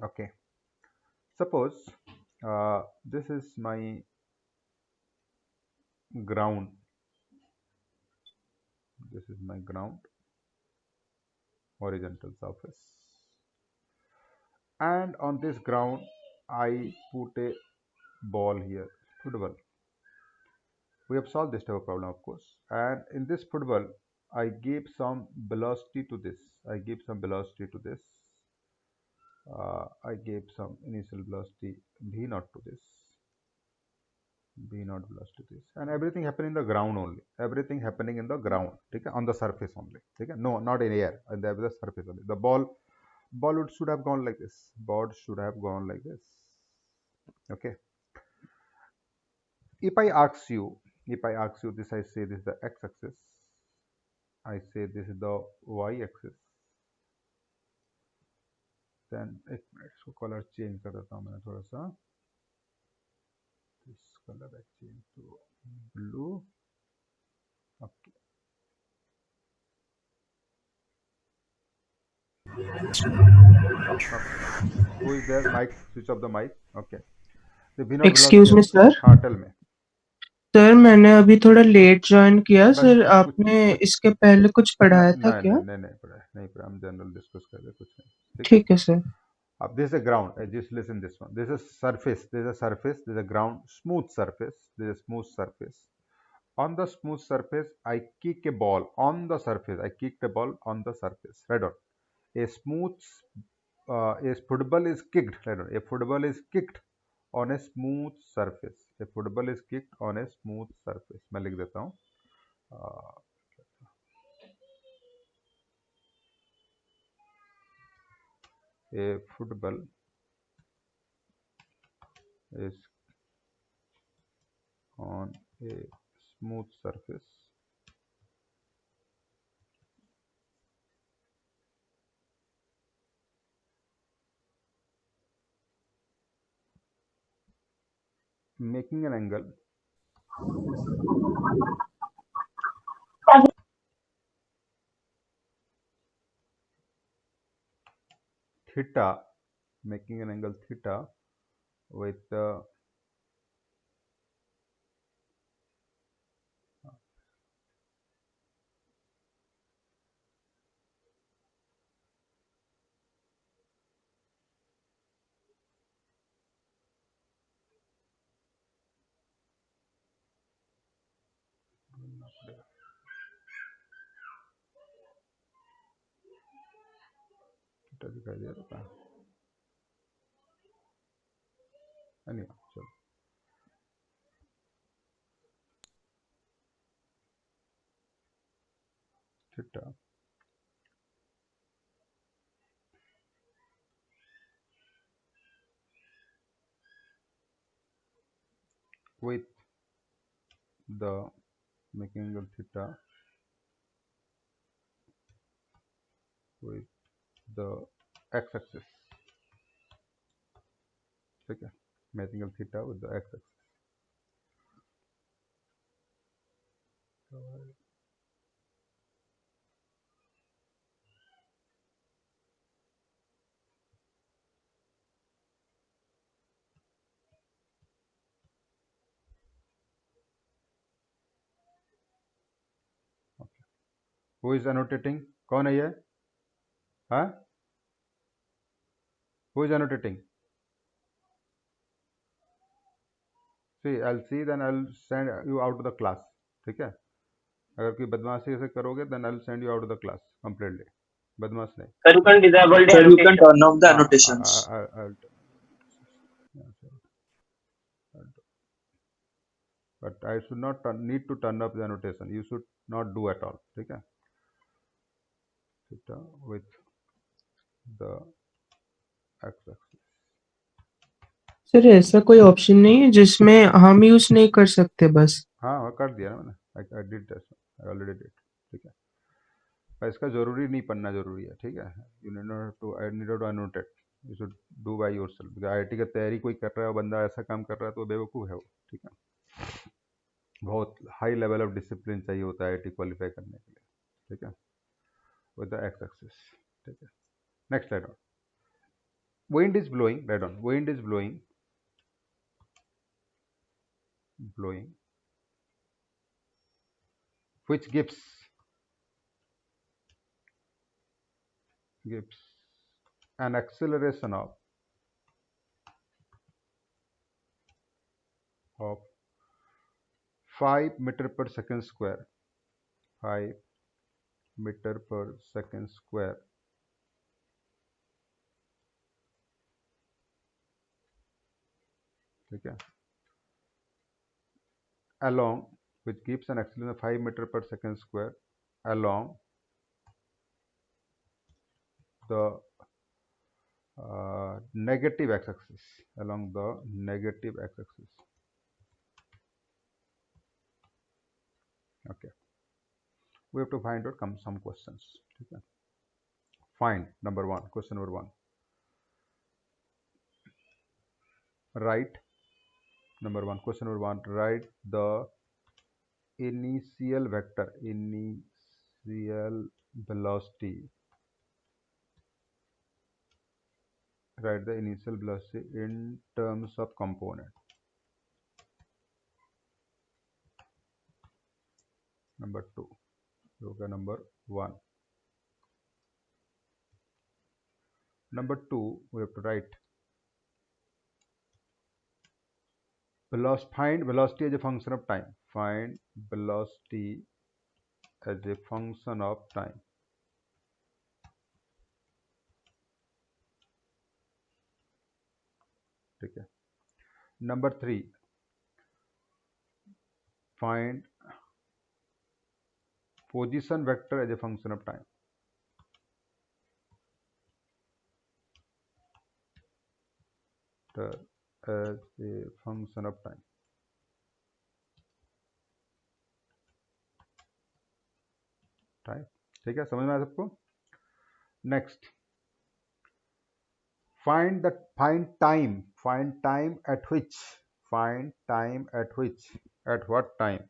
Okay, suppose this is my ground. This is my ground horizontal surface, and on this ground I put a ball here, football. We have solved this type of problem, of course, and in this football I gave some velocity to this. I gave some velocity to this. I gave some initial velocity v naught to this, v naught velocity to this, and everything happening in the ground only. Everything happening in the ground, okay, on the surface only, okay, no, not in air, and the surface only. The ball should have gone like this. Ball should have gone like this. Okay. If I ask you, this, I say this is the x-axis. I say this is the y-axis. Then एक minute इसको colour change कर देता हूँ मैं थोड़ा सा. This color I change to blue. Okay. Who is there? Mic. Switch off the mic. Okay. The v0 excuse me velocity. Sir. हाँ, tell me. Sir मैंने अभी थोड़ा लेट ज्वाइन किया. बस सर कुछ आपने कुछ इसके पहले कुछ पढ़ाया था नहीं क्या? नहीं नहीं नहीं पढ़ा, नहीं पढ़ा. हम जनरल डिस्कस कर रहे, कुछ नहीं. ठीक है. ठीक है सर. अब this is a ground. Just listen this one. This is surface. This is a surface. This is a ground. Smooth surface. This is a smooth surface. On the smooth surface, I kick a ball on the surface. I kicked a ball on the surface. Right on. A smooth, a football is kicked. Right on. A football is kicked on a smooth surface. A football is kicked on a smooth surface. मैं लिख देता हूँ. A football is on a smooth surface. Making an angle theta, making an angle theta with theta दिखाई दे रहा है. Anyway, चलो. Theta with the making angle theta with the x-axis. ठीक है. Making angle theta with the x-axis. Okay. Who is annotating? कौन है ये? हाँ? Who is annotating? See, I'll see, then I'll send you out of the class. ठीक है. अगर कोई बदमाशी ऐसे करोगे, then I'll send you out of the class completely. बदमाश नहीं. Sir, you can disable the Sir, you can annotation. turn off the हाँ, annotations. But I should not need to turn up the annotation. You should not do at all. ठीक है. Theta with the x-axis. Sir ऐसा कोई option नहीं है जिसमें हम use नहीं कर सकते बस? हाँ, कर दिया ना मैंने. I did that. I already did. ठीक है. पर इसका जरूरी नहीं पढ़ना जरूरी है. ठीक है. You need not to. I need to annotate. You should do by yourself. because IIT की तैयारी कोई कर रहा है, बंदा ऐसा काम कर रहा है तो बेवकूफ़ है वो. ठीक है. बहुत हाई लेवल ऑफ डिसिप्लिन चाहिए होता है IIT क्वालिफाई करने के लिए. ठीक है. With the x axis. ठीक है. Next slide. wind is blowing, write down, wind is blowing, which gives an acceleration of 5 meter per second square, 5 meter per second square, okay, along, which gives an acceleration of 5 meter per second square along the negative x-axis, along the negative x-axis. Okay, we have to find out some questions. Okay. Find number one, question number one. Write number one, question number one. Write the initial vector, initial velocity. Write the initial velocity in terms of component. Number two. Yoga number one. Number two, we have to write find velocity as a function of time. Find velocity as a function of time. Okay. Number three, find position vector as a function of time. As a function of time. Right? ठीक है, समझ में आया सबको? Next, find time at which, at what time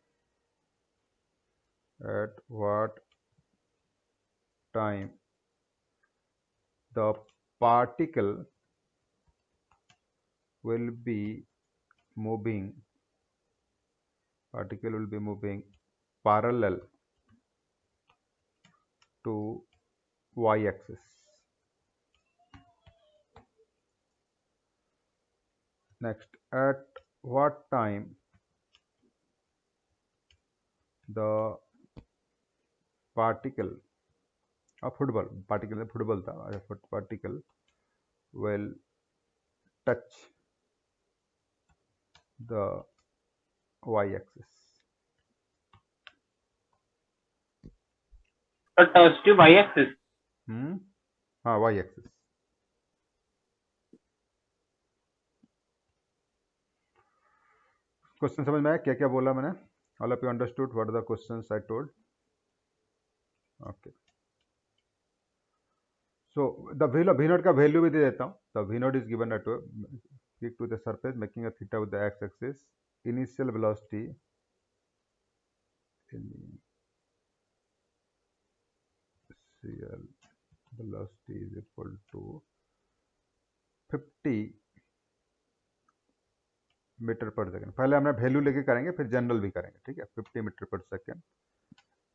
the particle will be moving parallel to y-axis. Next, at what time the particle particle will touch the y-axis. Touch to y-axis. Y-axis. Question समझ में आया? क्या क्या बोला मैंने? All of you understood what are the questions I told? Okay. So the v0 का value भी दे देता हूँ. The v0 is given at kick to the surface making a theta with the x-axis. Initial velocity is equal to 50 metre per second. पहले हमने value लेके करेंगे, फिर general भी करेंगे. ठीक है, 50 metre per second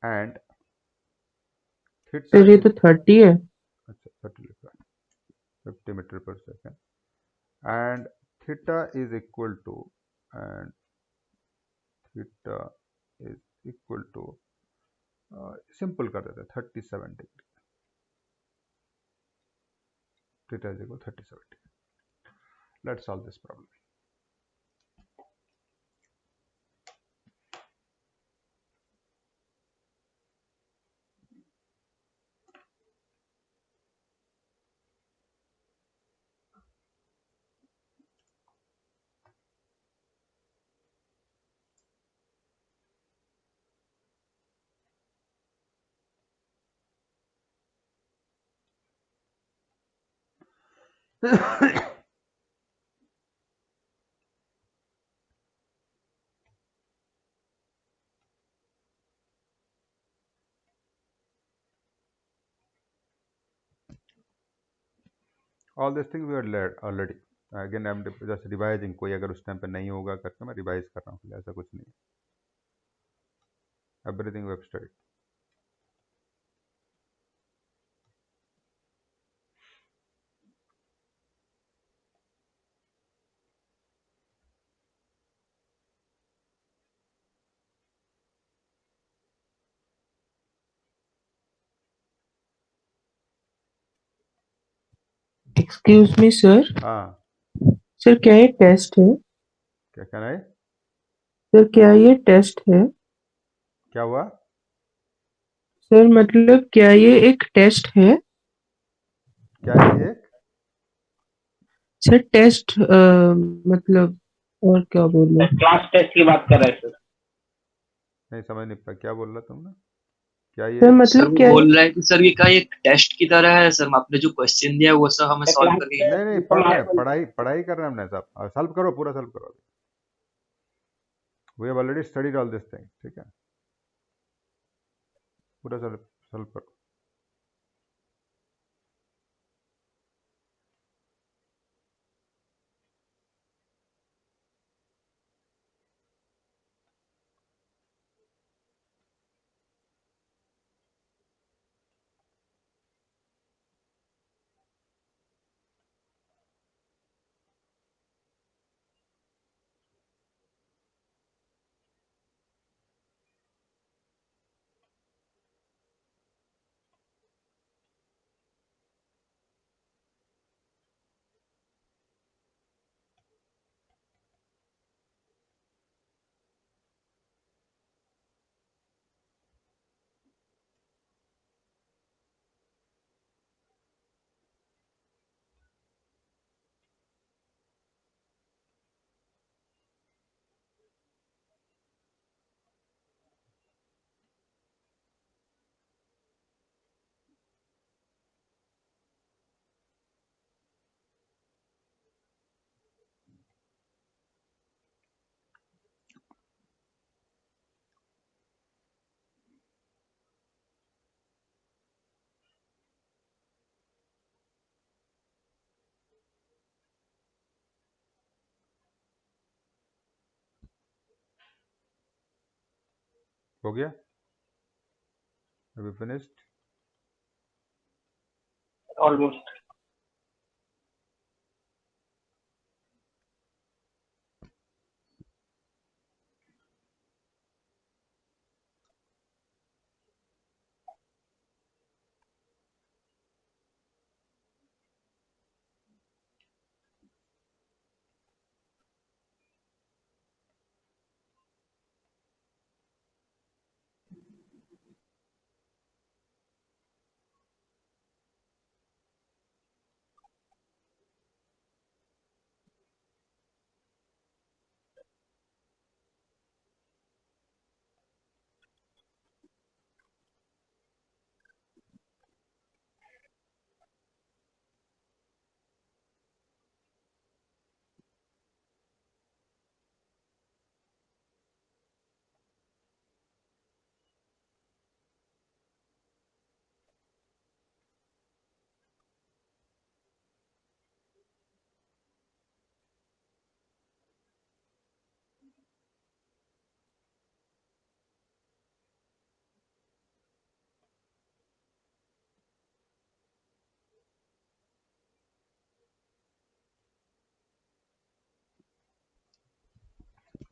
and sir ये तो 30 है. अच्छा 30 लिखा है. 50 metre per second and theta is equal to simple कर देते हैं 37 degree. Theta is equal 37 degree. Let's solve this problem. All this thing we had learn already. Again I am just revising. कोई अगर उस टाइम पे नहीं होगा करके मैं रिवाइज कर रहा हूँ, ऐसा कुछ नहीं. Everything we have studied. Excuse me sir. हाँ, सर क्या ये टेस्ट है? क्या कहना है? सर क्या ये टेस्ट है? क्या हुआ? सर मतलब क्या ये एक टेस्ट है? क्या है ये? सर टेस्ट मतलब और क्या बोलूं? क्लास टेस्ट की बात कर रहे हैं सर. नहीं समझ नहीं पाया, क्या बोल रहा तुमने? क्या ये? सर सर मतलब वो क्या ये? बोल रहा है कि सर ये का एक टेस्ट की तरह है सर, आपने जो क्वेश्चन दिया है वो सब हमें सॉल्व क्लास करके. नहीं नहीं, पढ़ रहे हैं, पढ़ाई पढ़ाई कर रहे हैं हमने साहब. सॉल्व करो, पूरा सॉल्व करो. We have already studied all this thing. ठीक है, पूरा सॉल्व सॉल्व करो. हो गया? Have you finished? Almost.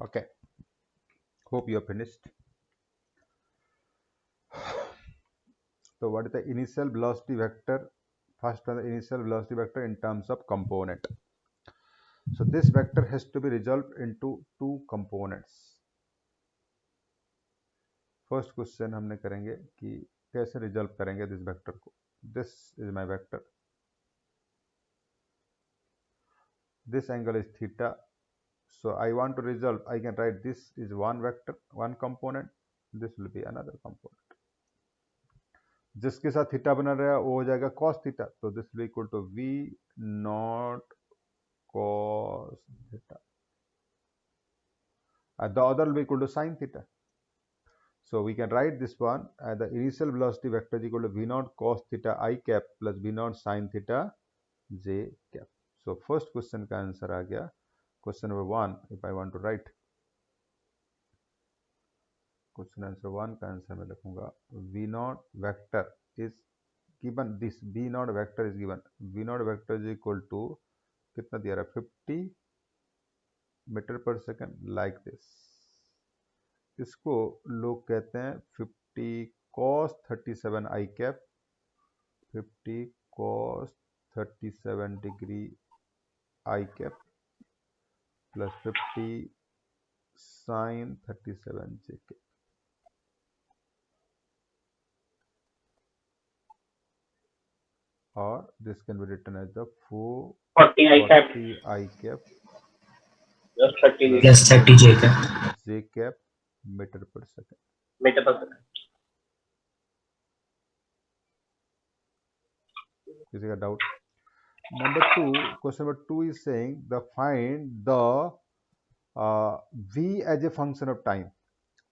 Okay, hope you are finished. So what is the initial velocity vector? First one, the initial velocity vector in terms of component. So this vector has to be resolved into two components. First question हमने करेंगे कि कैसे resolve करेंगे this vector को. This is my vector, this angle is theta. So I want to resolve, I can write this is one vector, one component, this will be another component. जिसके साथ theta बना रहेगा वो हो जाएगा cos theta. तो this will equal to v not cos theta. And the other will be equal to sin theta. So we can write this one as the initial velocity vector is equal to v naught cos theta I cap plus v naught sin theta j cap. So first question का answer आ गया. Question number 1, if I want to write question answer 1 का answer मैं लिखूंगा v naught vector is given, this v naught vector is given, v naught vector is equal to कितना दिया रहा है 50 metre पर सेकंड लाइक दिस. इसको लोग कहते हैं 50 cos 37 i cap, 50 cos 37 degree i cap plus 50 sin 37 j cap. Or this can be written as the 40 I cap 40 i cap plus 30 Plus 30 J cap. j cap meter per second. meter per second. किसी का doubt? Number 2, question number 2 is saying the find the v as a function of time,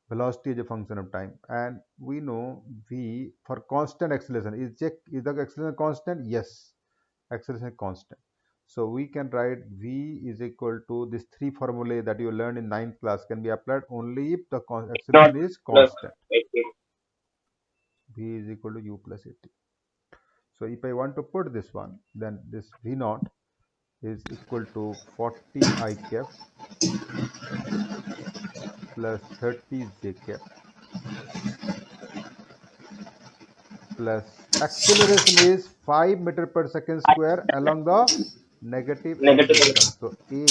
velocity as a function of time, and we know v for constant acceleration is the acceleration constant? Yes, acceleration constant. So we can write v is equal to this 3 formulae that you learned in 9th class can be applied only if the acceleration is constant. 80. V is equal to u plus 80. So if I want to put this one, then this v naught is equal to 40 I cap plus 30 j cap plus acceleration is 5 meter per second square along the negative x Negative direction. So a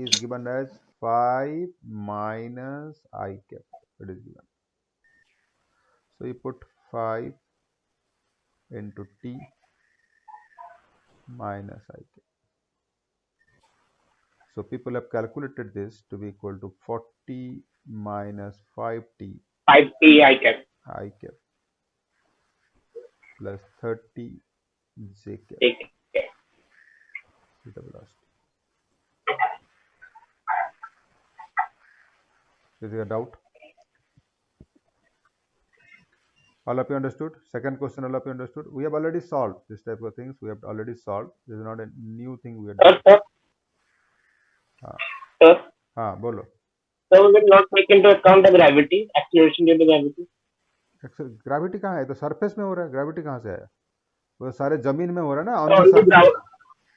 is given as 5 minus I cap. It is given. So you put 5 into t minus I cap. So people have calculated this to be equal to 40 minus 5t 5T I cap. I cap plus 30 j cap Take it. is the velocity. Is there a doubt? All of you understood? Second question, all of you understood? We have already solved this type of things. We have already solved. This is not a new thing we are doing. Sir, sir, हाँ बोलो. so we will not take into account the gravity, acceleration due to gravity. Gravity कहाँ है? तो surface में हो रहा है. Gravity कहाँ से आया? वो सारे जमीन में हो रहा है ना. Only ground.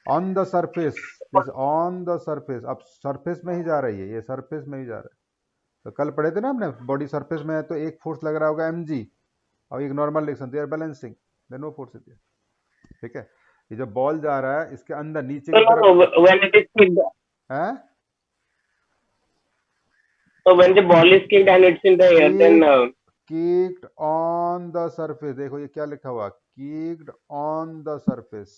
On the surface, on the surface. अब सरफेस में ही जा रही है, ये सरफेस में ही जा रहा है. तो कल पढ़े थे ना हमने, बॉडी सरफेस में है तो एक फोर्स लग रहा होगा mg और एक normal reaction, they are balancing, there no force is. ठीक है. ये जो बॉल जा रहा है इसके अंदर नीचे की तरफ When it is kicked, है. so when the ball is kicked and it's in the air, then kicked on the surface. देखो ये क्या लिखा हुआ, kicked on the surface.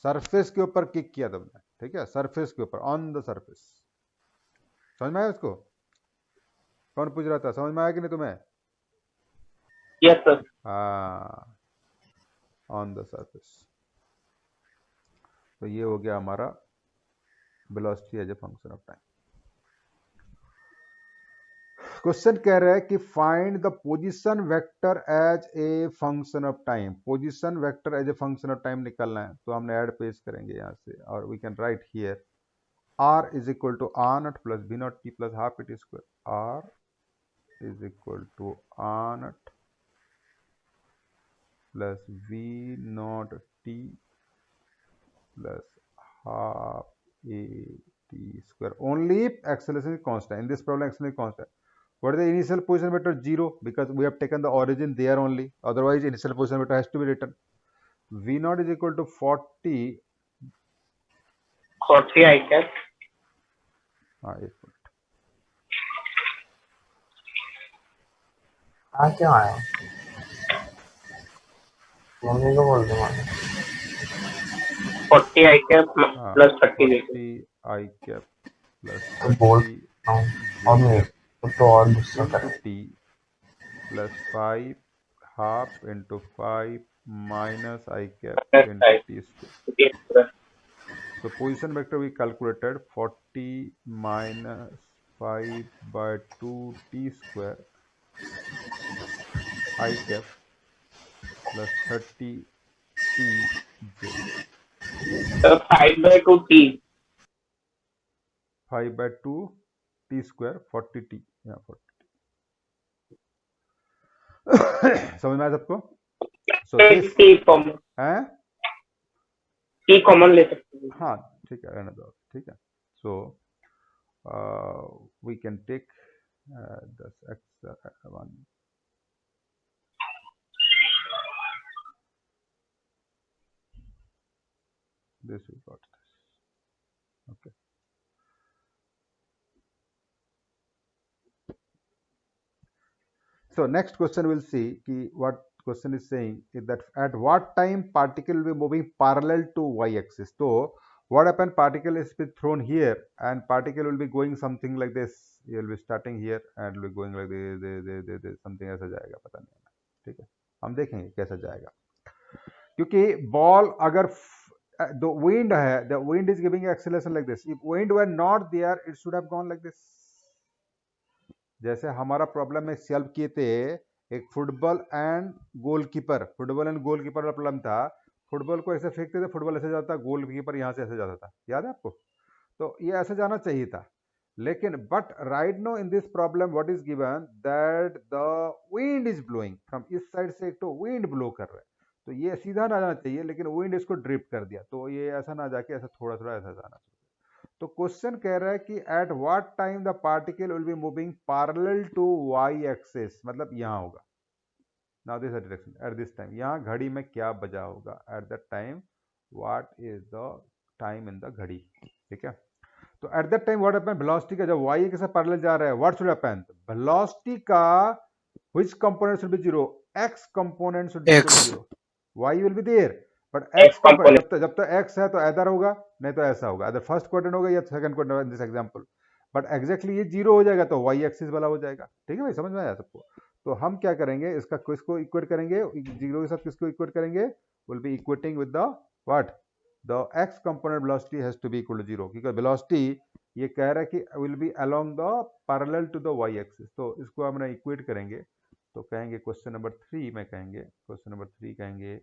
Surface के ऊपर किक किया तुमने. ठीक है, सरफेस के ऊपर, ऑन द सरफेस. समझ में आया उसको? कौन पूछ रहा था? समझ में आया कि नहीं तुम्हें? yes sir. हाँ, ऑन द सरफेस. तो ये हो गया हमारा velocity as a function of time. Question कह रहा है कि find the position vector as a function of time. Position vector as a function of time निकालना है तो हमने ऐड पेश करेंगे यहाँ से, और we can write here r is equal to r naught plus v naught t plus half it square. r is equal to r naught plus v naught t plus half a t square only if acceleration is constant. In this problem acceleration is constant. What is the initial position vector? 0, because we have taken the origin there only, otherwise initial position vector has to be written. v naught is equal to 40 I cap. हाँ एक minute. क्या आया? Mummy को बोल दो. 40 I cap plus 30 j cap. 40 I cap plus बोल 30 और मैं तो और गुस्सा into कर. t plus 5 half into 5 minus I cap into t square. Yes, sir. So position vector we calculated 40 minus 5 by 2 t square I cap plus 30 t j. 5/2 t. 5/2 t square 40t, yeah 40t। समझ में आया सबको? So this t common, है, t common ले सकते हैं। हाँ ठीक है, रहने दो, ठीक है। So we can take 10x1, this we got this, okay। So next question we'll see ki what question is saying is that at what time particle will be moving parallel to y-axis. So what happen, particle is been thrown here and particle will be going something like this, you will be starting here and will be going like this, something ऐसा जाएगा, पता नहीं, ठीक है, हम देखेंगे कैसा जाएगा। क्योंकि बॉल अगर the wind है, the wind is giving acceleration like this, if wind were not there it should have gone like this। जैसे हमारा प्रॉब्लम में सॉल्व किए थे एक फुटबॉल एंड गोलकीपर वाला प्रॉब्लम था, फुटबॉल को ऐसे फेंकते थे, फुटबॉल ऐसे जाता, गोलकीपर यहाँ से ऐसे जाता था, याद है आपको? तो ये ऐसे जाना चाहिए था, लेकिन but right no in this problem what is given that the wind is blowing from इस साइड से, एक तो विंड ब्लो कर रहा है, तो ये सीधा ना जाना चाहिए, लेकिन विंड इसको ड्रिफ्ट कर दिया, तो ये ऐसा ना जाके ऐसा थोड़ा थोड़ा ऐसा जाना चाहिए। तो क्वेश्चन कह रहा है कि at what time the particle will be moving parallel to y axis, मतलब यहाँ होगा, now this direction at this time, यहाँ घड़ी में क्या बजा होगा at that time, what is the time in the ghadi, ठीक है। तो at that time what happen, velocity का जब वाई के साथ पैरेलल जा रहा है, व्हाट शुड हैपन, वेलोसिटी का which component should be zero, x component should be equal to zero, y will be there but x component, जब तक एक्स है तो इधर होगा, नहीं तो ऐसा होगा, अगर फर्स्ट क्वाड्रेंट होगा या second quadrant in this example, but exactly ये जीरो हो जाएगा तो वाई एक्सिस वाला हो जाएगा, ठीक है भाई, समझ में आया सबको? तो हम क्या करेंगे, इसका किसको इक्वेट करेंगे, जीरो के साथ किसको इक्वेट करेंगे, will be equating with the what, the x component velocity has to be equal to zero, क्योंकि वेलोसिटी ये कह रहा है कि will be along the parallel to the y axis, तो इसको हम इक्वेट करेंगे, तो कहेंगे क्वेश्चन नंबर 3 में कहेंगे, क्वेश्चन नंबर 3 कहेंगे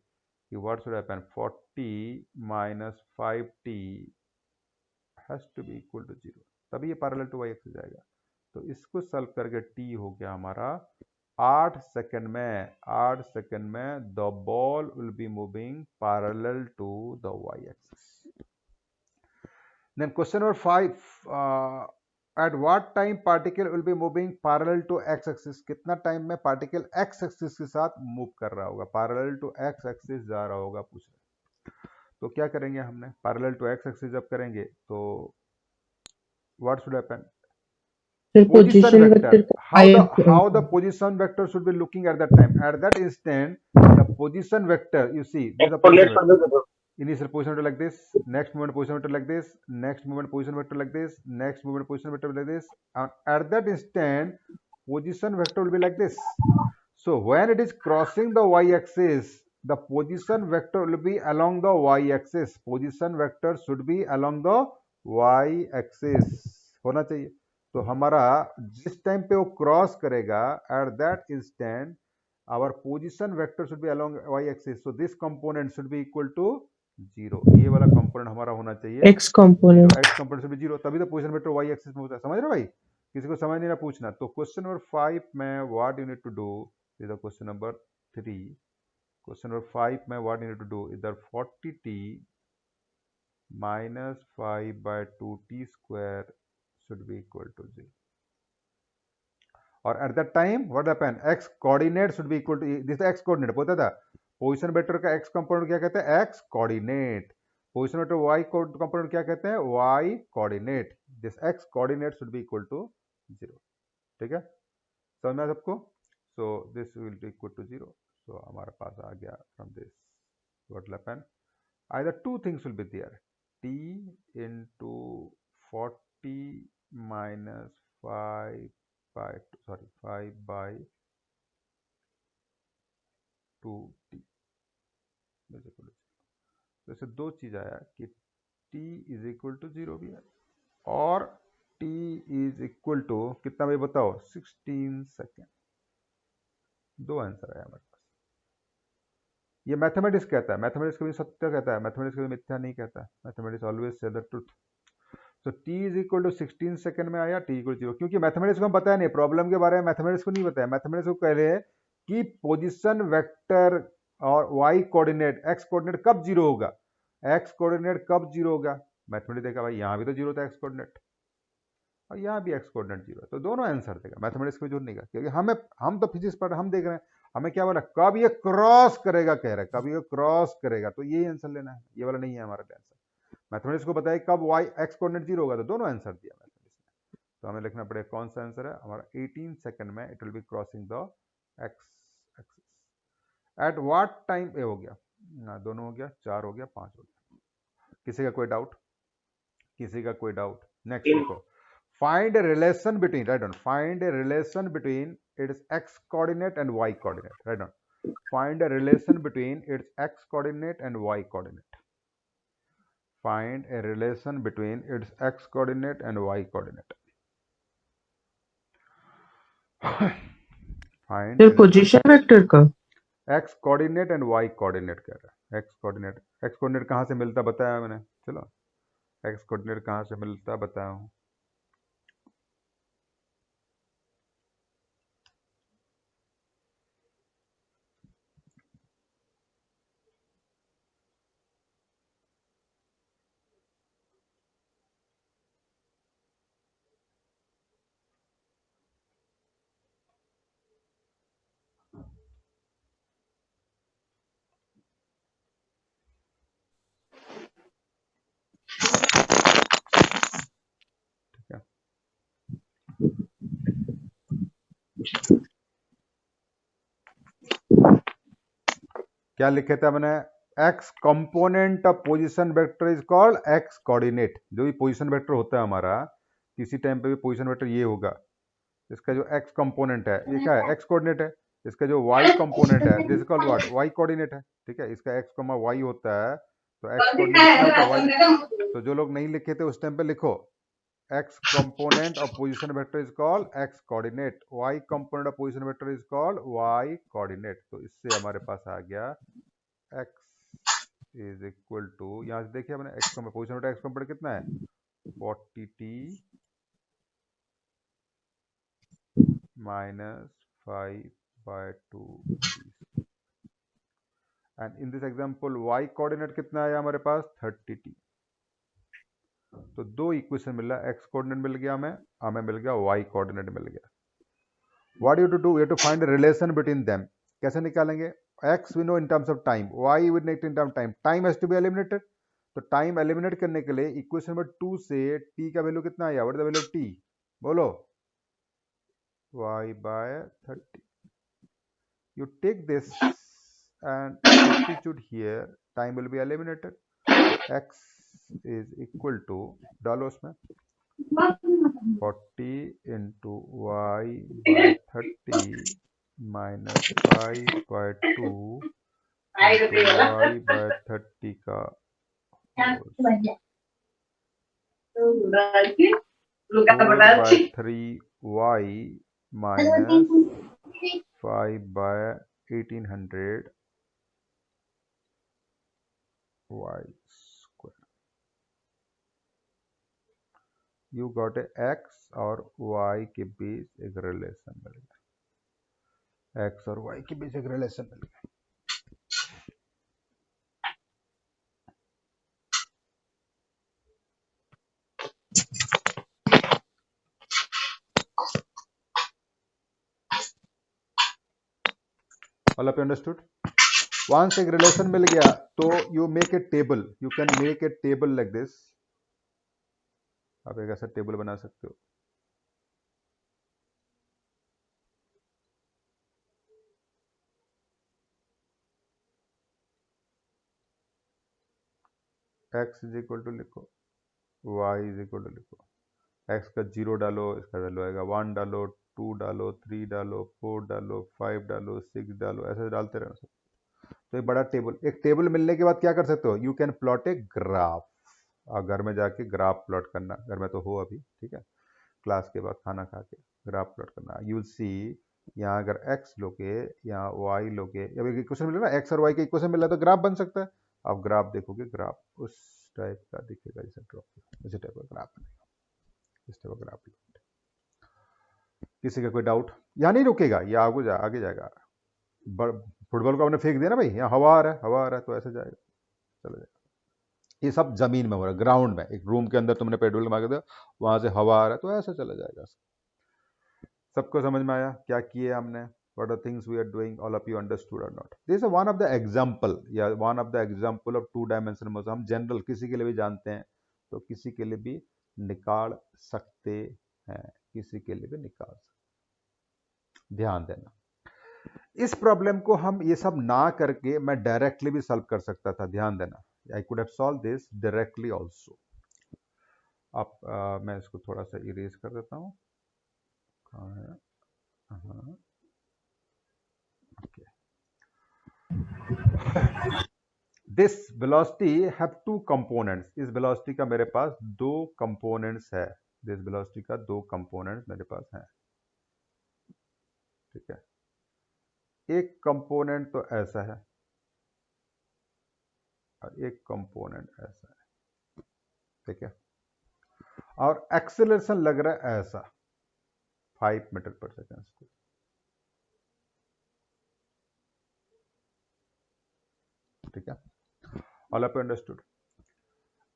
कि what should happen, 40 minus 5t has to be equal to zero, तभी ये पैरेलल टू वाई एक्सिस जाएगा। तो इसको सॉल्व करके t हो गया हमारा 8 सेकंड में the ball will be moving parallel to the y axis. Then question number 5, at what time particle will be moving parallel to x axis, कितना time में पार्टिकल एक्स एक्सिस के साथ move कर रहा होगा, पैरेलल टू एक्स एक्सिस जा रहा होगा, पूछ रहे। तो क्या करेंगे हमने, पैरेलल टू एक्स एक्सिस जब करेंगे तो what should happen, position vector, how the position vector should be looking at that time, at that instant the position vector, you see this is the position vector, initial position vector like this, next movement position vector like this, next movement position vector like this, next movement position vector like this, and at that instant position vector will be like this. So when it is crossing the y-axis, the position vector will be along the y-axis, position vector should be along the y-axis होना चाहिए। तो हमारा जिस time पे वो cross करेगा at that instant our position vector should be along y axis, so this component should be equal to zero, ये वाला कंपोनेंट हमारा होना चाहिए x component should be zero, तभी तो पोजीशन वेक्टर वाई एक्सिस में होता है, समझ रहे हो भाई? किसी को समझ नहीं ना पूछना। तो क्वेश्चन नंबर 5 में what you need to do is the question number 3, question number 5 में what you need to do इधर 40t minus 5/2t square should be equal to 0, और at that time what happen, x coordinate should be equal to this x coordinate पता था, position vector का x component क्या कहते हैं, x coordinate, position vector y component क्या कहते हैं, y coordinate, this x coordinate should be equal to 0, ठीक है, समझ में सबको? So this will be equal to 0, सो हमारे पास आ गया from this what will happen, either two things will be there, t into 40 minus 5/2t, जैसे दो चीज आया कि t इज इक्वल टू 0 भी है और t इज इक्वल टू कितना भाई बताओ, 16 सेकेंड, दो आंसर आया हमारे पास। ये मैथमेटिक्स कहता है, मैथमेटिक्स कभी सत्य कहता है, मैथमेटिक्स कभी मिथ्या नहीं कहता है, mathematics always say the truth. तो t is equal to 16 second में आया, t इक्वल 0, क्योंकि मैथमेटिक्स को हम बताया नहीं, प्रॉब्लम के बारे में मैथमेटिक्स को नहीं बताया, मैथमेटिक्स को कह रहे हैं कि पोजीशन वेक्टर और y कोऑर्डिनेट, x कोऑर्डिनेट कब जीरो होगा, x कोऑर्डिनेट कब जीरो होगा। मैथमेटिक्स देखा भाई यहाँ भी तो जीरो था x कोऑर्डिनेट और यहाँ भी x कोऑर्डिनेट जीरो है, तो दोनों आंसर देगा, मैथमेटिक्स को जोड़ नहीं का, क्योंकि हम तो फिजिक्स पढ़ रहे, हम देख रहे हैं, हमें क्या बोला, कब ये क्रॉस करेगा कह रहा है, कब ये क्रॉस करेगा, तो यही आंसर लेना है, ये वाला नहीं है हमारा आंसर। मैथमेटिक्स को बताया कब y x कोऑर्डिनेट जीरो होगा, तो दोनों आंसर दिया मैथमेटिक्स ने। तो हमें लिखना पड़ेगा कौन सा आंसर है हमारा, 18 सेकंड में it will B crossing the x axis. Eight what time, ये हो गया ना, दोनों हो गया, 4 हो गया, 5 हो गया। किसी का कोई डाउट, किसी का कोई डाउट। नेक्स्ट देखो, find a relation between, write down, find a relation between its x coordinate and y coordinate, write down, find a relation between its x coordinate and y coordinate, find a relation between its x coordinate and y coordinate, find फिर position vector का x coordinate and y coordinate कह रहा है, x coordinate कहाँ से मिलता बताया मैंने, चलो x coordinate कहाँ से मिलता बताया हूँ। क्या लिखे थे मैंने, x component of position vector is called x coordinate. जो भी पोजीशन वेक्टर होता है हमारा, किसी टाइम पे भी पोजीशन वेक्टर ये होगा, इसका जो x कंपोनेंट है ये क्या है, x कोऑर्डिनेट है। इसका जो y कंपोनेंट है this is called what, y coordinate है, ठीक है। इसका x, y होता है, तो x कोऑर्डिनेट कितना होता है, y। तो जो लोग नहीं लिखे थे उस टाइम पे लिखो, x component of position vector is called x coordinate, y component of position vector is called y coordinate। तो इससे हमारे पास आ गया x is equal to, यहाँ से देखिए हमने x position vector x component कितना है 40t minus 5/2 and in this example y coordinate कितना आया हमारे पास 30t। तो दो इक्वेशन मिल रहा है, x कोऑर्डिनेट मिल गया हमें मिल गया y कोऑर्डिनेट मिल गया। What you to do, you to find relation between them. कैसे निकालेंगे, x we know in terms of time, y we know in term time, time has to be eliminated. तो time eliminate करने के लिए equation number 2 से t का value कितना आया, what is the value of t, बोलो y/30। you take this and substitute here, time will be eliminated, x is equal to, डालो उसमें 40 into y/30 minus 5/2 into y/30 का 4/3y minus 5/1800 y square। You got a x और y के बीच एक relation मिल गया, x और y के बीच एक रिलेशन मिल गया। All of you understood. Once एक रिलेशन मिल गया तो you make a table, you can make a table like this. आप एक ऐसा टेबल बना सकते हो, x इज इक्वल टू लिखो, y इज इक्वल टू लिखो, x का 0 डालो, इसका वैल्यू आएगा 1 डालो, 2 डालो, 3 डालो, 4 डालो, 5 डालो, 6 डालो, ऐसे डालते रहना सब। तो एक बड़ा टेबल, एक टेबल मिलने के बाद क्या कर सकते हो, you can plot a graph. घर में जाके ग्राफ प्लॉट करना, घर में तो हो अभी, ठीक है, क्लास के बाद खाना खा के ग्राफ प्लॉट करना, यू विल सी यहाँ अगर x लोगे, यहाँ y लोगे, अब एक इक्वेशन मिला ना, x और y का इक्वेशन मिला तो ग्राफ बन सकता है। आप ग्राफ देखोगे, ग्राफ उस टाइप का दिखेगा, जैसे ड्रॉप इसी टाइप का ग्राफ बनेगा, इस टाइप का ग्राफ। किसी का कोई डाउट? यहाँ नहीं रुकेगा, ये आगे जाएगा। फुटबॉल को आपने फेंक दिया ना भाई, यहाँ हवा आ रहा है, हवा आ रहा है तो ऐसे जाएगा, चला जाएगा। ये सब जमीन में हो रहा है, ग्राउंड में। एक रूम के अंदर तुमने पेट्रोल मार दिया, वहां से हवा आ रहा है तो ऐसे चला जाएगा। सबको समझ में आया क्या किए हमने? What are things we are doing? All of you understood or not? This is one of the example, या one of the example of two dimensional motion। हम जनरल किसी के लिए भी जानते हैं तो किसी के लिए भी निकाल सकते हैं, किसी के लिए भी निकाल सकते। ध्यान देना, इस प्रॉब्लम को हम ये सब ना करके मैं डायरेक्टली भी सॉल्व कर सकता था। ध्यान देना, आई could have solve this directly also. अब मैं इसको थोड़ा सा इरेज कर देता हूँ। कहाँ है? हाँ, okay. This velocity have two components। इस velocity का मेरे पास दो components है। This velocity का दो components मेरे पास हैं, ठीक है। एक component तो ऐसा है और एक component ऐसा है, ठीक है। और एक्सेलरेशन लग रहा है ऐसा, 5 मीटर पर सेकेंड स्क्वायर, ठीक है। All of you understood?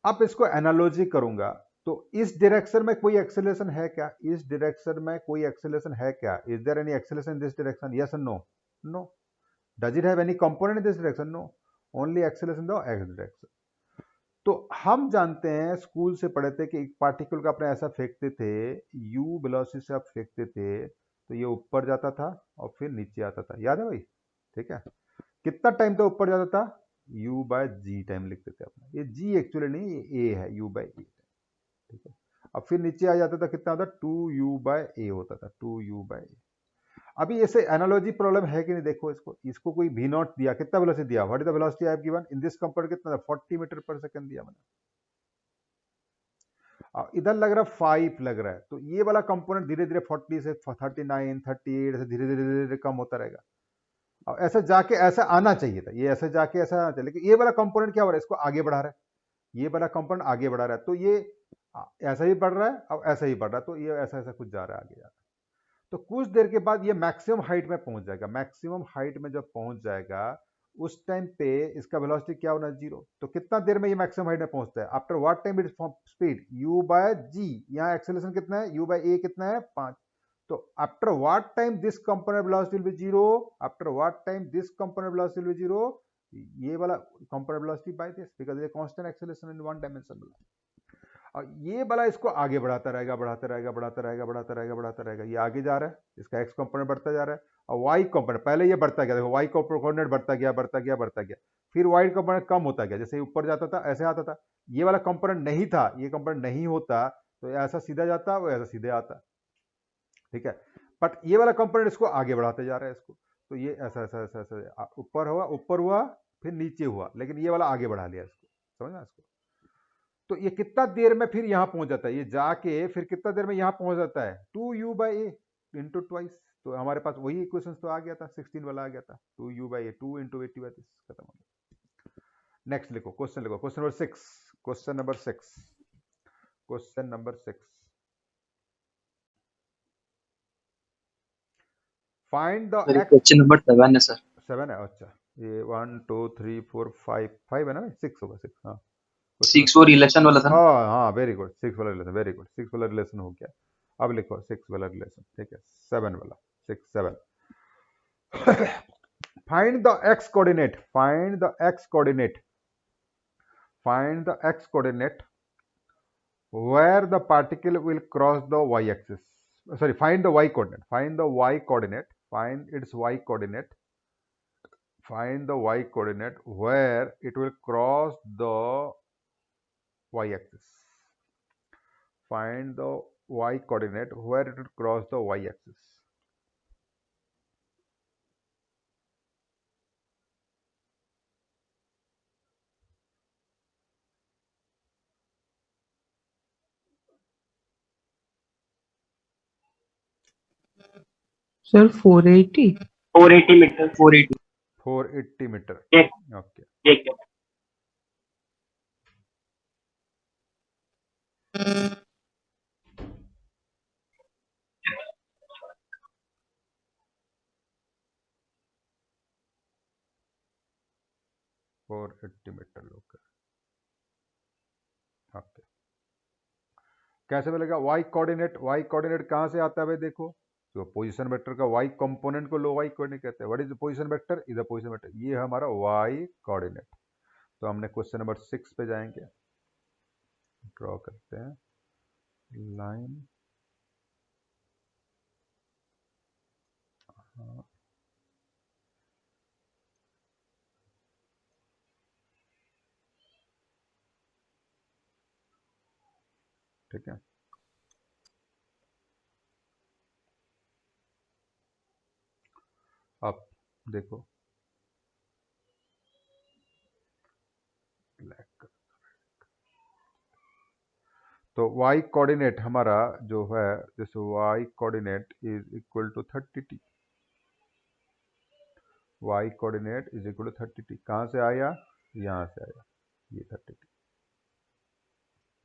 अब इसको एनालॉजी करूंगा तो इस डायरेक्शन में कोई एक्सेलरेशन है क्या? इस डायरेक्शन में कोई एक्सेलरेशन है क्या? Is there any acceleration in this direction? Yes और no? No. Does it have any component in this direction? No, only acceleration the x direction. तो हम जानते हैं, स्कूल से पढ़े थे कि एक पार्टिकल को अपने ऐसा फेंकते थे, u वेलोसिटी से आप फेंकते थे तो ये ऊपर जाता था और फिर नीचे आता था, याद है भाई? ठीक है। कितना टाइम तो ऊपर जाता था? u बाय जी टाइम लिखते थे अपना। ये g एक्चुअली नहीं, ये a है, u बाय ए, ठीक है। अब फिर नीचे आ जाता था, कितना होता? 2u बाय ए होता था, 2u बाय ए। अभी ऐसे एनालॉजी प्रॉब्लम है कि नहीं, देखो इसको कोई v नॉट दिया, कितना वेलोसिटी दिया? What is the velocity I have given in this compound? कितना था? 40 मीटर पर सेकंड दिया मैंने। इधर लग रहा 5 लग रहा है, तो ये वाला कंपोनेंट धीरे धीरे 40 से 39, 38 ऐसे धीरे धीरे धीरे धीरे कम होता रहेगा। और ऐसा जाके ऐसा आना चाहिए था, ये ऐसे जाके ऐसा आना चाहिए, लेकिन ये वाला कंपोनेंट क्या हो रहा है? इसको आगे बढ़ा रहा है, ये वाला कंपोनेंट आगे बढ़ा रहा है, तो ये ऐसा ही बढ़ रहा है और ऐसा ही बढ़ रहा है, तो ये ऐसा ऐसा कुछ जा रहा है, आगे जा रहा है। तो कुछ देर के बाद ये मैक्सिमम हाइट में पहुंच जाएगा। मैक्सिमम हाइट में जब पहुंच जाएगा उस टाइम पे इसका वेलोसिटी क्या होना? 0। तो कितना देर में ये मैक्सिमम हाइट में पहुंचता है? After what time it speed? u by g. यहाँ एक्सेलरेशन कितना है? u बाय ए कितना है? 5। तो after what time this component velocity will be 0? After what time this component velocity will be 0? ये वाला component velocity by this, because ये constant acceleration in one dimension. और ये वाला इसको आगे बढ़ाता रहेगा, बढ़ाता रहेगा, बढ़ाता रहेगा, बढ़ाता रहेगा, बढ़ाता रहेगा। ये आगे जा रहा है, इसका एक्स कंपोनेंट बढ़ता जा रहा है और वाई कंपोनेंट पहले ये बढ़ता गया, देखो वाई कंपोनेंट बढ़ता गया, बढ़ता गया, बढ़ता गया, फिर वाई कंपोनेंट कम होता गया, जैसे ऊपर जाता था ऐसे आता था। ये वाला कंपोनेंट नहीं था, ये कंपोनेंट नहीं होता तो ऐसा सीधा जाता, वो ऐसा सीधे आता, ठीक है। बट ये वाला कंपोनेंट इसको आगे बढ़ाते जा रहा है इसको, तो ये ऐसा ऐसा ऐसा ऐसा ऊपर हुआ फिर नीचे हुआ, लेकिन ये वाला आगे बढ़ा लिया इसको, समझना इसको। तो ये कितना देर में फिर यहां पहुंच जाता है? ये जाके फिर कितना देर में यहां पहुंच जाता है? 2u by A into twice. तो हमारे पास वही इक्वेशन तो आ गया था, 16 वाला आ गया था, 2u by A, 2 into 80 by 30, खत्म हो गया। नेक्स्ट लिखो, क्वेश्चन लिखो, question number 6। Question number 6, question number 6। Find the x. Question number 7 है सर। 7 है, अच्छा। ये 1 2 3 4 5 है ना? 6 होगा, 6। हाँ 6 वो रिलेशन वाला था ना? हाँ हाँ, वेरी गुड, 6 वाला रिलेशन, वेरी गुड, 6 वाला रिलेशन हो गया। अब लिखो 6 वाला रिलेशन, ठीक है। 7 वाला, 6 7। Find the x coordinate, find the x coordinate, find the x coordinate where the particle will cross the y axis. Sorry, find the y coordinate, find the y coordinate, find its y coordinate, find the y coordinate where it will cross the y axis. Find the y coordinate where it will cross the y axis. Sir 480 480 metre 480 480 metre. Check. Okay, check it. Four 80 metre. Okay okay, कैसे मिलेगा? Y coordinate, y coordinate कहाँ से आता है भाई? देखो, तो position vector का वाई कंपोनेंट को लो वाई कोऑर्डिनेट कहते हैं। What is the position vector? Is the position vector, ये है हमारा वाई कोऑर्डिनेट। तो हमने क्वेश्चन नंबर 6 पे जाएंगे, ड्रॉ करते हैं लाइन। हाँ, ठीक है। अब देखो, ब्लैक, तो y कोऑर्डिनेट हमारा जो है, जैसे y coordinate is equal to 30t, y coordinate is equal to 30t। कहाँ से आया? यहाँ से आया, ये 30t।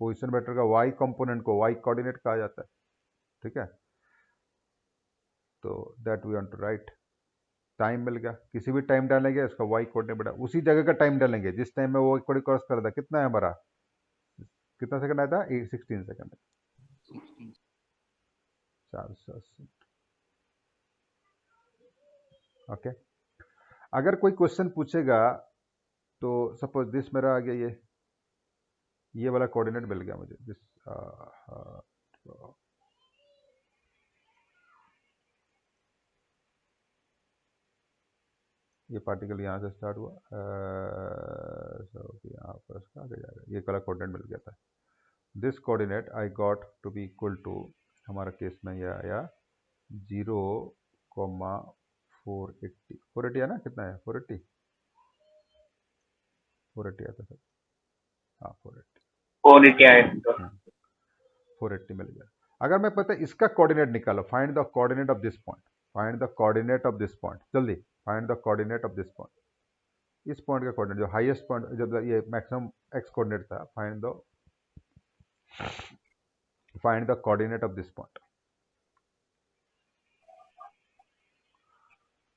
पोजीशन वेक्टर का y कंपोनेंट को y कोऑर्डिनेट कहा जाता है, ठीक है। तो that we want to write. Time मिल गया, किसी भी टाइम डालेंगे इसका y कोऑर्डिनेट बेटा उसी जगह का टाइम डालेंगे जिस टाइम में वो कोऑर्डिनेट क्रॉस कर रहा था। कितना है हमारा? कितना सेकंड आया था? 16 सेकंड। 480। ओके, अगर कोई क्वेश्चन पूछेगा तो सपोज दिस मेरा आ गया, ये वाला कोऑर्डिनेट मिल गया मुझे, दिस ये पार्टिकल यहाँ से स्टार्ट हुआ, यहाँ पर इसका आगे जाएगा, ये वाला कोऑर्डिनेट मिल गया था। This coordinate I got to be equal to, हमारा केस में ये आया 0,480। 480 है ना? कितना है? 480 आता सर। हाँ 480, 480 आए तो 480 मिल गया। अगर मैं पता है इसका कोऑर्डिनेट निकालो, find the coordinate of this point, find the coordinate of this point, जल्दी find the coordinate of this point. इस पॉइंट का कोऑर्डिनेट जो हाईएस्ट पॉइंट, जब ये मैक्सिमम एक्स कोऑर्डिनेट था, find the coordinate of this point.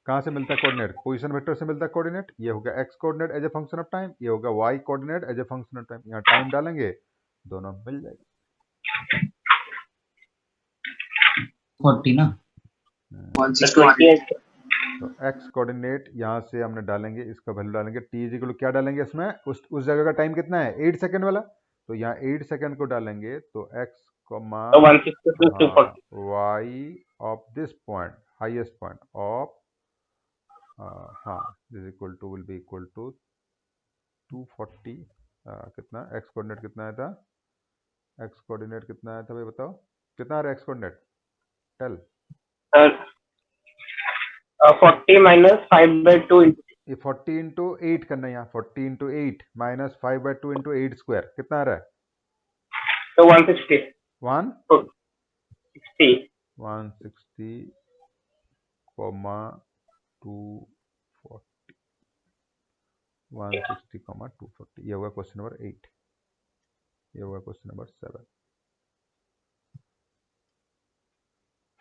कहाँ से मिलता है कोऑर्डिनेट? पोजीशन वेक्टर से मिलता है कोऑर्डिनेट। ये होगा x coordinate as a function of time, ये होगा y coordinate as a function of time. यहाँ टाइम डालेंगे, दोनों मिल जाएगी। 40 ना, हम्म, 160 तो एक्स कोऑर्डिनेट यहाँ से हमने डालेंगे, इसका वैल्यू डालेंगे टी इज इक्वल टू क्या डालेंगे इसमें? उस जगह का टाइम कितना है? 8 सेकंड वाला। तो यहाँ 8 सेकंड को डालेंगे, तो एक्स कॉमा तो 160 to 240 y of this point, highest point of, हाँ, is equal to, will be equal to 240। कितना एक्स कोऑर्डिनेट कितना आया था? एक्स कोऑर्डिनेट कितना आया था भाई बताओ, कितना आ रहा है x coordinate? Tell. Sir 40 minus 5/2 ये 40 इंटू 8 करना है यहाँ, 40 इंटू 8 माइनस 5/2 इंटू 8 स्क्वायर, कितना आ रहा है? तो 160 1 60 160 कॉमा 240, 160 कॉमा 240। ये होगा क्वेश्चन नंबर 8। ये होगा question number 7।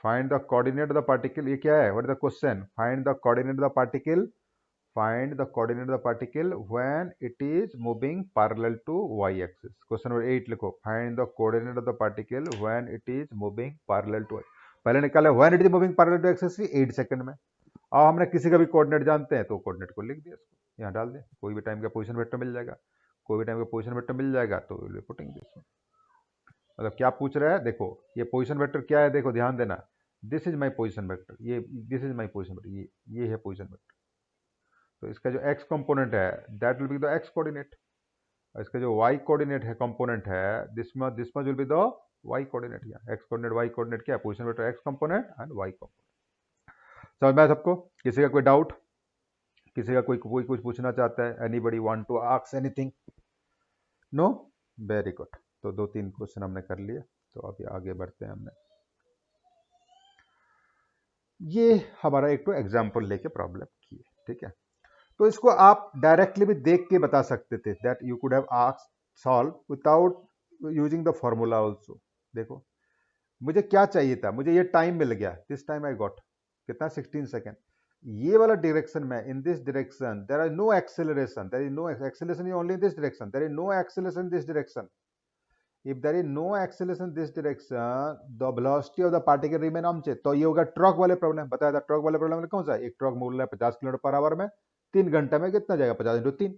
Find the coordinate of the particle, ये क्या है? What is the question? Find the coordinate of the particle, find the coordinate of the particle when it is moving parallel to y axis। Question number 8 लिखो, find the coordinate of the particle when it is moving parallel to y। पहले निकाले when it is moving parallel to x axis 8 second में। अब हमने किसी का भी coordinate जानते हैं तो कोऑर्डिनेट को लिख दिया, इसको यहाँ डाल दें, कोई भी टाइम का पोजीशन वेक्टर मिल जाएगा, कोई भी टाइम का पोजीशन वेक्टर मिल जाएगा, तो विल बी पुटिंग दिस। मतलब क्या पूछ रहा है? देखो ये पोजीशन वेक्टर क्या है, देखो ध्यान देना, this is my position vector, ये this is my position vector, ये है पोजीशन वेक्टर। तो इसका जो x कंपोनेंट है that will be the x coordinate, और इसका जो y कोऑर्डिनेट है कंपोनेंट है, this much will be the y coordinate. या x कोऑर्डिनेट y कोऑर्डिनेट क्या है? Position vector x component and y component. समझ में आया सबको? किसी का कोई डाउट? किसी का कोई कुछ पूछना चाहता है? Anybody want to ask anything? No? Very good. तो 2-3 क्वेश्चन हमने कर लिए, तो अभी आगे बढ़ते हैं। हमने ये हमारा एक तो एग्जाम्पल लेके प्रॉब्लम की है, ठीक है। तो इसको आप डायरेक्टली भी देख के बता सकते थे, that you could have asked solve without using the formula also. देखो मुझे क्या चाहिए था, मुझे ये टाइम मिल गया, दिस टाइम आई गॉट कितना 16 सेकेंड। ये वाला डायरेक्शन में, in this direction there is no acceleration, there is no acceleration only in this direction, there is no acceleration in this direction. If there is no acceleration in this direction, the velocity of the particle remain unchanged। तो ये होगा truck वाले problem, बताया था truck वाले problem में कौन सा, एक ट्रक मूव रहा है 50 किलोमीटर पर आवर में, 3 घंटे में कितना जाएगा, 50 इंटू 3।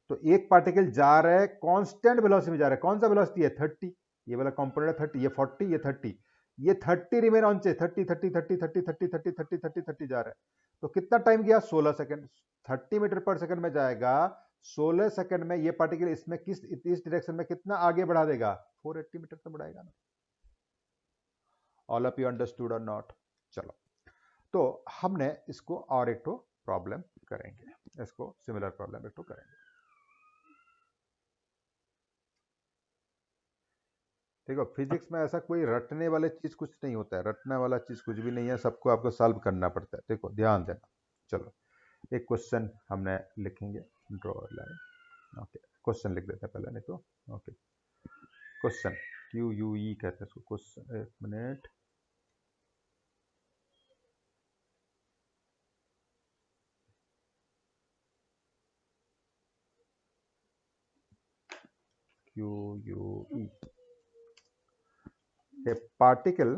तो एक पार्टिकल जा रहा है कांस्टेंट वेलोसिटी में जा रहा है, कौन सा वेलोसिटी है 30, ये वाला कंपोनेंट है 30, ये 40, ये 30, ये 30 रिमेन अनचेंज, 30 30 30 30 30 30 30 30 30 जा रहा है। तो कितना टाइम गया 16 सेकंड, 30 मीटर पर सेकंड में जाएगा, 16 सेकंड में ये पार्टिकल इसमें किस इस डायरेक्शन में कितना आगे बढ़ा देगा, 480 मीटर तो बढ़ाएगा ना। ऑल ऑफ यू अंडरस्टूड और नॉट। चलो तो हमने इसको और एक तो प्रॉब्लम करेंगे, इसको सिमिलर प्रॉब्लम एक तो करेंगे। देखो फिजिक्स में ऐसा कोई रटने वाले चीज कुछ नहीं होता है, रटने वाला चीज कुछ भी नहीं है, सबको आपको सॉल्व करना पड़ता है। देखो ध्यान देना। चलो एक क्वेश्चन हमने लिखेंगे, ड्रॉ लाइन। ओके क्वेश्चन लिख देते हैं पहले, नहीं तो ओके क्वेश्चन QUE कहते हैं इसको क्वेश्चन। एक minute, QUE। A particle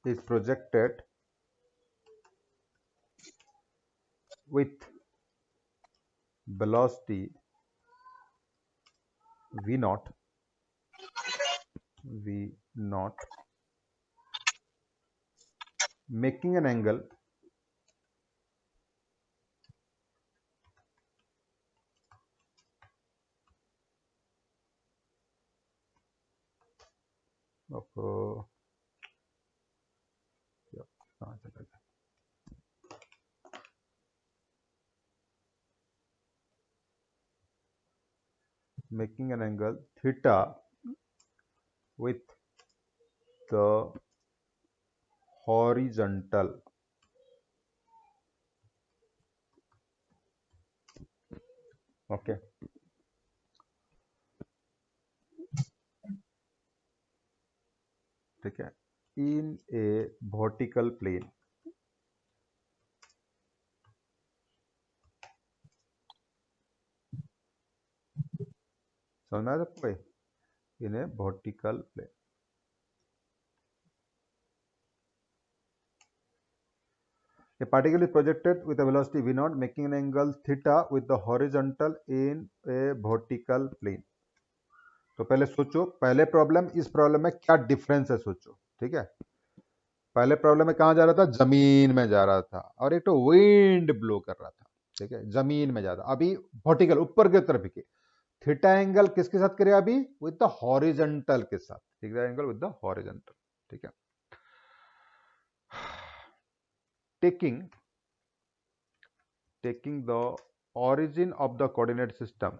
is projected with velocity v naught making an angle of making an angle theta with the horizontal okay ठीक है, in a vertical plane समझ में आया सबको, in a vertical plane. A particle is projected with a velocity v naught making an angle theta with the horizontal in a vertical plane। तो पहले सोचो, पहले प्रॉब्लम इस प्रॉब्लम में क्या डिफरेंस है सोचो, ठीक है। पहले प्रॉब्लम में कहाँ जा रहा था, जमीन में जा रहा था, और एक तो विंड ब्लो कर रहा था, ठीक है, जमीन में जा रहा। अभी वर्टिकल ऊपर की तरफ के थीटा एंगल किसके साथ करे, अभी विद द हॉरिजॉन्टल के साथ, theta angle with the horizontal, ठीक है। taking the origin of the coordinate system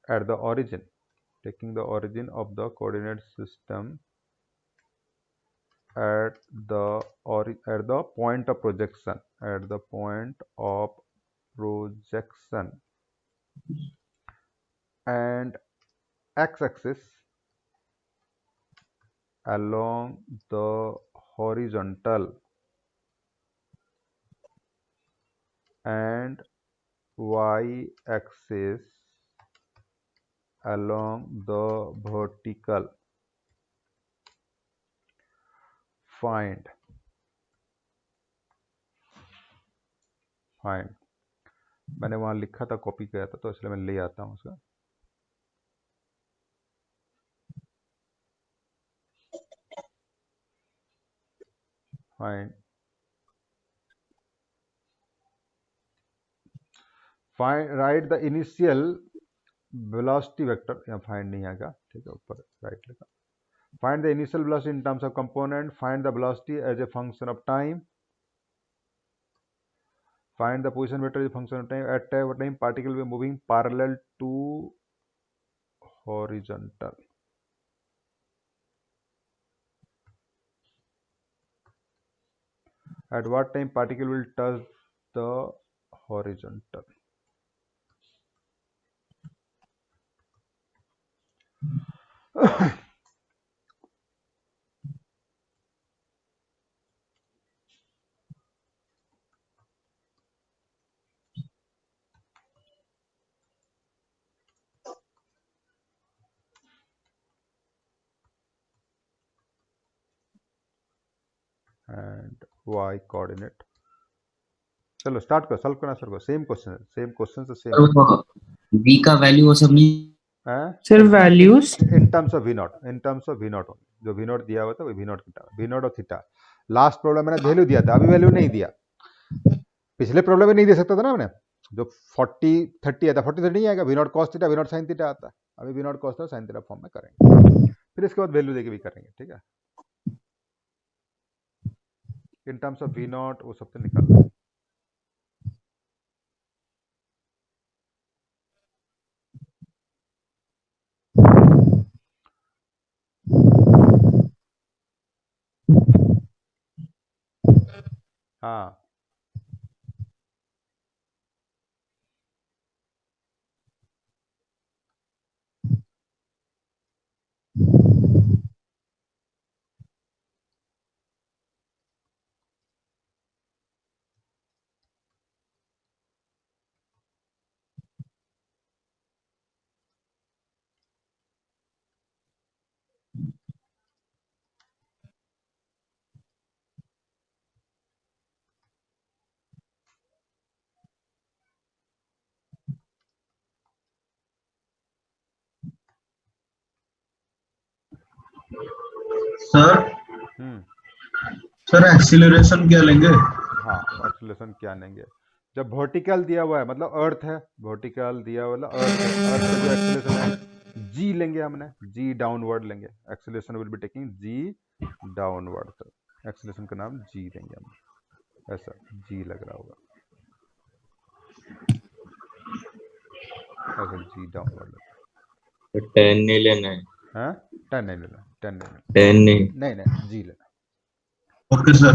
at the origin, taking the origin of the coordinate system at the point of projection, and x-axis along the horizontal and y-axis along the vertical, find मैंने वहां लिखा था, copy किया था, तो इसलिए मैं ले आता हूं उसका। write the initial velocity vector, यहाँ फाइंड नहीं आएगा, ठीक है, ऊपर राइट लिखा। find the initial velocity in terms of component, find the velocity as a function of time, Find the position vector is a function of time. At what time particle will be moving parallel to horizontal. At what time particle will touch the horizontal? And y coordinate. चलो start करो, solve करना शुरू करो. Same question से same v का value वो सब नहीं sir values in terms of v not only. जो v नॉट दिया हुआ था वो v नॉट की टर्म, v नॉट और थीटा. लास्ट प्रॉब्लम मैंने वैल्यू दिया था, अभी वैल्यू नहीं दिया. पिछले प्रॉब्लम में नहीं दे सकता था ना मैंने. जो 40-30 आता, 40-30 नहीं आएगा. v not cos theta, v not sine theta आता. अभी v not cos theta sine theta form में करेंगे, फिर इसके बाद वैल्यू देके भी करेंगे. ठीक है, इन टर्म्स ऑफ v नॉट वो सबसे निकालना है. हाँ, सर हम्म, सर एक्सीलरेशन क्या लेंगे? हाँ, एक्सीलरेशन क्या लेंगे? जब वर्टिकल दिया हुआ है मतलब अर्थ है, वर्टिकल दिया हुआ मतलब अर्थ है, अर्थ का जो एक्सीलरेशन है g लेंगे हमने, g डाउनवर्ड लेंगे. Acceleration will be taking g downward. तो एक्सीलरेशन का नाम g देंगे हम. ऐसा g लग रहा होगा, ऐसा g डाउनवर्ड लगता तो 10 नहीं लेना है. है. हाँ, 10 नहीं लेना, 10 नहीं लेना, 10 नहीं. नहीं g लेना. Okay sir.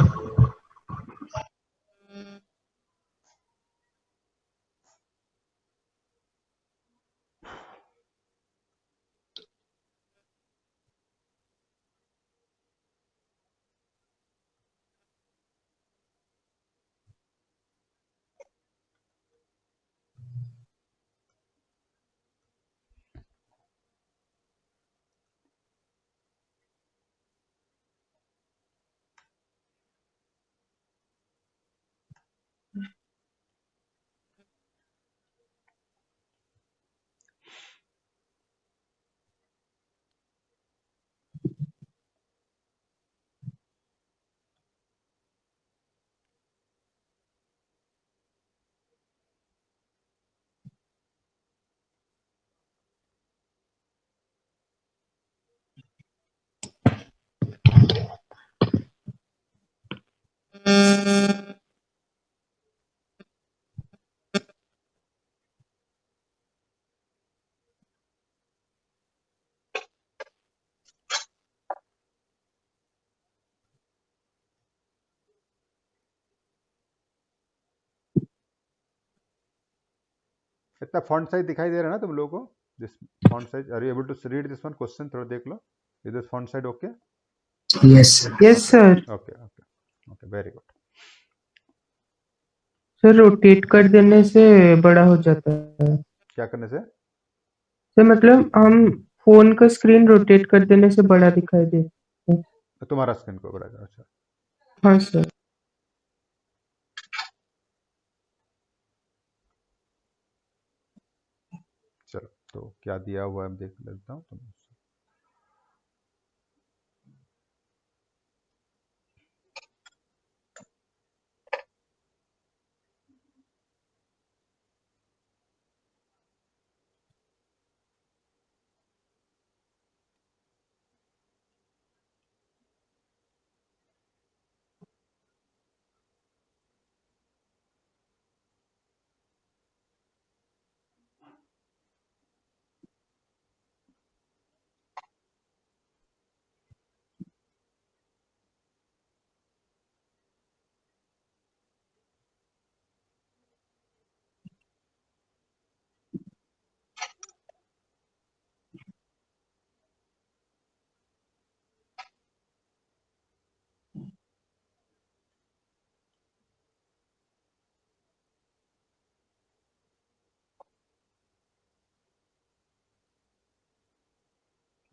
इतना फॉन्ट साइज दिखाई दे रहा है ना तुम लोगों को? This font size, are you able to read this one question? थोड़ा देख लो. Is this font size okay? Yes yes sir. Okay okay okay, very good. Sir rotate कर देने से बड़ा हो जाता है. क्या करने से? सर मतलब हम फोन का स्क्रीन रोटेट कर देने से बड़ा दिखाई देता है. तुम्हारा स्क्रीन को बड़ा. अच्छा, हाँ सर. चलो तो क्या दिया हुआ है हम देख लेता हूँ. तुम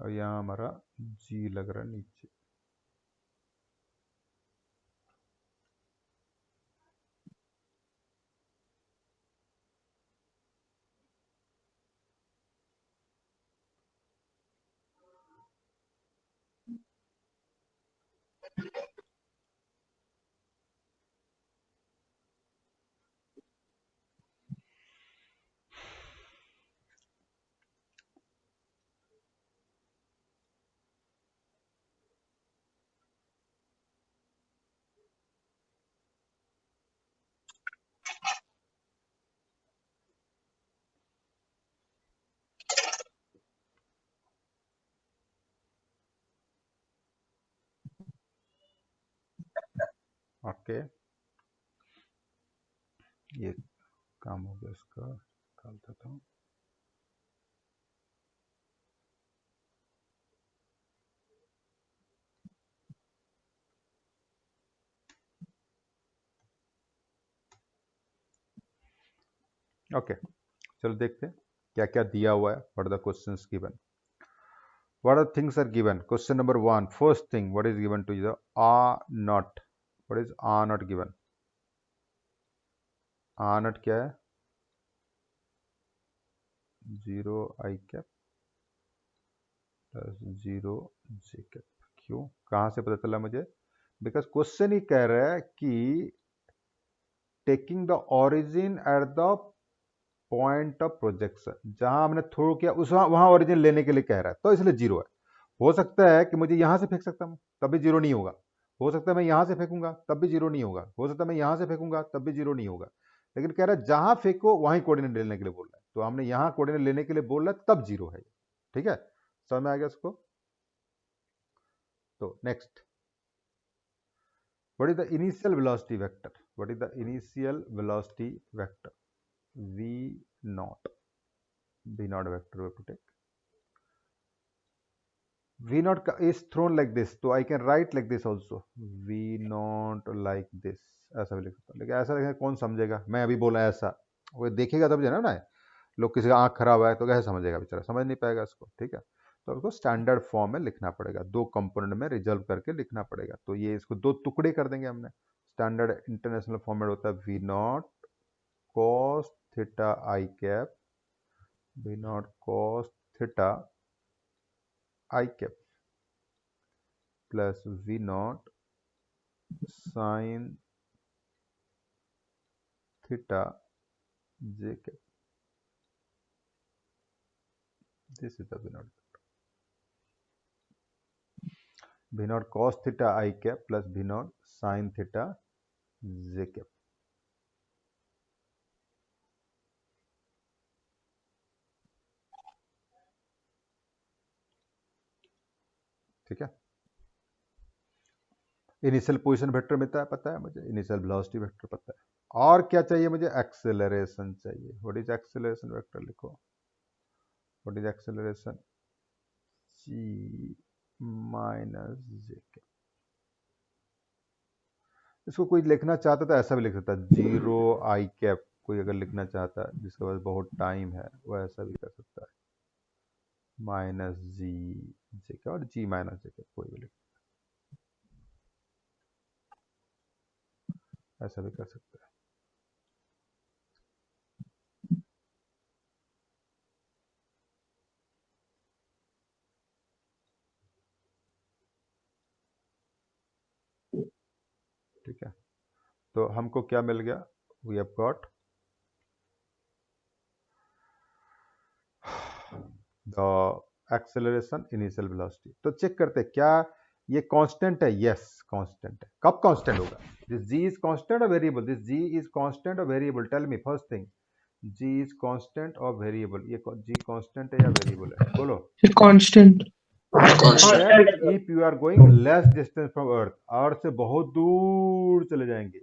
और यहाँ हमारा जी लग रहा है नीचे। ओके, ये काम हो गया, इसका निकाल देता हूँ। ओके, चलो देखते हैं क्या क्या दिया हुआ है। What are the questions given, what are things are given. Question number 1, first thing what is given to you, r naught. What is r naught given? R naught क्या है? 0 i cap plus 0 j cap. क्यों, कहाँ से पता चला मुझे? Because question ही कह रहा है कि taking the origin at the point of projection, जहां हमने थ्रो किया उस वहां ओरिजिन लेने के लिए कह रहा है, तो इसलिए 0 है। हो सकता है कि मुझे यहां से फेंक सकता हूं तब भी 0 नहीं होगा, हो सकता है मैं यहां से फेंकूंगा तब भी 0 नहीं होगा, हो सकता है मैं यहां से फेंकूंगा तब भी 0 नहीं होगा, लेकिन कह रहा है जहां फेंको वहीं कोऑर्डिनेट लेने के लिए बोल रहा है, तो हमने यहां कोऑर्डिनेट लेने के लिए बोल रहा है तब 0 है। ठीक है, समझ में आ गया उसको? तो next, what is the initial velocity vector? What is the initial velocity vector? v naught, v naught vector we have to take. V naught is thrown like this, so I can write like this also, v naught like this, ऐसा भी लिख सकता हूँ, लेकिन ऐसा लिखना कौन समझेगा? मैं अभी बोला ऐसा, वो देखेगा तब जाना ना। लोग किसी का आंख खराब है तो कैसे समझेगा, बेचारा समझ नहीं पाएगा इसको। ठीक है, तो उसको स्टैंडर्ड फॉर्म में लिखना पड़ेगा, 2 कंपोनेंट में रिजल्व करके लिखना पड़ेगा। तो ये इसको 2 टुकड़े कर देंगे हमने। स्टैंडर्ड इंटरनेशनल फॉर्मेट होता है v naught cos theta I cap, v naught cos theta I cap plus v naught sin theta j cap. This is the v naught. v naught cos theta I cap plus v naught sin theta j cap. ठीक है, initial position vector मिलता है, पता है मुझे, initial velocity vector पता है। और क्या चाहिए मुझे? एक्सेलरेशन चाहिए। What is acceleration vector? लिखो, what is acceleration? g minus j cap. इसको कोई लिखना चाहता तो ऐसा भी लिख सकता, 0 आई कैप। कोई अगर लिखना चाहता है जिसके पास बहुत टाइम है वो ऐसा भी कर सकता है, माइनस जी जे कैप और जी माइनस जे कैप, कोई भी लिख, ऐसा भी कर सकता है। ठीक है, तो हमको क्या मिल गया? We have got the acceleration, initial velocity. तो चेक करते हैं क्या ये कांस्टेंट है? यस कांस्टेंट है। कब कांस्टेंट होगा? दिस जी इज कांस्टेंट और variable? This g is constant और variable? Tell me first thing, g is constant और वेरिएबल? ये जी कांस्टेंट है या वेरिएबल है? बोलो। Constant. Constant if you are going less distance from earth, earth से बहुत दूर चले जाएंगे,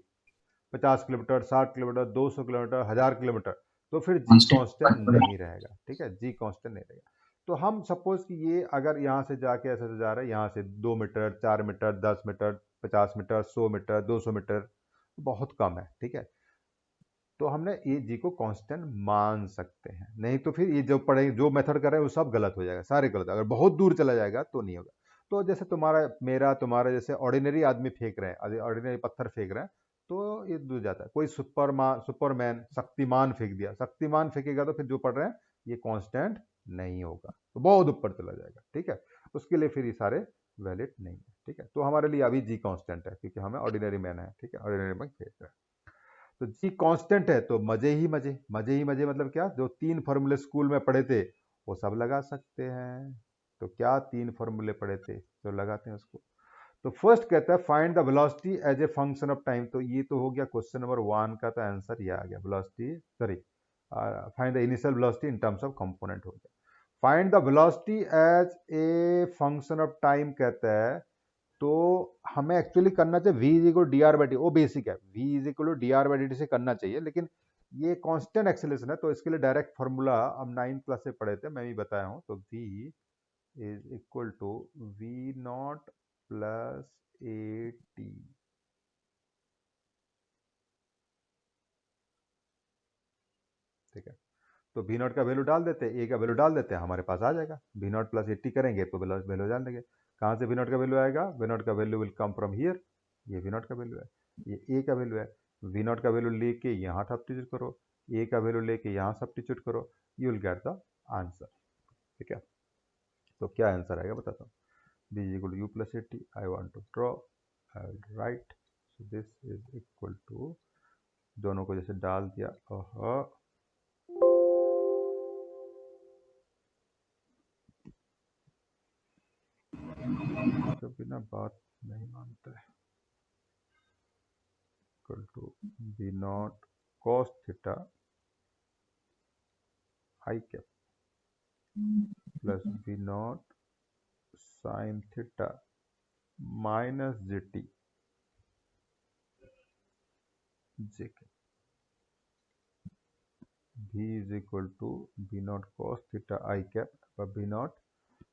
50 किलोमीटर, 60 किलोमीटर, 200 किलोमीटर, 1000 किलोमीटर, तो फिर जी कांस्टेंट नहीं रहेगा। ठीक है, जी कांस्टेंट नहीं रहेगा। तो हम सपोज कि ये अगर यहाँ से जाके ऐसे से जा रहा है, यहाँ से 2 metre, 4 metre, 10 metre, 50 metre, 100 metre, 200 metre, बहुत कम है। ठीक है, तो हमने ये जी को कांस्टेंट मान सकते हैं, नहीं तो फिर ये जो पढ़े जो मेथड कर रहे हैं वो सब गलत हो जाएगा, सारे गलत। अगर बहुत दूर चला जाएगा तो नहीं होगा। तो जैसे तुम्हारा जैसे ऑर्डिनरी आदमी फेंक रहे हैं, ऑर्डिनरी पत्थर फेंक रहे हैं, तो ये दूर जाता है। कोई सुपरमैन शक्तिमान फेंक दिया, शक्तिमान फेंकेगा तो फिर जो पढ़ रहे हैं ये कांस्टेंट नहीं होगा, तो बहुत ऊपर चला जाएगा। ठीक है, उसके लिए फिर ये सारे वैलिड नहीं है। ठीक है, तो हमारे लिए अभी जी कांस्टेंट है क्योंकि हमें ऑर्डिनरी मैन है। ठीक है, ऑर्डिनरी मैन फेंक रहा है, तो जी कांस्टेंट है तो मजे ही मजे, मजे ही मजे मतलब क्या, जो 3 फॉर्मूले स्कूल में पढ़े थे वो सब लगा सकते हैं। तो क्या 3 फॉर्मूले पढ़े थे, तो लगाते हैं उसको। तो फर्स्ट कहता है find the velocity as a function of time. तो ये तो हो गया क्वेश्चन नंबर 1 का, तो आंसर ये आ गया, velocity sorry find the initial velocity in terms of component हो गया। Find the velocity as a function of time कहता है, तो हमें एक्चुअली करना चाहिए v is equal d r by d, वो बेसिक है, v is equal d r by d से करना चाहिए, लेकिन ये कांस्टेंट एक्सेलरेशन है तो इसके लिए डायरेक्ट फॉर्मूला हम 9th क्लास से पढ़े थे, मैं भी बताया हूँ। तो v is equal to v naught plus a t. ठीक है, तो v नॉट का वैल्यू डाल देते हैं, a का वैल्यू डाल देते हैं, हमारे पास आ जाएगा। v नॉट प्लस 80 करेंगे तो वैल्यू डाल देंगे। कहाँ से v नॉट का वैल्यू आएगा, v नॉट का value will come from here, ये v नॉट का वैल्यू है, ये a का वैल्यू है। v नॉट का वैल्यू लेके यहाँ सब्स्टिट्यूट करो, a का वैल्यू लेके यहाँ सब्स्टिट्यूट करो, you will get the answer. ठीक है, तो क्या आंसर आएगा बताता हूँ। b is equal to u plus 80, I want to draw, I will write, so this is equal to, दोनों को जैसे डाल दिया, कभी ना बात नहीं मानता है। Equal to b naught cos theta i cap plus b naught sine theta minus j t j cap. v is equal to b naught cos theta i cap और b naught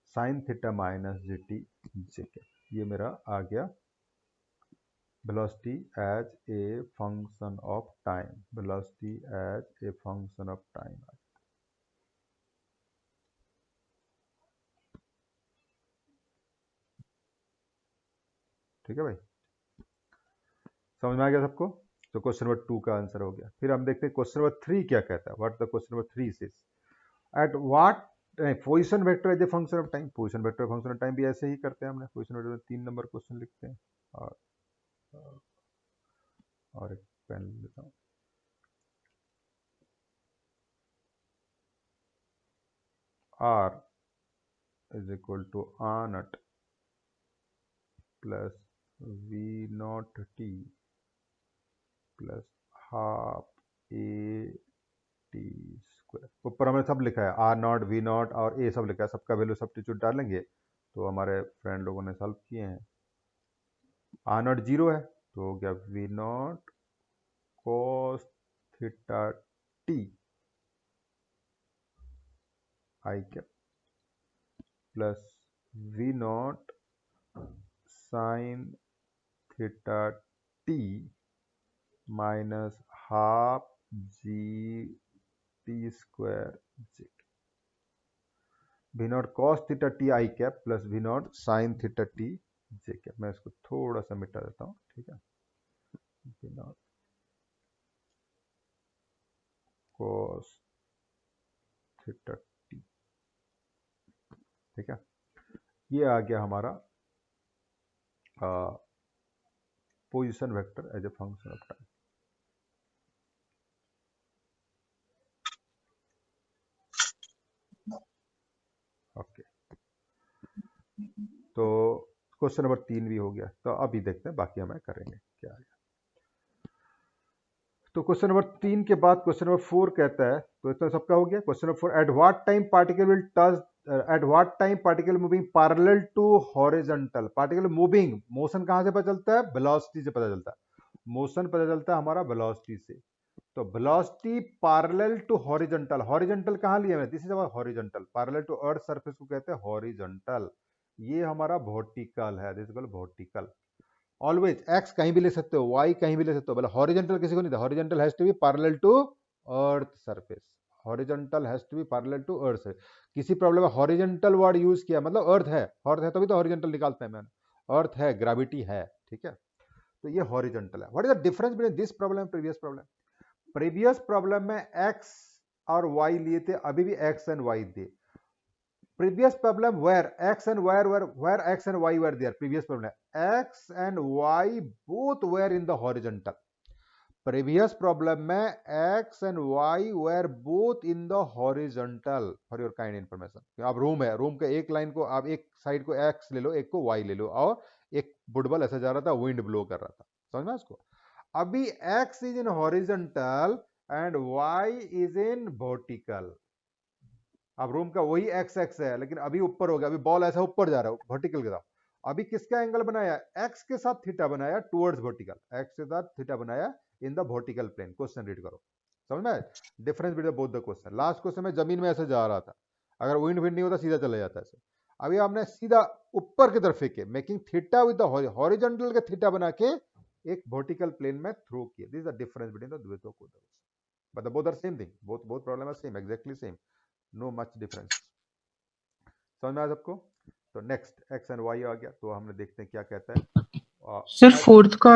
sine theta minus j t j cap. ये मेरा आ गया velocity as a function of time, velocity as a function of time। ठीक है भाई, समझ में आ गया सबको। तो क्वेश्चन नंबर 2 का आंसर हो गया। फिर हम देखते हैं क्वेश्चन नंबर 3 क्या कहता है। What the question number 3 says, at what position vector as a function of time. Position vector function of time भी ऐसे ही करते हैं हमने। पोजीशन वेक्टर में 3 नंबर क्वेश्चन लिखते हैं, और एक पेन लेता हूँ। r is equal to r naught plus v naught t plus half a t square. ऊपर हमने सब लिखा है, आर नॉट, वी नॉट और ए सब लिखा है, सबका वैल्यू सब्स्टिट्यूट डालेंगे तो हमारे फ्रेंड लोगों ने सॉल्व किए हैं। आर नॉट 0 है तो हो गया v naught cos theta t i cap plus v naught sine theta t minus half g t square j. V naught cos theta t i cap plus v naught sine theta t j cap. मैं इसको थोड़ा सा मिटा देता हूँ। ठीक है, v naught cos theta t. ठीक है, ये आ गया हमारा position vector as a function of time. Okay, तो क्वेश्चन नंबर 3 भी हो गया। तो अभी देखते हैं बाकी हमें करेंगे क्या है। तो क्वेश्चन नंबर 3 के बाद क्वेश्चन नंबर 4 कहता है, तो इतना सबका हो गया। Question number 4, at what time particle will touch, at what time particle moving parallel to horizontal. Particle moving, motion कहां से पता चलता है, वेलोसिटी से पता चलता है। मोशन पता चलता है हमारा वेलोसिटी से। तो velocity parallel to horizontal, horizontal कहां लिया है, this is our horizontal, parallel to earth surface को कहते हैं हॉरिजॉन्टल। ये हमारा वर्टिकल है, this is vertical. Always x कहीं भी ले सकते हो, वाई कहीं भी ले सकते हो, बोले हॉरिजेंटल किसी को नहीं था, horizontal has to be parallel to earth surface, horizontal has to be parallel to earth surface. किसी प्रॉब्लम में हॉरिजेंटल वर्ड यूज किया मतलब अर्थ है, अर्थ है तभी तो हॉरिजेंटल निकालते हैं मैंने, अर्थ है, ग्रेविटी है, ठीक है, तो ये हॉरिजेंटल है। What is the difference between this problem and previous problem? Previous problem में एक्स और वाई लिए थे, अभी भी एक्स एंड वाई थे। previous problem where x and y where x and y were there, previous problem x and y both were in the horizontal, previous problem में x and y were both in the horizontal for your kind information। अब room है, room के एक line को आप एक side को x ले लो, एक को y ले लो, और एक फुटबॉल ऐसा जा रहा था, विंड ब्लो कर रहा था, समझना इसको। अभी x is in horizontal and y is in vertical. अब रूम का वही एक्स एक्स है, लेकिन अभी ऊपर हो गया, अभी बॉल ऐसा ऊपर जा रहा है वर्टिकल की तरफ। अभी किसका एंगल बनाया? एक्स के साथ थीटा बनाया टुवर्ड्स वर्टिकल, एक्स के साथ थीटा बनाया in the vertical plane. Question read करो, समझ में difference between both the question. Last question में जमीन में ऐसे जा रहा था, अगर विंड नहीं होता सीधा चला जाता ऐसे, अभी आपने सीधा ऊपर की तरफ फेंके, making theta with the horizontal के थीटा बना के एक वर्टिकल प्लेन में थ्रो किया। This is the difference between the दो question, but both are same thing, both problem are same, exactly same, no much difference. समझ में आया सबको? तो नेक्स्ट एक्स एंड वाई आ गया, तो हमने देखते हैं क्या कहता है। सर फोर्थ का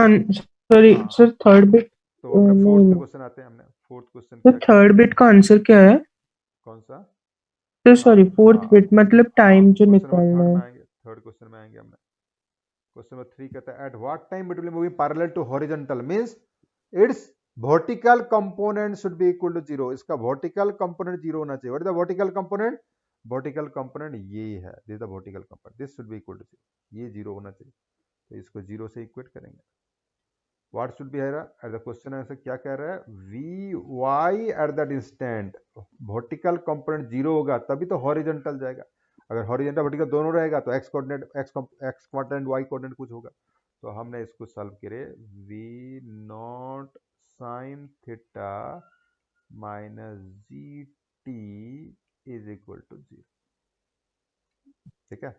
सॉरी हाँ, सर थर्ड बिट, तो अपने फोर्थ नहीं क्वेश्चन आते हैं, हमने फोर्थ क्वेश्चन सर क्या, थर्ड बिट का आंसर क्या है? कौन सा? सर सॉरी फोर्थ बिट मतलब टाइम जो क्वेश्चन नंबर निकालना थर्ड में है। आएंगे, थर्ड क्वेश्चन में आएंगे हमने। क्वेश्चन नंबर 3 कहता है at what time it will be moving parallel to horizontal, means its vertical component should be equal to 0। इसका वर्टिकल कंपोनेंट 0 होना चाहिए। What is the vertical component? Vertical component ये है, this is the vertical component, this should be equal to 0, ये 0 होना चाहिए, तो इसको 0 से इक्वेट करेंगे। व्हाट शुड बी है एट द क्वेश्चन आंसर, क्या कह रहा है? V y at that instant, vertical component 0 होगा तभी तो हॉरिजॉन्टल जाएगा। अगर हॉरिजॉन्टल वर्टिकल दोनों रहेगा तो x coordinate x coordinate y coordinate कुछ होगा। तो हमने इसको सॉल्व करे, v naught sine theta minus g t is equal to 0, ठीक है।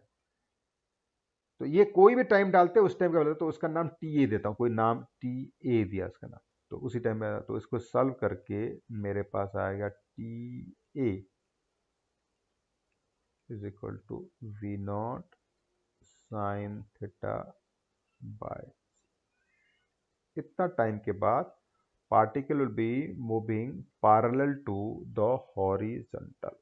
तो ये कोई भी टाइम डालते हैं उस टाइम का बोलते, तो उसका नाम टी ए देता हूँ, कोई नाम टी ए दिया इसका नाम, तो उसी टाइम में, तो इसको सॉल्व करके मेरे पास आएगा t a is equal to v naught sine theta by, इतना टाइम के बाद particle will be moving parallel to the horizontal,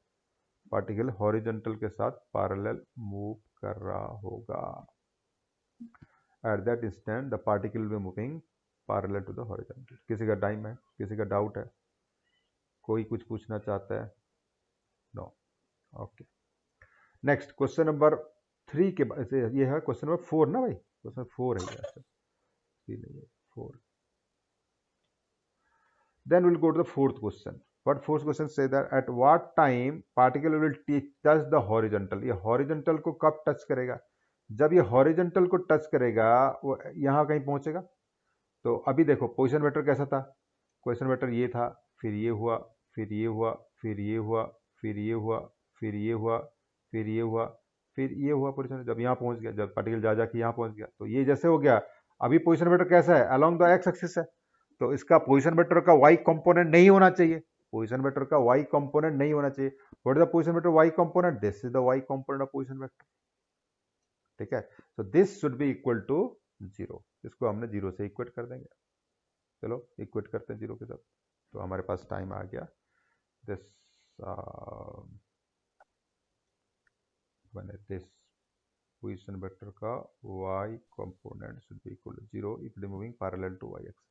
particle horizontal के साथ पैरेलल मूव कर रहा होगा। At that instant the particle will be moving parallel to the horizontal. किसी का टाइम है, किसी का डाउट है, कोई कुछ पूछना चाहता है? No, okay. Next question number 3 के बाद ये है क्वेश्चन नंबर 4 ना भाई, क्वेश्चन 4 है ये, 3 नहीं है 4। Then we'll go to the fourth question. What fourth question say that at what time particle will touch the horizontal? ये horizontal को कब टच करेगा? जब ये horizontal को टच करेगा वो यहाँ कहीं पहुंचेगा। तो अभी देखो पोजिशन वेक्टर कैसा था, पोजिशन वेक्टर ये था, फिर ये हुआ, फिर ये हुआ, फिर ये हुआ, फिर ये हुआ, फिर ये हुआ, फिर ये हुआ, फिर ये हुआ पोजिशन, जब यहाँ पहुंच गया, जब पार्टिकल जा जाके यहाँ पहुंच गया, तो ये जैसे हो गया। अभी पोजिशन वेक्टर कैसा है? अलोंग द एक्स एक्सिस है, तो इसका पोजिशन वेक्टर का वाई कंपोनेंट नहीं होना चाहिए, पोजिशन वेक्टर का वाई कंपोनेंट नहीं होना चाहिए। What is the position vector y component? This is the y component of position vector, ठीक है। So this should be equal to 0, इसको हमने 0 से इक्वेट कर देंगे। चलो इक्वेट करते हैं 0 के साथ, तो हमारे पास टाइम आ गया। दिस दिस पोजिशन वेक्टर का y component should be equal to 0 if it is moving parallel to y axis.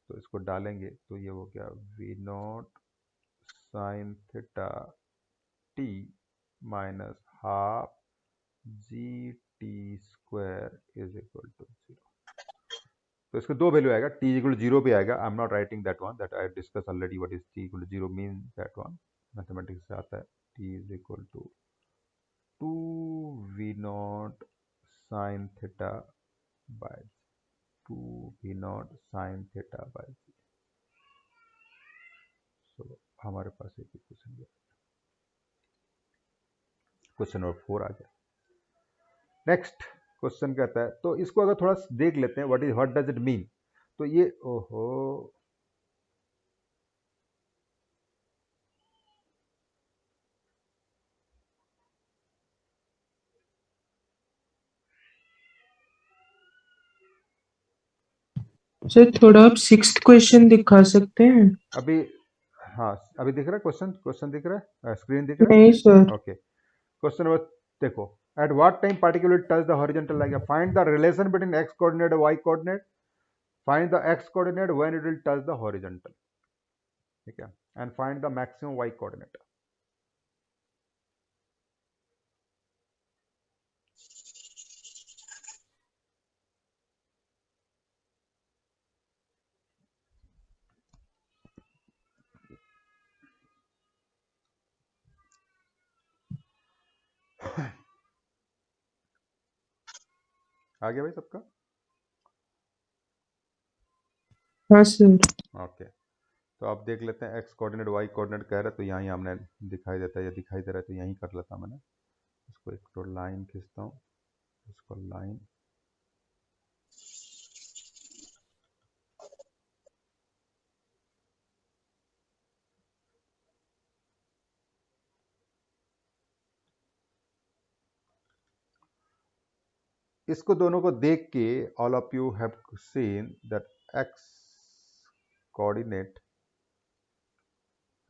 तो इसको डालेंगे तो ये हो गया v naught sine theta t minus half g t square is equal to 0। तो इसको दो वैल्यू आएगा, टी इक्वल टू 0 भी आएगा। I am not writing that one, that I discuss already what is t equal to 0 mean, that one mathematics से आता है। T is equal to 2 v naught sine theta by 2 v naught sine theta by. So हमारे पास एक question गया, question number 4 आ गया। Next question कहता है, तो इसको अगर थोड़ा देख लेते हैं, व्हाट डज इट मीन। तो ये ओहो, सर थोड़ा आप 6th क्वेश्चन दिखा सकते हैं? अभी हाँ, अभी दिख रहा है क्वेश्चन दिख रहा है, स्क्रीन दिख रहा नहीं सर। है। ओके, क्वेश्चन नंबर देखो, at what time particle will touch the horizontal line, find the relation between x coordinate और y coordinate, find the x coordinate when it will touch the horizontal, ठीक है, and find the maximum y coordinate. आ गया भाई सबका? हाँ sir. Okay, तो आप देख लेते हैं, एक्स कोऑर्डिनेट वाई कोऑर्डिनेट कह रहे हैं, तो यहाँ ही हमने दिखाई देता है, या दिखाई दे रहा है, तो यहीं कर लेता मैंने। इसको एक तो लाइन खींचता हूँ, इसको लाइन, इसको दोनों को देख के all of you have seen that x coordinate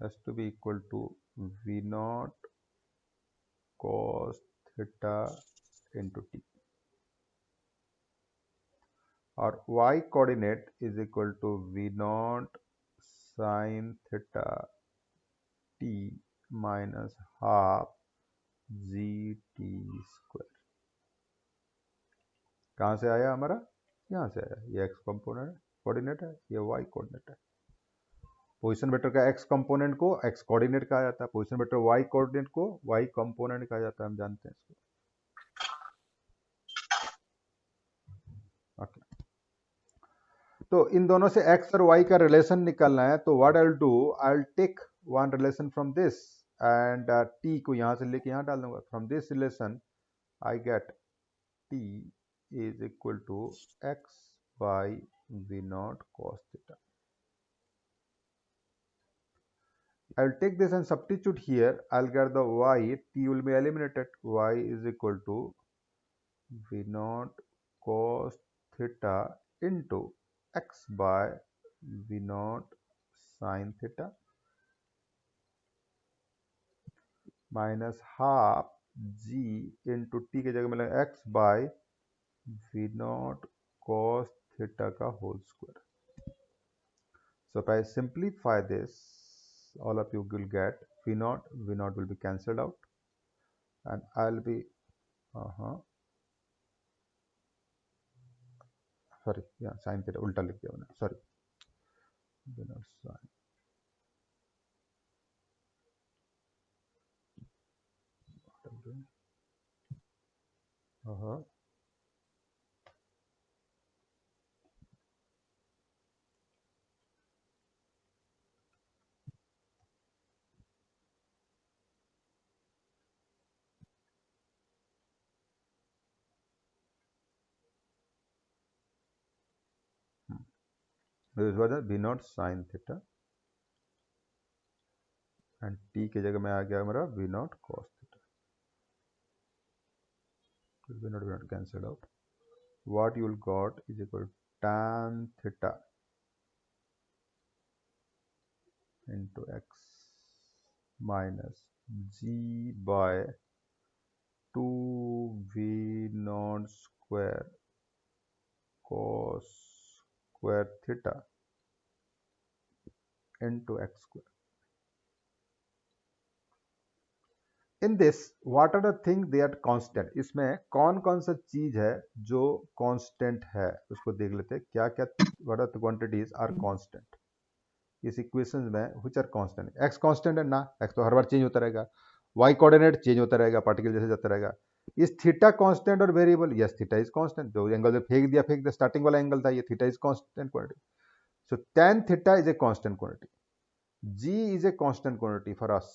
has to be equal to v naught cos theta into t, और y coordinate is equal to v naught sin theta t minus half gt square। कहाँ से आया हमारा? यहाँ से आया, ये x component coordinate है, ये y कोऑर्डिनेट है। पोजीशन वेक्टर का x कंपोनेंट को x कोऑर्डिनेट कहा जाता है, पोजीशन वेक्टर y कोऑर्डिनेट को y कंपोनेंट कहा जाता है, हम जानते हैं इसको। ओके, तो इन दोनों से x और y का रिलेशन निकालना है, तो what I will do, I will take one relation from this and t को यहाँ से लेके यहाँ डाल दूंगा। From this relation I get t is equal to x by v naught cos theta। I will take this and substitute here. I'll get the y, t will be eliminated. Y is equal to v naught cos theta into x by v naught sin theta minus half g into t के जगह मिलेगा x by v naught cos theta का whole square. So if I simplify this, all of you will get v naught will be cancelled out, and I'll be sorry, yeah, sin theta उल्टा लिख दिया मैंने, sorry, v naught sin, this was v naught sin theta and t की जगह में आ गया हमारा v naught cos theta, v naught cancelled out. What you will got is equal to tan theta into x minus g by 2v naught square cos square theta into x square. In this, what are the things they are constant? इसमें कौन कौन सा चीज है जो constant है, उसको देख लेते हैं। क्या क्या what are the quantities are constant इस इक्वेशन में, which are constant? x constant है ना, x तो हर बार चेंज होता रहेगा, y कोऑर्डिनेट चेंज होता रहेगा, पार्टिकल जैसे जाता रहेगा। इस थीटा कांस्टेंट और variable? Yes, theta is constant, जो एंगल से फेंक दिया स्टार्टिंग वाला एंगल था, ये theta is constant quantity. So tan theta is a constant quantity, g is a constant quantity for us,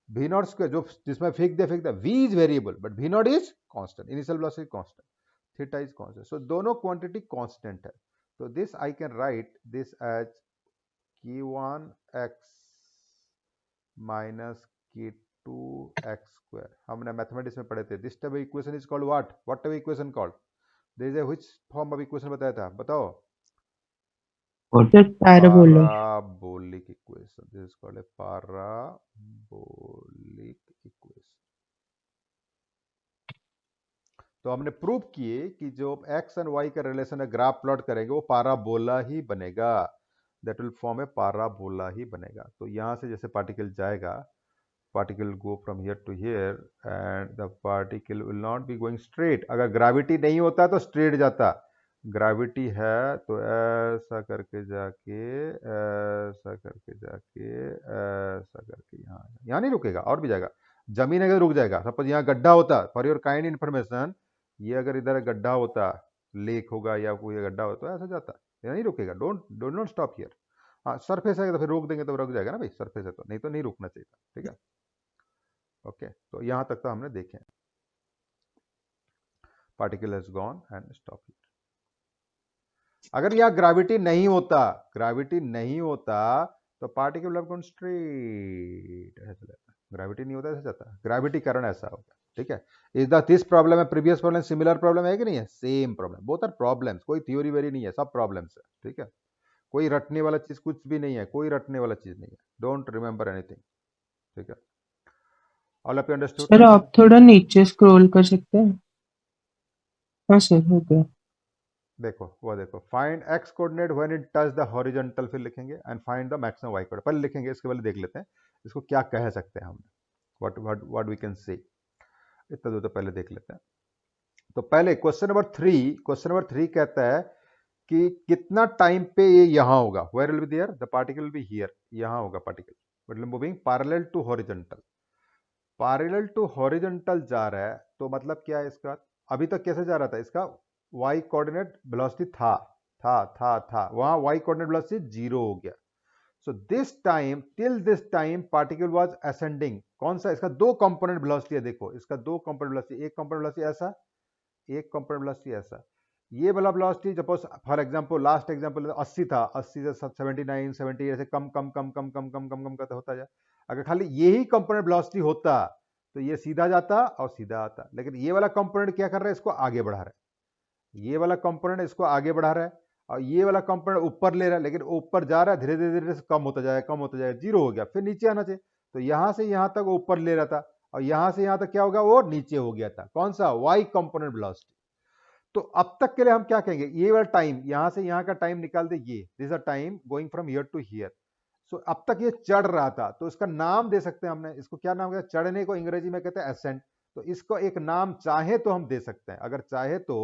v naught square जो जिसमें फेंक दिया v is variable but v naught is constant, initial velocity constant. Theta is constant, so दोनों quantity constant है, तो this I can write this as k1x minus k2x square. हमने mathematics में पढ़े थे, this type of equation is called what type of equation called, this is which form of equation बताया था, बताओ। Sir parabola. Parabolic equation. This is called a parabolic equation. तो हमने prove किए कि जो x एंड y का relation है, ग्राफ प्लॉट करेंगे वो पाराबोला ही बनेगा, that will form a parabola ही बनेगा। तो यहां से जैसे पार्टिकल जाएगा, particle go from here to here and the particle will not be going straight. अगर ग्रेविटी नहीं होता तो स्ट्रेट जाता, ग्रेविटी है तो ऐसा करके जाके ऐसा करके जाके ऐसा करके यहाँ नहीं रुकेगा और भी जाएगा। जमीन अगर रुक जाएगा, सपोज यहाँ गड्ढा होता, फॉर योर काइंड इन्फॉर्मेशन, ये अगर इधर गड्ढा होता, लेक होगा या कोई गड्ढा होता तो ऐसा जाता, ये नहीं रुकेगा। Don't not stop here. हाँ सरफेस है तो फिर रोक देंगे तो रुक जाएगा ना भाई, सरफेस है तो, नहीं तो नहीं रुकना चाहिए, ठीक है। ओके तो यहां तक तो हमने देखे, particle has gone and stop here. अगर यह ग्रेविटी नहीं होता, ग्रेविटी नहीं होता तो particle will have gone straight, ऐसा चलेगा। ग्रेविटी नहीं होता ऐसा जाता, ग्रेविटी कारण ऐसा होगा, ठीक है। इज द दिस प्रॉब्लम है, प्रीवियस प्रॉब्लम सिमिलर प्रॉब्लम है कि नहीं है, same problem, both are problems, कोई थ्योरी वेरी नहीं है, सब प्रॉब्लम्स है, ठीक है। कोई रटने वाला चीज कुछ भी नहीं है, कोई रटने वाला चीज नहीं है, डोंट रिमेंबर एनीथिंग, ठीक है। All of you understood? Sir आप थोड़ा नीचे स्क्रॉल कर सकते हैं? हाँ सर हो गया। देखो वो देखो, find x coordinate when it touch the horizontal, फिर लिखेंगे and find the maximum y coordinate, पहले लिखेंगे, इसके पहले देख लेते हैं इसको क्या कह सकते हैं हम, व्हाट वी कैन से, इतना दो तो पहले देख लेते हैं। तो पहले क्वेश्चन नंबर 3 कहता है कि कितना टाइम पे ये यहां होगा, where will be there, the particle will be here, यहां होगा पार्टिकल, मतलब moving parallel to horizontal, parallel to horizontal जा रहा है, तो मतलब क्या है इसका, अभी तक कैसे जा रहा था, इसका y कोऑर्डिनेट वेलोसिटी था वहां y कोऑर्डिनेट वेलोसिटी 0 हो गया। So this time, till this time particle was ascending, कौन सा, इसका दो कंपोनेंट वेलोसिटी है, देखो इसका दो कंपोनेंट वेलोसिटी, एक कंपोनेंट वेलोसिटी ऐसा, एक कंपोनेंट वेलोसिटी ऐसा, ये वाला velocity suppose for example, last example 80 था, 80 से 79 70 ऐसे कम कम कम कम कम कम कम कम करता होता जाए। अगर खाली यही कंपोनेंट वेलोसिटी होता तो ये सीधा जाता और सीधा आता, लेकिन ये वाला कंपोनेंट क्या कर रहा है, इसको आगे बढ़ा रहा है, ये वाला कंपोनेंट इसको आगे बढ़ा रहा है, और ये वाला कंपोनेंट ऊपर ले रहा है, लेकिन ऊपर जा रहा है धीरे धीरे धीरे कम होता जाएगा, 0 हो गया, फिर नीचे आना चाहिए, तो यहां से यहां तक ऊपर ले रहा था, और यहां से यहां तक क्या होगा, वो नीचे हो गया था, कौन सा, y कंपोनेंट वेलोसिटी। तो अब तक के लिए हम क्या कहेंगे, ये वाला टाइम, यहां से यहां का टाइम निकाल दे, ये this a time going from here to here. So अब तक ये चढ़ रहा था, तो इसका नाम दे सकते हैं हमने, इसको क्या नाम कहते हैं, चढ़ने को अंग्रेजी में कहते हैं असेंट, तो इसको एक नाम चाहे तो हम दे सकते हैं, अगर चाहे तो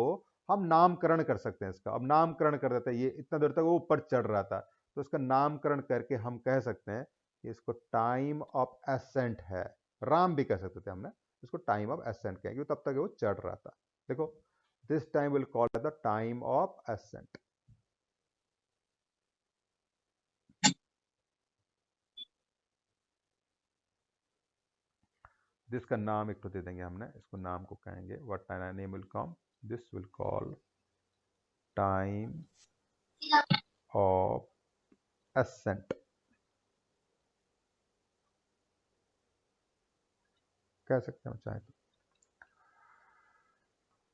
हम नामकरण कर सकते हैं इसका। अब नामकरण कर देते हैं, ये इतना देर तक वो ऊपर चढ़ रहा था, तो इसका नामकरण करके हम कह सकते हैं कि इसको टाइम ऑफ असेंट है, राम भी कह सकते थे हमने, इसको टाइम ऑफ असेंट कहेंगे, तब तक वो चढ़ रहा था। देखो this time will call the time of ascent. This का नाम एक तो दे देंगे हमने, इसको नाम को कहेंगे, what name will come, this will call time of ascent, कह सकते हैं चाहे तो।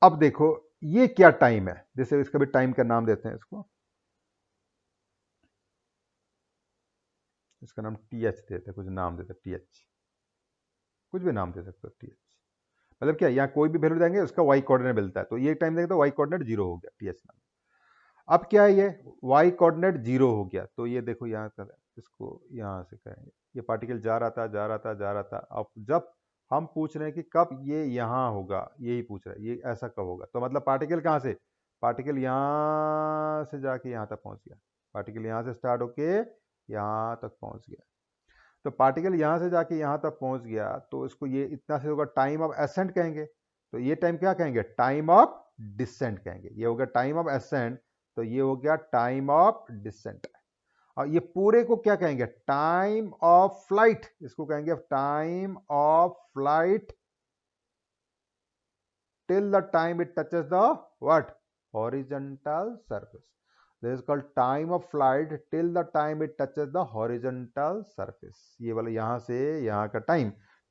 अब देखो ये क्या टाइम है, जैसे इसका भी टाइम का नाम देते हैं, इसका नाम TH देते हैं, कुछ नाम देते हैं TH, कुछ भी नाम दे सकते हो TH, मतलब क्या, यहाँ कोई भी वैल्यू देंगे उसका y कोऑर्डिनेट मिलता है, तो ये टाइम देंगे तो y कोऑर्डिनेट 0 हो गया, TH नाम। अब क्या है, ये y कोऑर्डिनेट 0 हो गया, तो ये देखो यहाँ का, इसको यहाँ से करेंगे, ये पार्टिकल जा रहा था, अब जब हम पूछ रहे हैं कि कब ये यहाँ होगा, यही पूछ रहे हैं, ये ऐसा कब होगा, तो मतलब पार्टिकल कहाँ से, पार्टिकल यहाँ से जाके यहाँ तक पहुँच गया, पार्टिकल यहाँ से स्टार्ट होके यहाँ तक पहुँच गया, तो पार्टिकल यहाँ से जाके यहाँ तक पहुँच गया, तो इसको ये इतना से होगा टाइम ऑफ असेंट कहेंगे, तो ये टाइम क्या कहेंगे, टाइम ऑफ डिसेंट कहेंगे, ये हो गया टाइम ऑफ असेंट, तो ये हो गया टाइम ऑफ डिसेंट, और ये पूरे को क्या कहेंगे, टाइम ऑफ फ्लाइट, इसको कहेंगे time of flight, till the time it touches the what? Horizontal surface. This is called time of flight till the time it touches the horizontal surface. ये वाला यहाँ से यहाँ का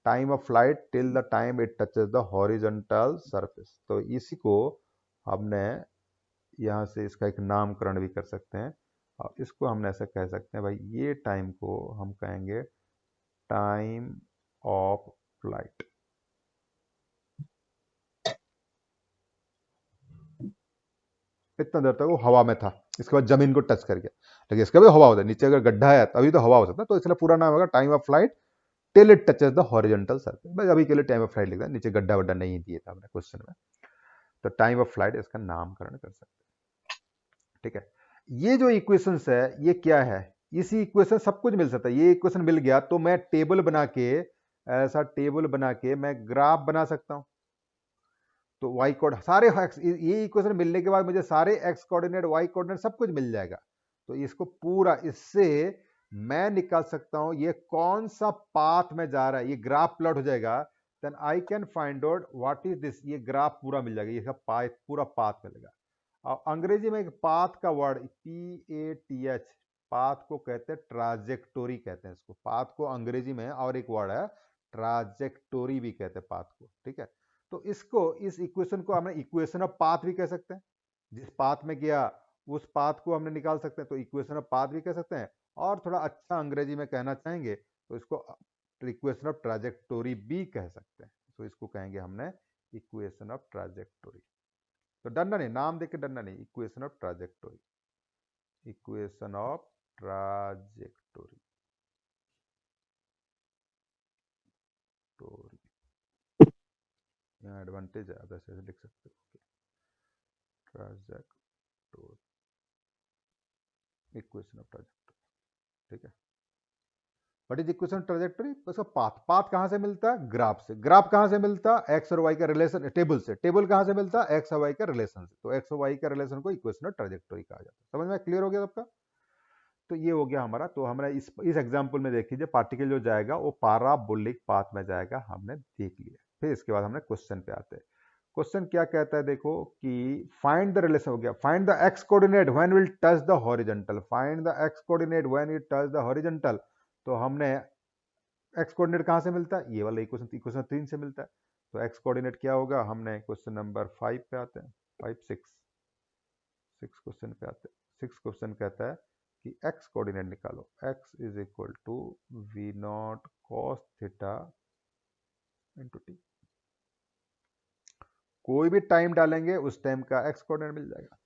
time of flight till the time it touches the horizontal surface. तो इसी को हमने यहाँ से इसका एक नामकरण भी कर सकते हैं और इसको हमने ऐसा कह सकते हैं भाई, ये टाइम को हम कहेंगे टाइम ऑफ फ्लाइट। इतना देर तक वो हवा में था, इसके बाद जमीन को टच कर गया, लेकिन इसका भी हवा होता है, नीचे अगर गड्ढा है तभी तो हवा हो सकता है, तो इसलिए पूरा नाम होगा time of flight till it touches the horizontal surface. बस अभी के लिए टाइम ऑफ फ्लाइट लिखा है, नीचे गड्ढा वड्ढा नहीं दिए था हमने क्वेश्चन में, तो टाइम ऑफ फ्लाइट इसका नामकरण कर सकते हैं। ठीक है, ये जो इक्वेशंस है ये क्या है, इसी इक्वेशन सब कुछ मिल सकता है। ये इक्वेशन मिल गया तो मैं टेबल बना के, ऐसा टेबल बना के मैं ग्राफ बना सकता हूं। तो y कोऑर्डिनेट सारे ये इक्वेशन मिलने के बाद मुझे सारे x कोऑर्डिनेट y कोऑर्डिनेट सब कुछ मिल जाएगा। तो इसको पूरा, इससे मैं निकाल सकता हूं ये कौन सा पाथ में जा रहा है, ये ग्राफ प्लॉट हो जाएगा। Then I can find out what is this, ये ग्राफ पूरा मिल जाएगा, ये पाथ पूरा पाथ मिलेगा। और अंग्रेजी में एक पाथ का वर्ड PATH, पाथ को कहते हैं ट्राजेक्टोरी कहते हैं इसको, पाथ को अंग्रेजी में, और एक वर्ड है ट्राजेक्टोरी भी कहते हैं पाथ को। ठीक है, तो इसको, इस इक्वेशन को हमने इक्वेशन ऑफ पाथ भी कह सकते हैं, जिस पाथ में गया उस पाथ को हमने निकाल सकते हैं, तो इक्वेशन ऑफ पाथ भी कह सकते हैं। और थोड़ा अच्छा अंग्रेजी में कहना चाहेंगे तो इसको इक्वेशन ऑफ ट्राजेक्टोरी भी कह सकते हैं। तो इसको कहेंगे हमने इक्वेशन ऑफ ट्राजेक्टोरी। तो डरना नहीं, नाम देके डरना नहीं, equation of trajectory, equation of trajectory यहाँ एडवांटेज है, अदर से लिख सकते हो ट्राजेक्टोरी, इक्वेशन ऑफ ट्राजेक्टोरी। ठीक है, व्हाट इज इक्वेशन ट्राजेक्टोरी? उसका पाथ, पाथ कहां से मिलता है? ग्राफ से। ग्राफ कहां से मिलता है? एक्स और वाई का रिलेशन, टेबल से। टेबल कहां से मिलता है? एक्स और वाई का रिलेशन से। तो एक्स और वाई का रिलेशन को इक्वेशन ऑफ ट्राजेक्टोरी कहा जाता है। समझ में क्लियर हो गया सबका? तो ये हो गया हमारा। तो हमारा इस एग्जाम्पल में देख लीजिए, पार्टिकल जो जाएगा वो पैराबोलिक पाथ में जाएगा, हमने देख लिया। फिर इसके बाद हमने क्वेश्चन पे आते हैं। क्वेश्चन क्या कहता है देखो कि फाइंड द रिलेशन हो गया, find the x coordinate when will touch the horizontal, find the x coordinate when it touch the horizontal. तो हमने एक्स कोऑर्डिनेट कहां से मिलता है? ये वाला इक्वेशन, इक्वेशन 3 से मिलता है। तो एक्स कोऑर्डिनेट क्या होगा? हमने क्वेश्चन नंबर 5 पे आते हैं, 6 क्वेश्चन पे आते हैं। 6 क्वेश्चन कहता है कि एक्स कोऑर्डिनेट निकालो, x is equal to v0 cos theta into t. कोई भी टाइम डालेंगे उस टाइम का एक्स कोऑर्डिनेट मिल जाएगा।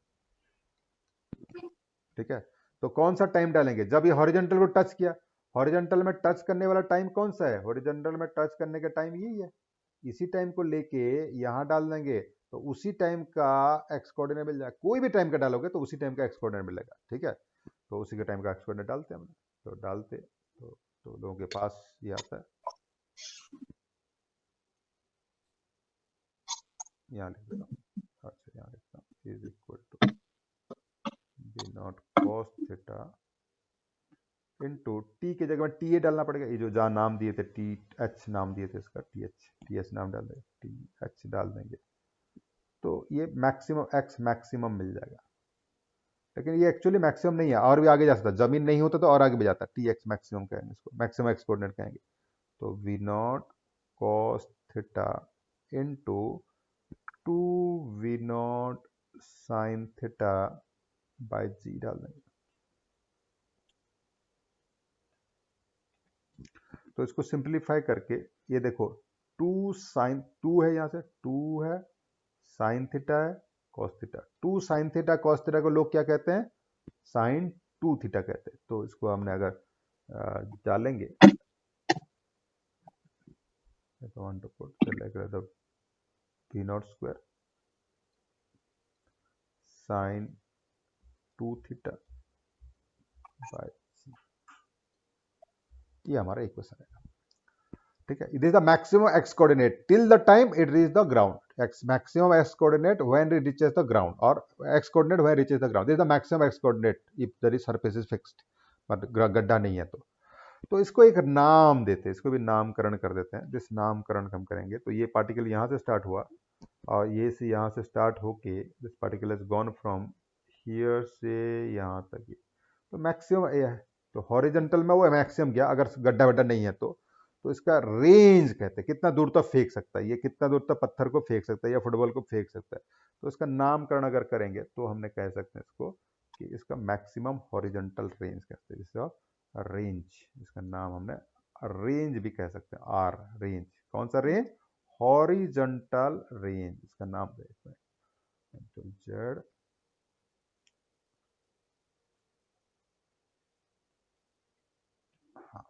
ठीक है, तो कौन सा टाइम डालेंगे? जब ये हॉरिजॉन्टल को टच किया, हॉरिजॉन्टल में टच करने वाला टाइम कौन सा है? हॉरिजॉन्टल में टच करने का टाइम यही है। इसी टाइम को लेके यहां डाल देंगे तो उसी टाइम का एक्स कोऑर्डिनेट मिल जाएगा। कोई भी टाइम का डालोगे तो उसी टाइम का एक्स कोऑर्डिनेट मिलेगा। ठीक है, तो उसी के टाइम का एक्स कोऑर्डिनेट डालते हैं हमने, तो डालते तो लोगों के पास ये आता है, यहाँ लिख देता हूँ, अच्छा यहाँ लिखता हूँ, is equal to v0 cos theta into t की जगह में टी ए डालना पड़ेगा। ये जो जहाँ नाम दिए थे टी एच नाम दिए थे, इसका टी एच नाम डाल देंगे, टी एच डाल देंगे, तो ये मैक्सिमम एक्स मैक्सिमम मिल जाएगा। लेकिन ये एक्चुअली मैक्सिमम नहीं है, और भी आगे जा सकता है, जमीन नहीं होता तो और आगे भी जाता है। टी एक्स मैक्सिमम कहेंगे इसको, मैक्सिमम एक्स कोऑर्डिनेट कहेंगे। तो v0 cos theta into 2v0 sin theta by g डाल देंगे। तो इसको सिंप्लीफाई करके ये देखो 2 sin 2 है, यहाँ से 2 है, sin थीटा है, cos theta. 2 sin theta cos theta को लोग क्या कहते हैं? sin 2 थीटा कहते हैं। तो इसको हमने अगर डालेंगे v0 square sin 2 theta by g, ये हमारा इक्वेशन है। ठीक है, it is the maximum x coordinate till the time it reach the ground, x maximum x coordinate when it reaches the ground, और x coordinate when reaches the ground, this is the maximum x coordinate if there is surface is fixed, but गड्ढा नहीं है। तो इसको एक नाम देते हैं, इसको भी नामकरण कर देते हैं। जिस नामकरण हम करेंगे, तो ये पार्टिकल यहाँ से स्टार्ट हुआ और ये से यहाँ से स्टार्ट होके this particle is gone from here से यहाँ तक ये, तो मैक्सिमम ये है। तो हॉरिजेंटल में वो मैक्सिमम गया, अगर गड्ढा वड्ढा नहीं है तो इसका रेंज कहते हैं, कितना दूर तक फेंक सकता है ये, कितना दूर तक पत्थर को फेंक सकता है या फुटबॉल को फेंक सकता है। तो इसका नामकरण अगर करेंगे तो हमने कह सकते हैं इसको कि इसका मैक्सिमम हॉरिजेंटल रेंज कहते हैं, जिसका रेंज, इसका नाम हमने रेंज भी कह सकते हैं, आर रेंज। कौन सा रेंज? हॉरिजेंटल रेंज, इसका नाम देखते हैं जेड। हाँ,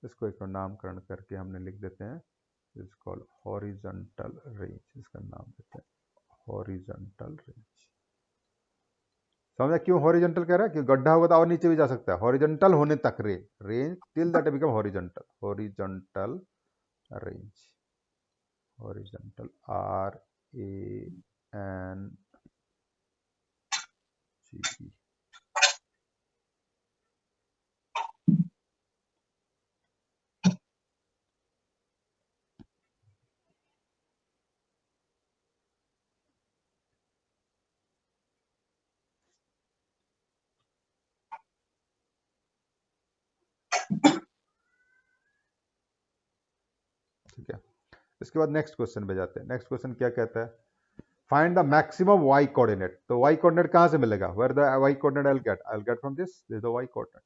इसको एक नामकरण करके हमने लिख देते हैं, इज कॉल्ड हॉरिजेंटल रेंज, इसका नाम देते हैं हॉरिजेंटल रेंज। समझा क्यों हॉरिजेंटल कह रहा है? कि गड्ढा होगा तो और नीचे भी जा सकता है, हॉरिजेंटल होने तक range till that become horizontal, horizontal range, horizontal RANGE। ठीक है, इसके बाद नेक्स्ट क्वेश्चन पे जाते हैं। नेक्स्ट क्वेश्चन क्या कहता है? Find the maximum y coordinate. तो वाई कोऑर्डिनेट कहां से मिलेगा? Where the y coordinate I will get from this is the y coordinate.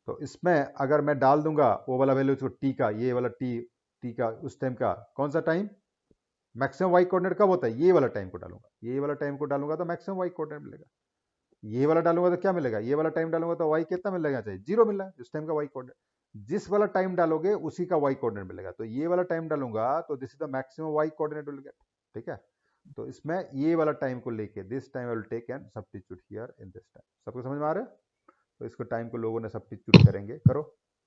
तो इसमें अगर मैं डाल दूंगा वो वाला वैल्यू इसको टी का, ये वाला टी का उस टाइम का, कौन सा टाइम? मैक्सिमम वाई कोऑर्डिनेट कब होता है? ये वाला टाइम को डालूंगा, ये वाला टाइम को डालूंगा तो मैक्सिमम वाई कोऑर्डिनेट मिलेगा। ये वाला डालूंगा तो क्या मिलेगा? ये वाला टाइम डालूंगा तो वाई कितना मिलेगा चाहिए? 0 मिल रहा है इस टाइम का वाई कोऑर्डिनेट। जिस वाला टाइम डालोगे उसी का वाई कोऑर्डिनेट मिलेगा। तो ये वाला टाइम डालूंगा तो this is the maximum y coordinate will get. ठीक है, तो इसमें ये वाला टाइम को लेके this time I will take and substitute here in this time. सबको समझ में आ रहा है? तो इसको टाइम को लोगों ने सब्स्टिट्यूट करेंगे, करो,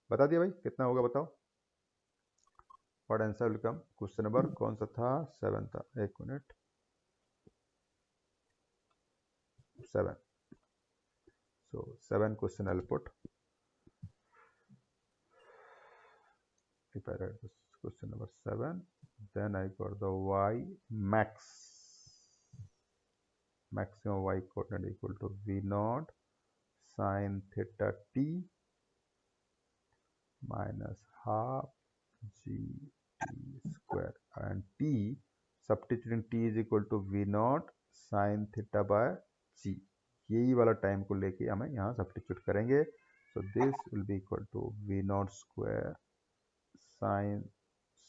बता दिया भाई कितना होगा बताओ। What answer will come? Question number कौन सा था? 7 था, 1 minute, 7। So 7 question I'll put. If I write this question number 7, then I got the y max, maximum y coordinate equal to v naught sine theta t minus half g t square, and t substituting t is equal to v naught sine theta by g। यही वाला time को लेके हमें यहाँ substitute करेंगे। So this will be equal to v naught square sine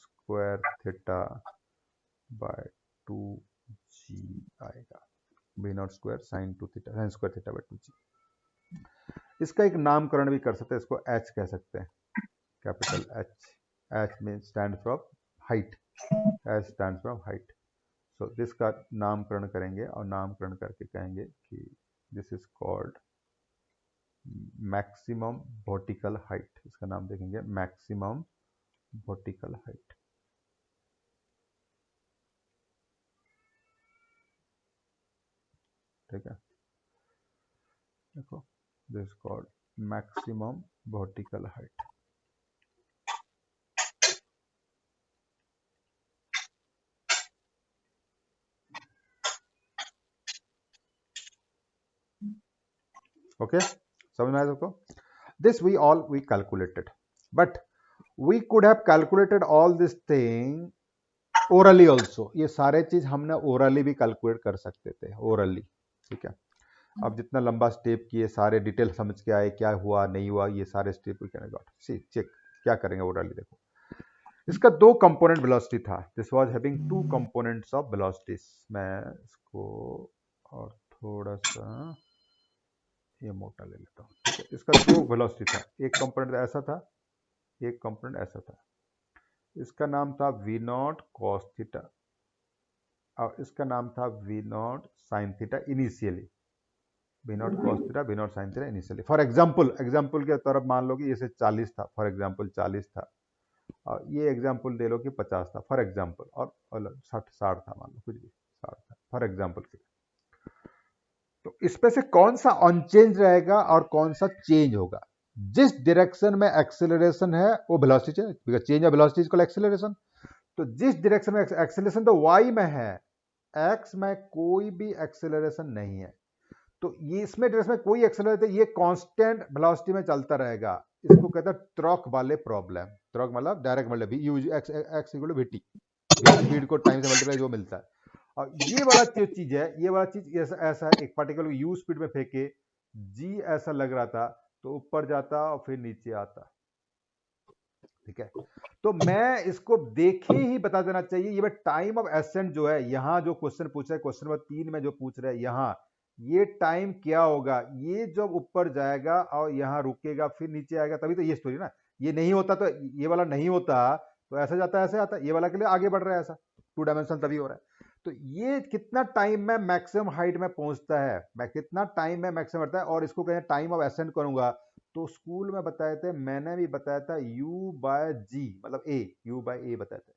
square theta by 2g आएगा, v naught square sine 2 theta, sine square theta by 2g। इसका एक नामकरण भी कर सकते हैं, इसको h कह सकते हैं, capital H। H mean stand for height, H stand for height. So this का नामकरण करेंगे और नामकरण करके कहेंगे कि this is called maximum vertical height. इसका नाम देखेंगे मैक्सिमम वर्टिकल हाइट। ठीक है, देखो this is called maximum vertical height. Okay, समझ में आया सबको? This we calculated, but we could have calculated all this thing orally also। ये सारे चीज हमने orally भी कैलकुलेट कर सकते थे, orally। ठीक है, अब जितना लंबा स्टेप किए, सारे डिटेल समझ के आए, क्या हुआ नहीं हुआ, ये सारे step we can got. See check क्या करेंगे orally। देखो इसका 2 कंपोनेंट वेलोसिटी था, this was having 2 components of velocities. मैं इसको और थोड़ा सा ये मोटा ले लेता हूँ। ठीक है, इसका 2 वेलोसिटी था, एक कंपोनेंट ऐसा था, एक कंपोनेंट ऐसा था। इसका नाम था v नॉट cos थीटा और इसका नाम था v not sin theta initially, v naught cos theta, v not sin theta initially. For example के तरफ मान लो कि ये 40 था, फॉर एग्जांपल 40 था, और ये एग्जांपल दे लो कि 50 था फॉर एग्जांपल, और 60 था, मान लो कुछ भी 60 था फॉर एग्जांपल के। तो इसमें से कौन सा अनचेंज रहेगा और कौन सा चेंज होगा? जिस डायरेक्शन में एक्सेलरेशन है वो velocity change, because change of velocity is equal acceleration. तो जिस डायरेक्शन में एक्सेलरेशन तो वाई में है, एक्स में कोई भी एक्सेलरेशन नहीं है, तो ये इसमें डायरेक्शन में कोई एक्सेलरेशन, ये कांस्टेंट वेलोसिटी में चलता रहेगा। इसको कहते हैं ट्रॉक वाले प्रॉब्लम। ट्रॉक मतलब डायरेक्ट मतलब x equal to v t, speed को टाइम से मल्टीप्लाई जो मिलता है। और ये वाला जो चीज है, ये वाला चीज ऐसा है, एक पार्टिकल को यू स्पीड में फेंके, जी ऐसा लग रहा था तो ऊपर जाता और फिर नीचे आता, ठीक है। तो मैं इसको देखे ही बता देना चाहिए, ये टाइम ऑफ एसेंट जो है, यहां जो क्वेश्चन पूछा है, क्वेश्चन नंबर 3 में जो पूछ रहे हैं, यहां ये टाइम क्या होगा, ये जब ऊपर जाएगा और यहां रुकेगा फिर नीचे आएगा, तभी तो ये स्टोरी ना। ये नहीं होता तो ये वाला नहीं होता तो ऐसा जाता है, ऐसे आता, ये वाला के लिए आगे बढ़ रहा है, ऐसा 2 डायमेंशन तभी हो रहा है। तो ये कितना टाइम में मैक्सिमम हाइट में पहुंचता है, मैं कितना टाइम में मैक्सिमम बढ़ता है, और इसको कहें टाइम ऑफ एसेंट करूंगा। तो स्कूल में बताए थे, मैंने भी बताया था, u बाय जी मतलब a, u बाय a बताया था।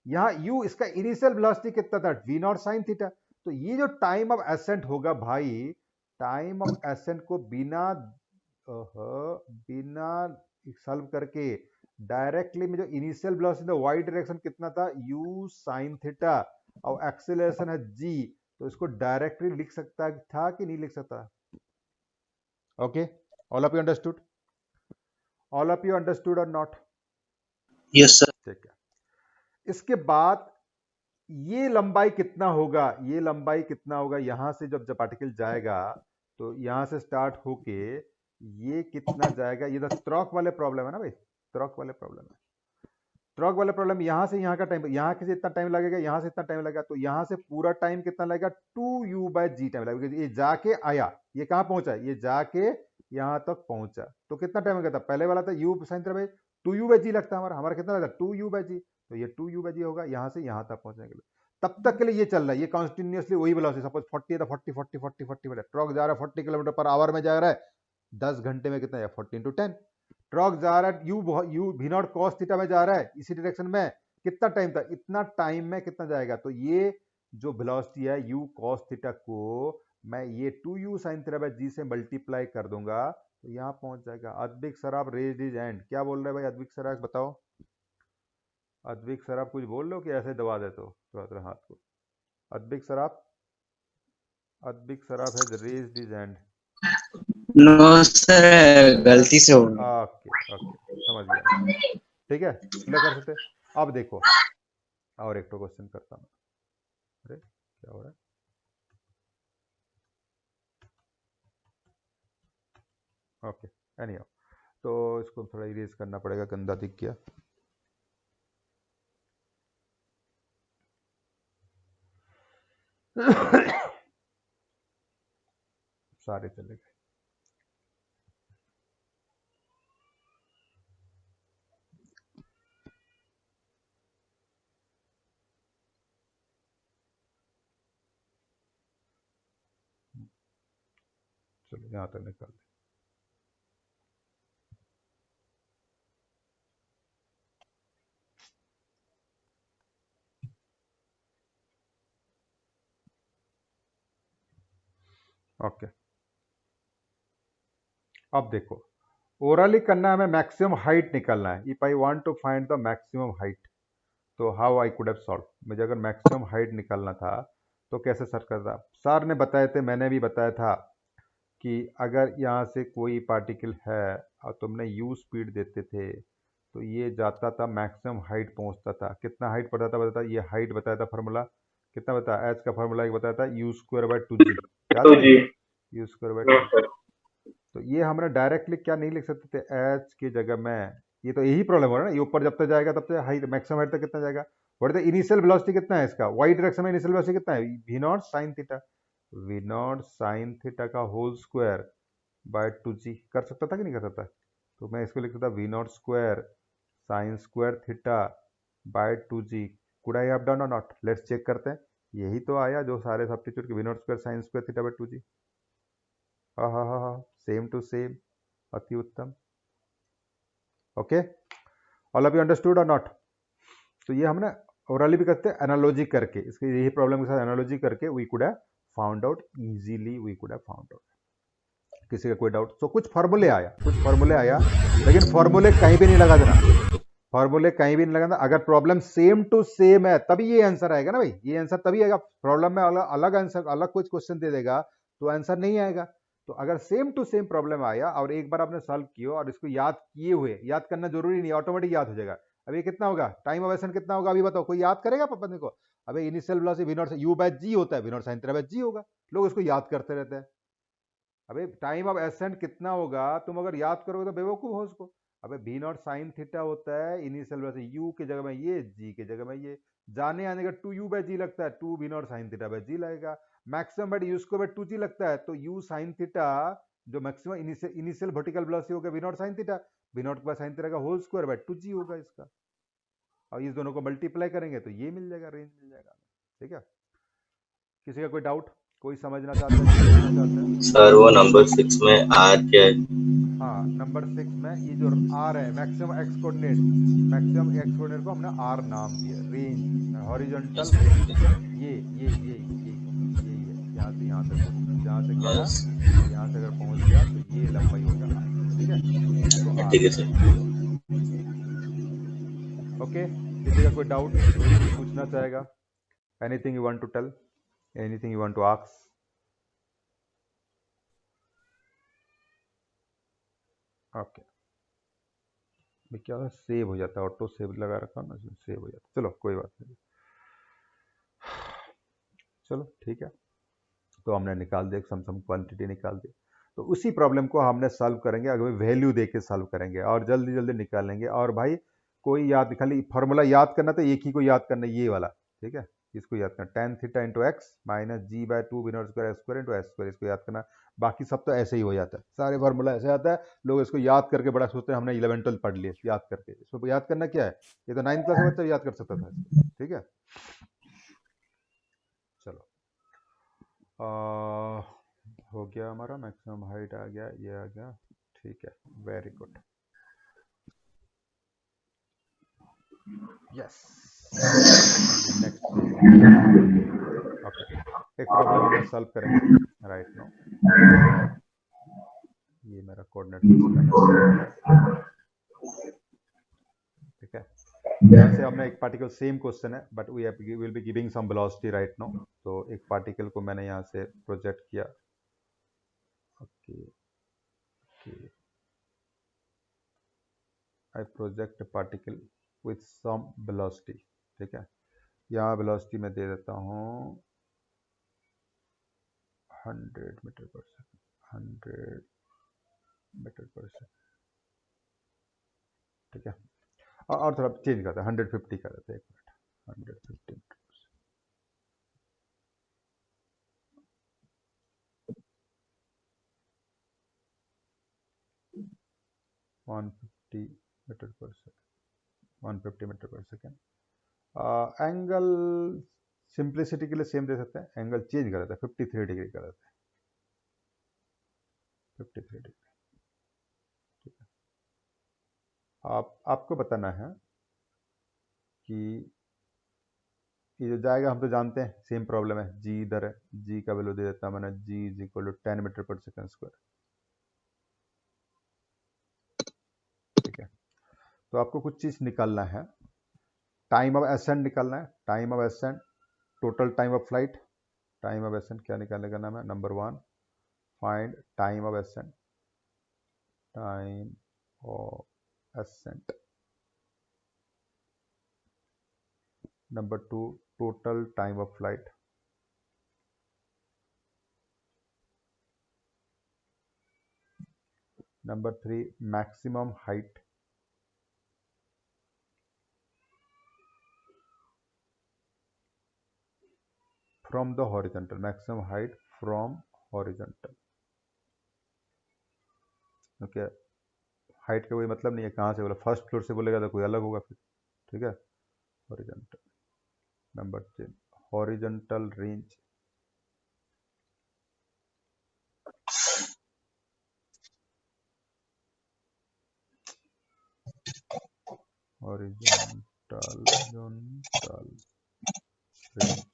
यहाँ u इसका इनिशियल वेलोसिटी कितना था, v नॉट साइन थीटा। तो ये जो टाइम ऑफ एसेंट होगा भाई, टाइम ऑफ एसेंट को बिना सॉल्व करके डायरेक्टली में जो इनिशियल वेलोसिटी वाई डायरेक्शन कितना था, u साइन थीटा, और एक्सेलरेशन है g, तो इसको डायरेक्टली लिख सकता था कि नहीं लिख सकता? Okay, all of you understood? All of you understood और नॉट? Yes sir. ठीक है। इसके बाद ये लंबाई कितना होगा, ये लंबाई कितना होगा, यहां से जब पार्टिकल जाएगा तो यहां से स्टार्ट होके ये कितना जाएगा, ये तो ट्रॉक वाले प्रॉब्लम है ना भाई, ट्रॉक वाले प्रॉब्लम है। ट्रॉक वाला प्रॉब्लम, यहां से यहां का टाइम, यहां से इतना टाइम लगेगा, यहां से इतना टाइम लगेगा, तो यहां से पूरा टाइम कितना लगेगा, 2u बाय जी टाइम लगेगा। ये जाके आया, ये कहां पहुंचा, ये जाके यहां तक पहुंचा, तो कितना टाइम लगता? पहले वाला था u sine theta by 2u by g लगता है हमारा कितना लगता? 2u बाय जी, तो ये 2u बाय जी होगा यहां से यहां तक पहुंचने के लिए। तब तक के लिए ये चल रहा है, ये कॉन्टिन्यूसली वही वेलोसिटी, सपोज 40 है तो 40 40 40 40 ट्रक जा रहा है 40 किलोमीटर पर आवर में जा रहा है, 10 घंटे में कितना है, 40 × 10। ट्रक जा रहा है u v naught cos theta में जा रहा है, इसी डायरेक्शन में, कितना टाइम था, इतना टाइम में कितना जाएगा। तो ये जो वेलोसिटी है u cos थीटा को मैं ये 2u sin थीटा बाय जी से मल्टीप्लाई कर दूंगा, तो यहाँ पहुंच जाएगा। अद्विक सर आप रेज इज एंड, क्या बोल रहे हैं भाई अद्विक सर, बताओ। अद्विक सर आप कुछ बोल लो कि ऐसे दबा दे तो थोड़ा हाथ को। अद्विक सर आप है रेज इज एंड। नो सर, गलती से हो गया। ओके समझ गया, ठीक है, क्या कर सकते। अब देखो और एक तो क्वेश्चन करता हूँ, अरे क्या हो रहा है, ओके एनीहाउ, तो इसको थोड़ा इरेज करना पड़ेगा, गंदा दिख गया। सारे चले गए। चलो यहाँ तक निकाल दे। ओके, अब देखो ओरली करना है, हमें मैक्सिमम हाइट निकालना है। If I want to find the maximum height, तो how I could have solve. मुझे अगर मैक्सिमम हाइट निकालना था तो कैसे सर करता। सर ने बताए थे, मैंने भी बताया था कि अगर यहाँ से कोई पार्टिकल है और तुमने u स्पीड देते थे तो ये जाता था, मैक्सिमम हाइट पहुँचता था, कितना हाइट पड़ता था बताया, ये हाइट बताया था, फार्मूला कितना बताया, एच का फार्मूला एक बताया था, u²/2g, याद है u²/2g। तो ये हमने डायरेक्टली क्या नहीं लिख सकते थे, एच की जगह में, ये तो यही प्रॉब्लम हो रहा है ना, ये ऊपर जब तक जाएगा तब तक हाइट, मैक्सिमम हाइट तक कितना जाएगा, what is the initial velocity कितना है इसका, वाई डायरेक्शन में इनिशियल वेलोसिटी कितना है, v naught sine theta, v naught sine theta का होल स्क्वायर बाय 2g। कर सकता था कि नहीं कर सकता, तो मैं इसको लिख सकता v naught square sine square theta by 2g। Could I have done और नॉट, लेट्स चेक करते हैं। यही तो आया जो सारे सब्स्टिट्यूट के, v naught square sine square theta by 2g। हाँ, सेम टू सेम, अति उत्तम। Okay, all of you understood और नॉट। तो ये हमने ओरली भी करते हैं एनालॉजी करके, इसके यही प्रॉब्लम के साथ एनालॉजी करके we could have found out easily, we could have found out. किसी का कोई डाउट? तो कुछ फॉर्मूले आया, लेकिन फॉर्मूले कहीं भी नहीं लगा देना, फॉर्मूले कहीं भी नहीं लगाना। अगर प्रॉब्लम सेम टू सेम है तभी ये आंसर आएगा ना भाई, ये आंसर तभी आएगा। प्रॉब्लम में अलग अलग आंसर, अलग कुछ क्वेश्चन दे देगा तो आंसर नहीं आएगा। तो अगर सेम टू सेम प्रॉब्लम आया और एक बार आपने सॉल्व किया और इसको याद किए हुए, याद करना जरूरी नहीं, ऑटोमेटिक याद हो जाएगा। अब ये कितना होगा, टाइम ऑफ एक्शन कितना होगा अभी बताओ, कोई याद करेगा पापा को? अबे इनिशियल वेलोसिटी v0 से u बाय g होता है, v0 sin theta by g होगा। लोग इसको याद करते रहते हैं। अबे टाइम ऑफ एसेंट कितना होगा, तुम अगर याद करोगे तो बेवकूफ हो उसको। अबे v0 sin थीटा होता है इनिशियल वेलोसिटी, u की जगह में ये, g की जगह में ये, जाने आने का 2u बाय g लगता है, 2 v0 sin theta by g लगेगा। Maximum by u square by 2g लगता है, तो u sin थीटा जो मैक्सिमम इनिशियल वर्टिकल वेलोसिटी होगा v0 sin theta, v0 by sin theta का होल स्क्वायर बाय 2g होगा इसका। और इस दोनों को मल्टीप्लाई करेंगे तो ये मिल जाएगा, रेंज मिल जाएगा। ठीक है, किसी का कोई डाउट, कोई समझना चाहता है? सर वो नंबर 6 में आर क्या है? हाँ, नंबर 6 में ये जो आर है, maximum x coordinate, maximum x coordinate को हमने आर नाम दिया। रेंज, हॉरिजॉन्टल रेंज, यही है, यहाँ से यहाँ तक, जहाँ से गया यहाँ से अगर पहुँच गया तो ये लंबाई हो जाना। ठीक है, इसको ठीक है R। सर। ओके, किसी का कोई डाउट, कोई कुछ पूछना चाहेगा? Anything you want to tell, anything you want to ask? Okay, क्या सेव हो जाता है, ऑटो सेव लगा रखा ना, सेव हो जाता है। चलो कोई बात नहीं, चलो ठीक है। तो हमने निकाल दिया, सम क्वांटिटी निकाल दी। तो उसी प्रॉब्लम को हमने सॉल्व करेंगे, अगर वैल्यू दे के सॉल्व करेंगे और जल्दी जल्दी निकालेंगे। और भाई कोई याद, खाली फॉर्मूला याद करना, तो एक ही को याद करना, ये वाला। ठीक है, इसको याद करना, tan theta into x minus g by 2 v0 square x square into s square, इसको याद करना। बाकी सब तो ऐसे ही हो जाता है, सारे फार्मूला ऐसे आता है। लोग इसको याद करके बड़ा सोचते हैं हमने 11 12 पढ़ लिए, याद करके। इसको याद करना क्या है, ये तो 9th क्लास का बच्चा याद कर सकता था इसको। ठीक है, चलो हो गया हमारा, मैक्सिमम हाइट आ गया, ये आ गया। ठीक है, very good, yes. Next okay, एक प्रॉब्लम हम सॉल्व करेंगे राइट नाउ। ये मेरा कोऑर्डिनेट सिस्टम है। ठीक है, यहाँ से हमने एक पार्टिकल, सेम क्वेश्चन है but we will be giving some velocity right now. तो एक पार्टिकल को मैंने यहाँ से प्रोजेक्ट किया। Okay, I project particle with some velocity. ठीक है, यहाँ वेलोसिटी में दे देता हूँ 100 मीटर पर सेकंड, 100 मीटर पर सेकंड। ठीक है, और थोड़ा चेंज करते हैं, 150 कर देते हैं, 1 मिनट, 150 मीटर पर सेकंड। 150 मीटर पर सेकंड, 150 मीटर पर सेकंड। एंगल सिंप्लिसिटी के लिए सेम दे सकते हैं, एंगल चेंज कर देते हैं, 53 डिग्री कर देते हैं, 53 डिग्री। ठीक है, आपको बताना है कि ये जो जाएगा, हम तो जानते हैं सेम प्रॉब्लम है, जी इधर है, जी का वैल्यू दे देता मैंने, जी इज इक्वल टू 10 मीटर पर सेकंड स्क्वायर। ठीक है, तो आपको कुछ चीज निकालना है, टाइम ऑफ एसेंट निकालना है, time of accent, total time of flight. Time of accent क्या निकालने का नाम है, number 1 find time of accent, time of accent. Number 2 total time of flight. Number 3 maximum height. From the horizontal, maximum height from horizontal. Okay, height का कोई मतलब नहीं है, कहाँ से बोला, फर्स्ट फ्लोर से बोलेगा तो कोई अलग होगा फिर। ठीक है, horizontal. Number 3 horizontal range. Horizontal range.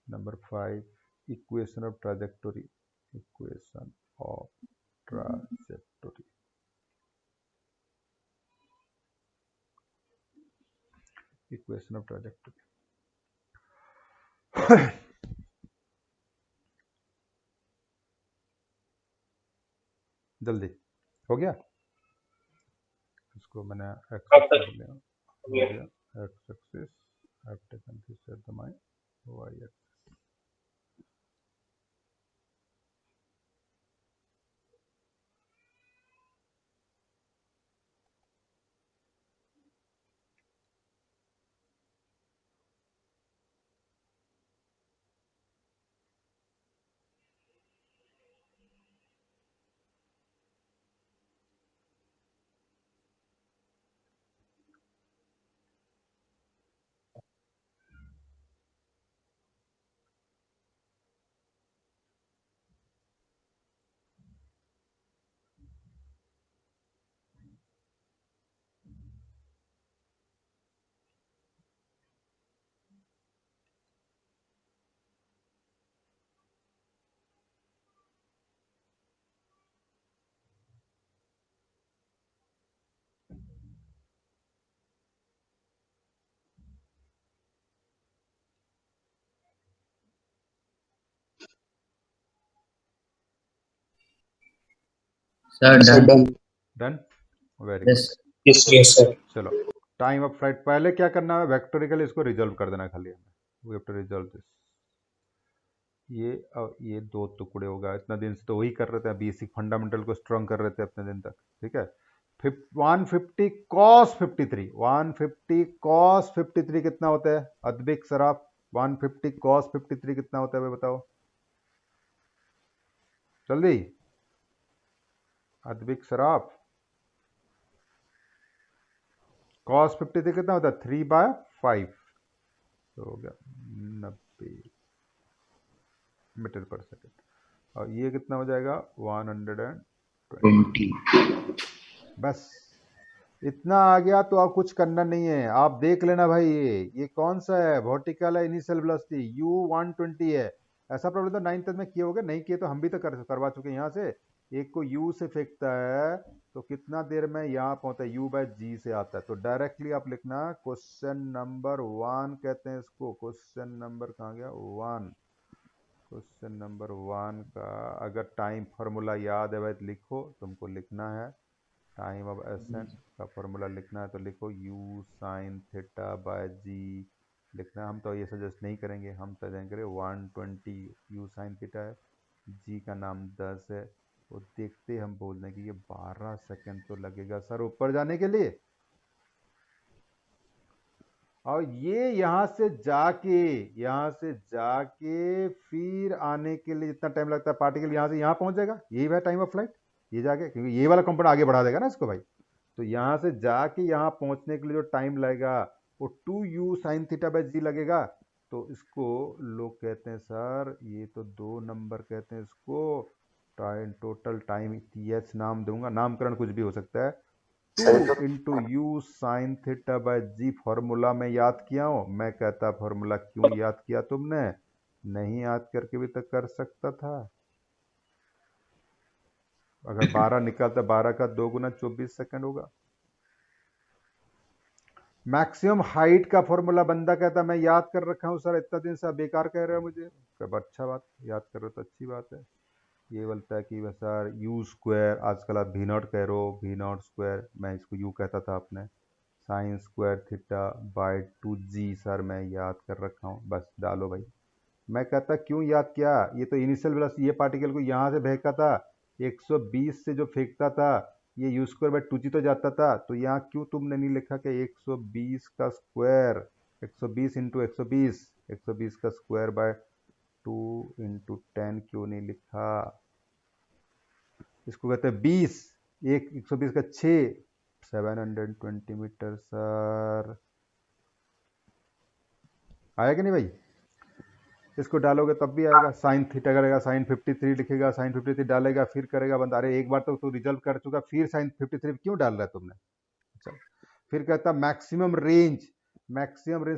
Number 5 equation of trajectory, equation of trajectory. Equation of trajectory. जल्दी हो गया, इसको मैंने एक्स अब तक कर लिया, हो गया x axis, I have taken this at the my y axis. Sir done. Done, very good. Yes yes sir. चलो टाइम ऑफ फ्लाइट, पहले क्या करना है, वेक्टोरिकली इसको रिजॉल्व कर देना खाली हमें, we have to resolve this. ये और ये दो टुकड़े होगा, इतना दिन से तो वही कर रहे थे, बेसिक फंडामेंटल को स्ट्रॉन्ग कर रहे थे अपने दिन तक, ठीक है। 150 cos 53, 150 cos 53 कितना होता है अद्विक सराफ? 150 cos 53 कितना होता है भाई बताओ जल्दी, अद्विक सराफ। cos 53 कितना होता है? 3/5, तो हो गया 90 मीटर पर सेकेंड। और ये कितना हो जाएगा? 120। बस इतना आ गया तो अब कुछ करना नहीं है, आप देख लेना भाई। ये कौन सा है? वर्टिकल है, इनिशियल वेलोसिटी u120 है। ऐसा प्रॉब्लम तो 9th में किए होगे, नहीं किए तो हम भी तो करवा चुके हैं। यहाँ से एक को u से फेंकता है तो कितना देर में यहाँ पहुंचता है? u/g से आता है। तो डायरेक्टली आप लिखना क्वेश्चन नंबर 1 कहते हैं इसको। क्वेश्चन नंबर कहाँ गया? 1। क्वेश्चन नंबर 1 का अगर टाइम फार्मूला याद है भाई तो लिखो, तुमको लिखना है टाइम ऑफ एसेंट का फार्मूला लिखना है तो लिखो u sin θ/g लिखना है। हम तो ये सजेस्ट नहीं करेंगे, हम सजेस्ट करेंगे 120 u sin θ है, g का नाम 10 है। वो देखते हम बोल दें कि ये 12 सेकंड तो लगेगा सर ऊपर जाने के लिए। और ये यहाँ से जाके फिर आने के लिए जितना टाइम लगता है पार्टिकल यहाँ से यहाँ पहुंच जाएगा, यही है टाइम ऑफ फ्लाइट। ये जाके क्योंकि ये वाला कंपाउंड आगे बढ़ा देगा ना इसको भाई, तो यहाँ से जाके यहाँ पहुंचने के लिए जो टाइम लगेगा वो 2u sin θ/g लगेगा। तो इसको लोग कहते हैं सर, ये तो 2 नंबर कहते हैं इसको, टाइम टोटल टाइम th नाम दूंगा, नामकरण कुछ भी हो सकता है। 2 into u sin θ/g formula में याद किया हूँ। मैं कहता फॉर्मूला क्यों याद किया तुमने? नहीं याद करके भी तो कर सकता था। अगर 12 निकालता, 12 का 2 गुना 24 सेकंड होगा। मैक्सिमम हाइट का फॉर्मूला बंदा कहता मैं याद कर रखा हूँ सर, इतना दिन से बेकार कह रहे हो मुझे। कब अच्छा बात, याद कर रहे हो तो अच्छी बात है। ये बोलता है कि सर यू स्क्वायर, आजकल आप वी नॉट कह रहे हो, वी नॉट स्क्वायर, मैं इसको यू कहता था आपने, साइन स्क्वायर θ/2g सर मैं याद कर रखा हूँ, बस डालो भाई। मैं कहता क्यों याद किया? ये तो इनिशियल वेलोसिटी, ये पार्टिकल को यहाँ से फेंका था, 120 से जो फेंकता था ये यू स्क्वायर बाय 2g तो जाता था। तो यहाँ क्यों तुमने नहीं लिखा कि 120 का स्क्वायर, 120 इंटू 120 का स्क्वायर बाय 2 इंटू 10 क्यों नहीं लिखा? इसको कहते हैं 20, 120 का 6, 720 मीटर सर। आया कि नहीं भाई? इसको डालोगे तब भी आएगा। साइन थीटा करेगा, साइन 53 लिखेगा, साइन 53 डालेगा, फिर करेगा बंदा। अरे एक बार तो तू रिजल्व कर चुका, फिर साइन 53 क्यों डाल रहा है तुमने? अच्छा, फिर कहता मैक्सिमम रेंज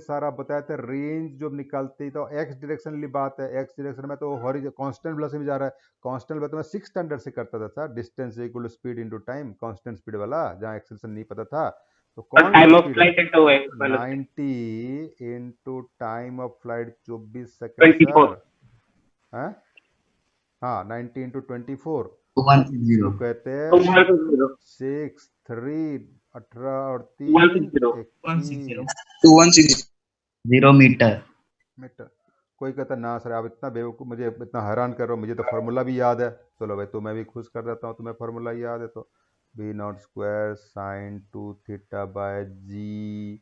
सारा बताया था। रेंज जो निकालते तो एक्स डायरेक्शन वाली बात है, एक्स डायरेक्शन में तो कांस्टेंट वेलोसिटी में जा रहा है। कांस्टेंट वेलोसिटी में 6 स्टैंडर्ड से करता था sir, distance equal to speed into time, constant speed वाला, जहां एक्सेलरेशन नहीं पता था। तो कौन टाइम सी ऑफ स्पीड है? Flight into 90 into time of flight 24 second 24 sir है। हाँ 90 इंटू 24 2160 तो कहते हैं 2160 6 3 18 और 3 160 21 2160 मीटर। मीटर। कोई कहता ना सर आप इतना बेवकूफ़, मुझे इतना हैरान कर रहे हो, मुझे तो फार्मूला भी याद है। चलो भाई तुम्हें भी खुश कर देता हूँ, तुम्हें फार्मूला याद है तो B naught square sine 2 theta by g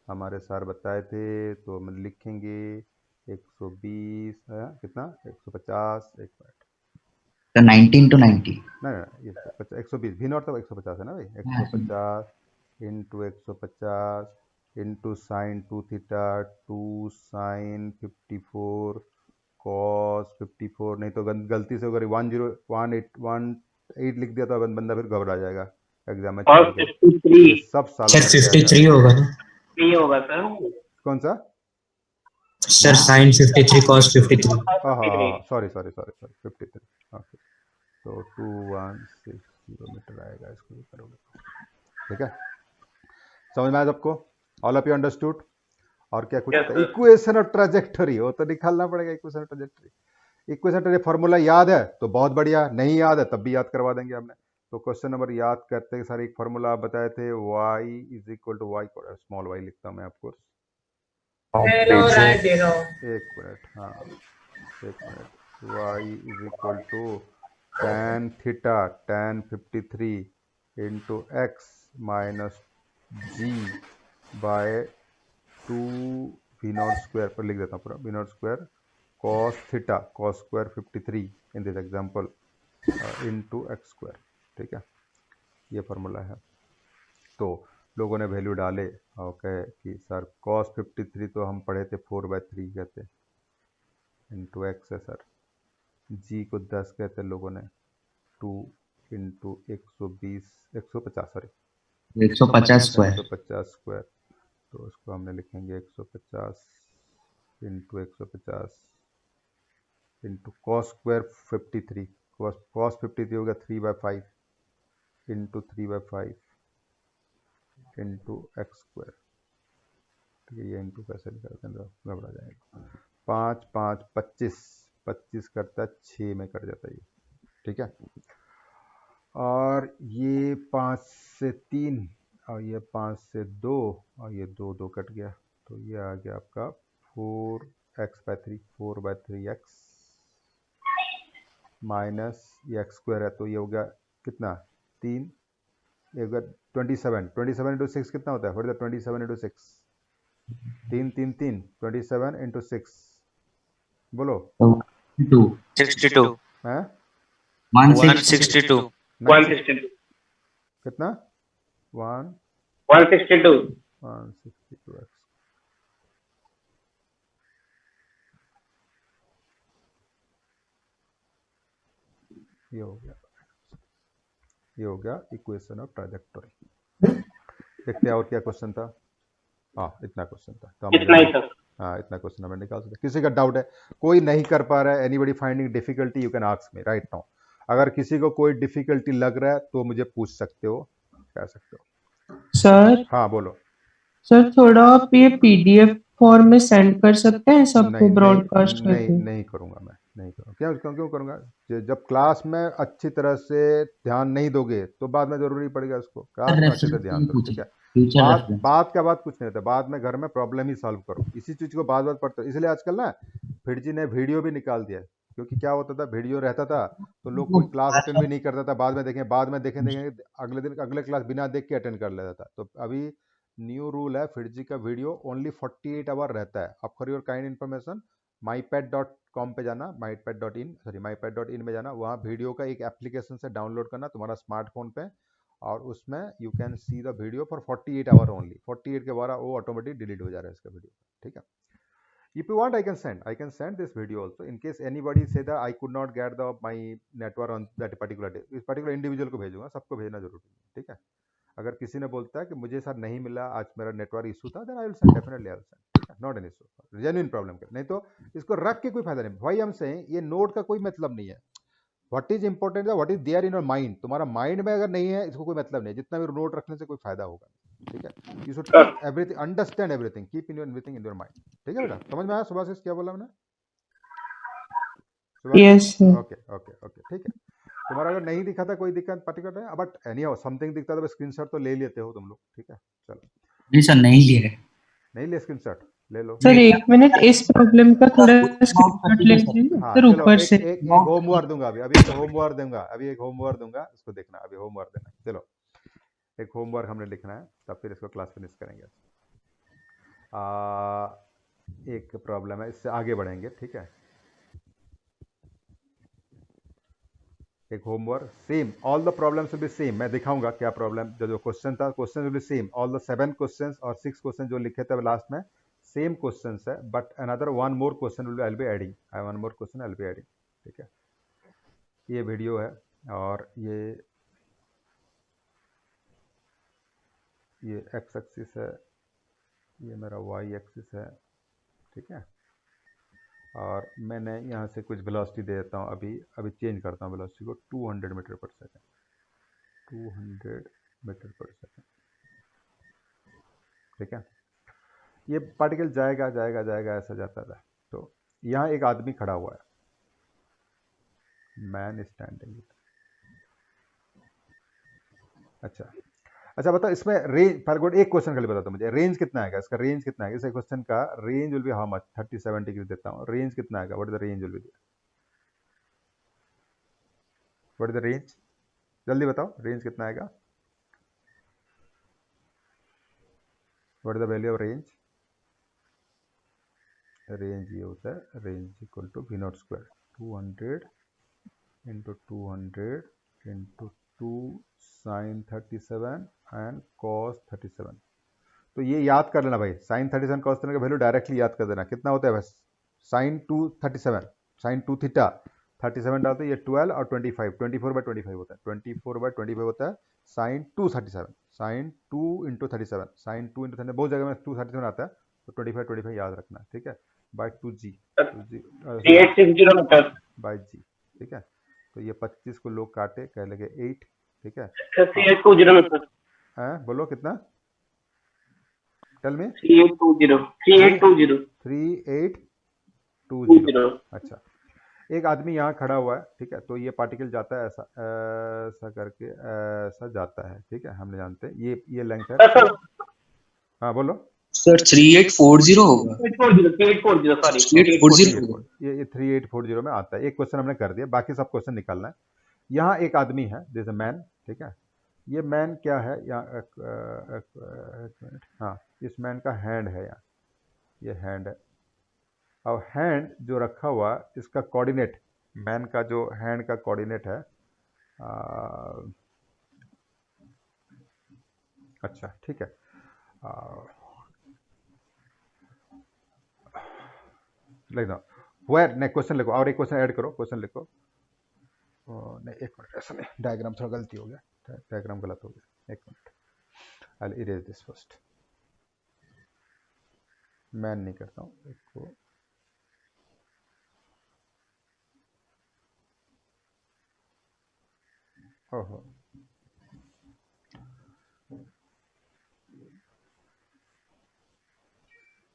हमारे सर बताए थे, तो हम लिखेंगे 120 है कितना 150 एक मिनट तो 90 into 90। नहीं ये 120 भी नॉट तो 150 है ना भाई 150 into 150 into sine 2 theta 2 sine 54 cos 54 नहीं तो गलती से अगर 1018 लिख दिया तो बंदा फिर घबरा जाएगा एग्जाम में और छोड़ के। 53 ये सब सालों सर में क्या 53 होगा ना? 3 होगा सर। कौन सा सर साइन 53 कॉस 53। हाँ हाँ हाँ सॉरी 53 ओके तो 2160 मीटर आएगा, इसको भी करोगे ठीक है। समझ में आया सबको? All of you understood? और क्या कुछ Yes, sir. Equation of trajectory वो तो निकालना पड़ेगा। Equation of trajectory equation formula याद है तो बहुत बढ़िया, नहीं याद है तब भी याद करवा देंगे हमने। तो क्वेश्चन नंबर याद करते सर एक फॉर्मूला आप बताए थे y is equal to y, small y लिखता हूँ मैं आपको एक मिनट, हाँ एक minute, y is equal to tan theta tan 53 into x minus g by 2 v naught square पर लिख देता हूँ पूरा v naught square cos theta cos square 53 in this example into x square. ठीक है, ये फार्मूला है। तो लोगों ने वैल्यू डाले ओके कि सर cos 53 तो हम पढ़े थे 4/3 कहते इंटू एक्स है सर, जी को 10 कहते लोगों ने 2 इंटू 150 सॉरी 150 स्क्वायर। 150 स्क्वायर, तो उसको हमने लिखेंगे 150 into 150 into cos square 53 cos 53 होगा 3/5 इंटू 3/5 इंटू एक्स स्क्वायर। ठीक है, ये इंटू कैसे निकालते हैं घबरा जाएगा। 5 5 25 25 करता है 6 में कट जाता है ये। ठीक है, और ये 5 से 3 और ये 5 से 2 और ये 2 2 कट गया, तो ये आ गया आपका 4x/3 4/3x माइनस ये एक्स स्क्वायर है तो ये हो गया कितना 3 ये होगा 27 27 इंटू 6 कितना होता है? 27 इंटू 6 3 3 3 27 इंटू 6 बोलो 62 हैं 162 162 कितना 1 162 162x ये हो गया, ये हो गया इक्वेशन ऑफ ट्राजेक्टोरी। देखते हैं और क्या क्वेश्चन था। हाँ इतना क्वेश्चन था तो हम इतना ही था। हाँ इतना क्वेश्चन हमें निकाल सकते। किसी का डाउट है, कोई नहीं कर पा रहा है, anybody finding difficulty you can ask me right now. अगर किसी को कोई डिफिकल्टी लग रहा है तो मुझे पूछ सकते हो, कह सकते हो। सर हाँ बोलो। सर थोड़ा आप ये पीडीएफ फॉर्म में सेंड कर सकते हैं सबको नहीं ब्रॉडकास्ट नहीं करके? नहीं करूँगा मैं, नहीं करूँगा। क्यों करूँगा? जब क्लास में अच्छी तरह से ध्यान नहीं दोगे तो बाद में जरूरी पड़ेगा उसको। क्लास में अच्छे से ध्यान दो, ठीक है। बात का बात कुछ नहीं होता, बाद में घर में प्रॉब्लम ही सॉल्व करो, इसी चीज़ को बात पढ़ते हो। इसलिए आजकल ना फिर जी ने वीडियो भी निकाल दिया है, क्योंकि क्या होता था वीडियो रहता था तो लोग कोई क्लास अटेंड भी नहीं करता था, बाद में देखेंगे अगले दिन अगले क्लास बिना देख के अटेंड कर लेता था। तो अभी न्यू रूल है, फिर जी का वीडियो ओनली 48 आवर रहता है। अब for your kind information mypad.com पे जाना, mypad.in में जाना, वहाँ वीडियो का एक एप्लीकेशन से डाउनलोड करना तुम्हारा स्मार्टफोन पे, और उसमें you can see the video for 48 hour only. 48 के बाद वो ऑटोमेटिक डिलीट हो जा रहा है इसका वीडियो, ठीक है। If you want, I can send this video also in case anybody say that I could not get my network on that particular day। इस particular इंडिविजुअल को भेजूंगा, सबको भेजना जरूरी है, ठीक है। अगर किसी ने बोलता है कि मुझे सर नहीं मिला, आज मेरा नेटवर्क इशू था, then I will send, definitely I will send, ठीक है, not an issue, genuine problem का। नहीं तो इसको रख के कोई फायदा नहीं भाई। हम से ये नोट का कोई मतलब नहीं है। What is important, what is there in your mind. तुम्हारा माइंड में अगर नहीं है इसको कोई मतलब नहीं, जितना भी नोट रखने से कोई फायदा होगा, ठीक है, you should keep everything, understand everything, keep in everything in your mind. ठीक है बेटा, समझ में आया सुभाषिस क्या बोला मैंने? Yes, sir. Okay okay okay, ठीक है। तुम्हारा अगर नहीं दिखा था कोई दिक्कत पर्टिकुलर है, बट एनी हाउ समथिंग दिखता तो स्क्रीनशॉट तो ले लेते हो तुम लोग, ठीक है। चलो, नहीं सर, नहीं लिए। नहीं ले स्क्रीनशॉट, ले लो। सर एक मिनट, इस प्रॉब्लम का थोड़ा स्क्रीनशॉट ले लीजिए ना हाँ सर, चलो, ऊपर एक से। एक एक होमवर्क दूंगा अभी एक होमवर्क दूंगा, इसको देखना, अभी होमवर्क देना। चलो, एक होमवर्क हमने लिखना है, तब फिर इसको क्लास फिनिश करेंगे। एक प्रॉब्लम है, इससे आगे बढ़ेंगे, ठीक है। एक homework same, all the problems will be same. मैं दिखाऊंगा क्या प्रॉब्लम, जो क्वेश्चन था, question will be same, all the 7 questions और 6 क्वेश्चन जो लिखे थे लास्ट में, सेम क्वेश्चंस है, but another one more question will I be adding, one more question I be adding, ठीक है। ये वीडियो है और ये एक्स एक्सिस है, ये मेरा वाई एक्सिस है, ठीक है। और मैंने यहाँ से कुछ वेलोसिटी दे देता हूँ, अभी चेंज करता हूँ वेलोसिटी को 200 metre per second, 200 metre per second, ठीक है। ये पार्टिकल जाएगा जाएगा जाएगा, ऐसा जाता था। तो यहाँ एक आदमी खड़ा हुआ है, मैन स्टैंडिंग। अच्छा अच्छा, बताओ इसमें रेंज, फॉर एक क्वेश्चन खाली बताओ मुझे, रेंज कितना आएगा इसका, रेंज कितना आएगा इस क्वेश्चन का, range will be how much, 37 degree देता हूँ, रेंज कितना आएगा, what is the range will be, what is the range, जल्दी बताओ रेंज कितना आएगा, what is the value of range. Range ये होता है, range equal to v naught square, 200 into 200 into 2 sine 37 and cos 37। तो ये याद कर लेना भाई, साइन 37 कॉस 37 का वैल्यू डायरेक्टली याद कर देना, कितना होता है बस, साइन 2 37, साइन 2 थीटा 37 डालते हैं, ये 12 और 25, 24/25 होता है, 24/25 होता है sine 2 37, sine 2 into 37, sine 2 into 37 बहुत जगह में 237 आता है, तो 25 याद रखना, ठीक है, bye 2g, 3860 metre by g, ठीक है। तो ये 25 को लोग काटे, कह लगे 8, ठीक है। 3820 मीटर, बोलो कितना, टेल मी। 3820। अच्छा, एक आदमी यहाँ खड़ा हुआ है, ठीक है, तो ये पार्टिकल जाता है ऐसा ऐसा करके, ऐसा जाता है, ठीक है, हमने जानते हैं ये लेंथ है। हाँ बोलो सर 3840 होगा, 3840 सॉरी, 3840 होगा। ये 3840 में आता है। एक क्वेश्चन हमने कर दिया, बाकी सब क्वेश्चन निकालना है। यहाँ एक आदमी है, दिस मैन, ठीक है। ये मैन क्या है, यहाँ एक मिनट, हाँ, इस मैन का हैंड है यहाँ, ये हैंड है। अब हैंड जो रखा हुआ, इसका कोऑर्डिनेट, मैन का जो हैंड का कोऑर्डिनेट है, अच्छा ठीक है, लिख दो वेयर, नहीं क्वेश्चन लिखो, और एक क्वेश्चन ऐड करो, क्वेश्चन लिखो, नहीं एक मिनट, ऐसा नहीं, डायग्राम थोड़ा गलती हो गया, डायग्राम गलत हो गया, एक minute, I will erase this first, man नहीं करता हूँ इसको, ओहो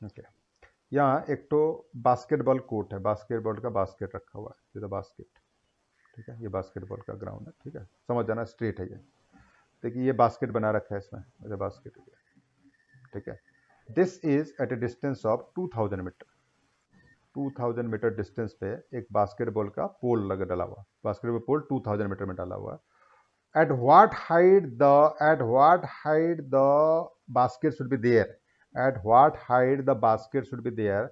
ओके। यहाँ एक तो बास्केटबॉल कोर्ट है, बास्केटबॉल का बास्केट रखा हुआ है, ये बास्केट, ठीक है, ये बास्केटबॉल का ग्राउंड है, ठीक है, समझ जाना, स्ट्रेट है ये, देखिए ये बास्केट बना रखा है इसमें, ये बास्केट है, ठीक है। This is at a distance of 2000 meter, 2000 meter distance पे एक बास्केटबॉल का पोल लगा डाला हुआ, बास्केटबॉल पोल 2000 मीटर में डाला हुआ है। At what height the basket should be there? At what height the basket should be there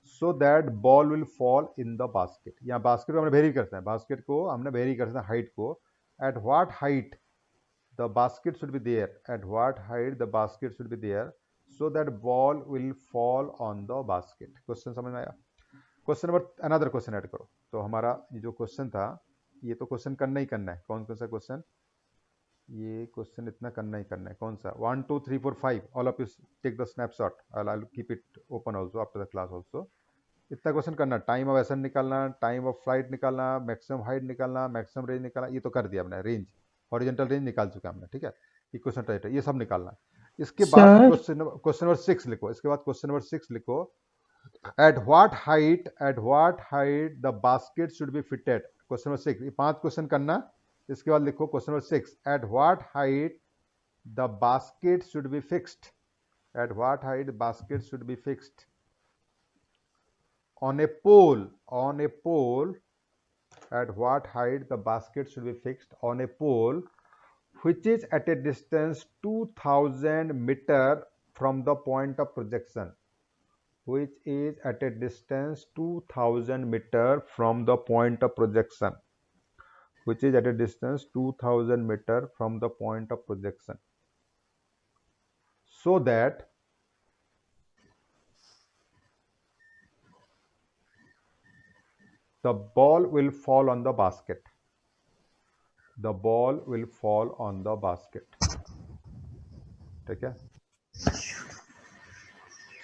so that ball will fall in the basket? यहाँ बास्केट को हमने वेरी करते हैं, बास्केट को हमने वेरी करते हैं हाइट को। At what height the basket should be there? At what height the basket should be there so that ball will fall on the basket? Question समझ में आया? Question number, another question add करो। तो हमारा ये जो question था, ये तो क्वेश्चन करना ही करना है, कौन कौन सा क्वेश्चन, ये क्वेश्चन इतना करना ही करना है, कौन सा, 1 2 3 4 5, all of you take the snapshot, I will keep it open also after the class also. इतना क्वेश्चन करना, टाइम ऑफ एसेंट निकालना, टाइम ऑफ फ्लाइट निकालना, मैक्सिमम हाइट निकालना, मैक्सिमम रेंज निकालना, ये तो कर दिया हमने, रेंज हॉरिजॉन्टल रेंज निकाल चुका हमने, ठीक है, इक्वेशन टाइट, ये सब निकालना। इसके बाद सर क्वेश्चन नंबर 6 लिखो, इसके बाद क्वेश्चन नंबर 6 लिखो, at what height the basket should be fitted. Question number 6, ये 5 क्वेश्चन करना, इसके बाद लिखो question number 6, at what height the basket should be fixed. At what height the basket should be fixed? On a pole. At what height the basket should be fixed? On a pole which is at a distance 2000 meter from the point of projection. Which is at a distance 2000 meter from the point of projection. Which is at a distance 2000 meter from the point of projection. So that the ball will fall on the basket. The ball will fall on the basket. ठीक है?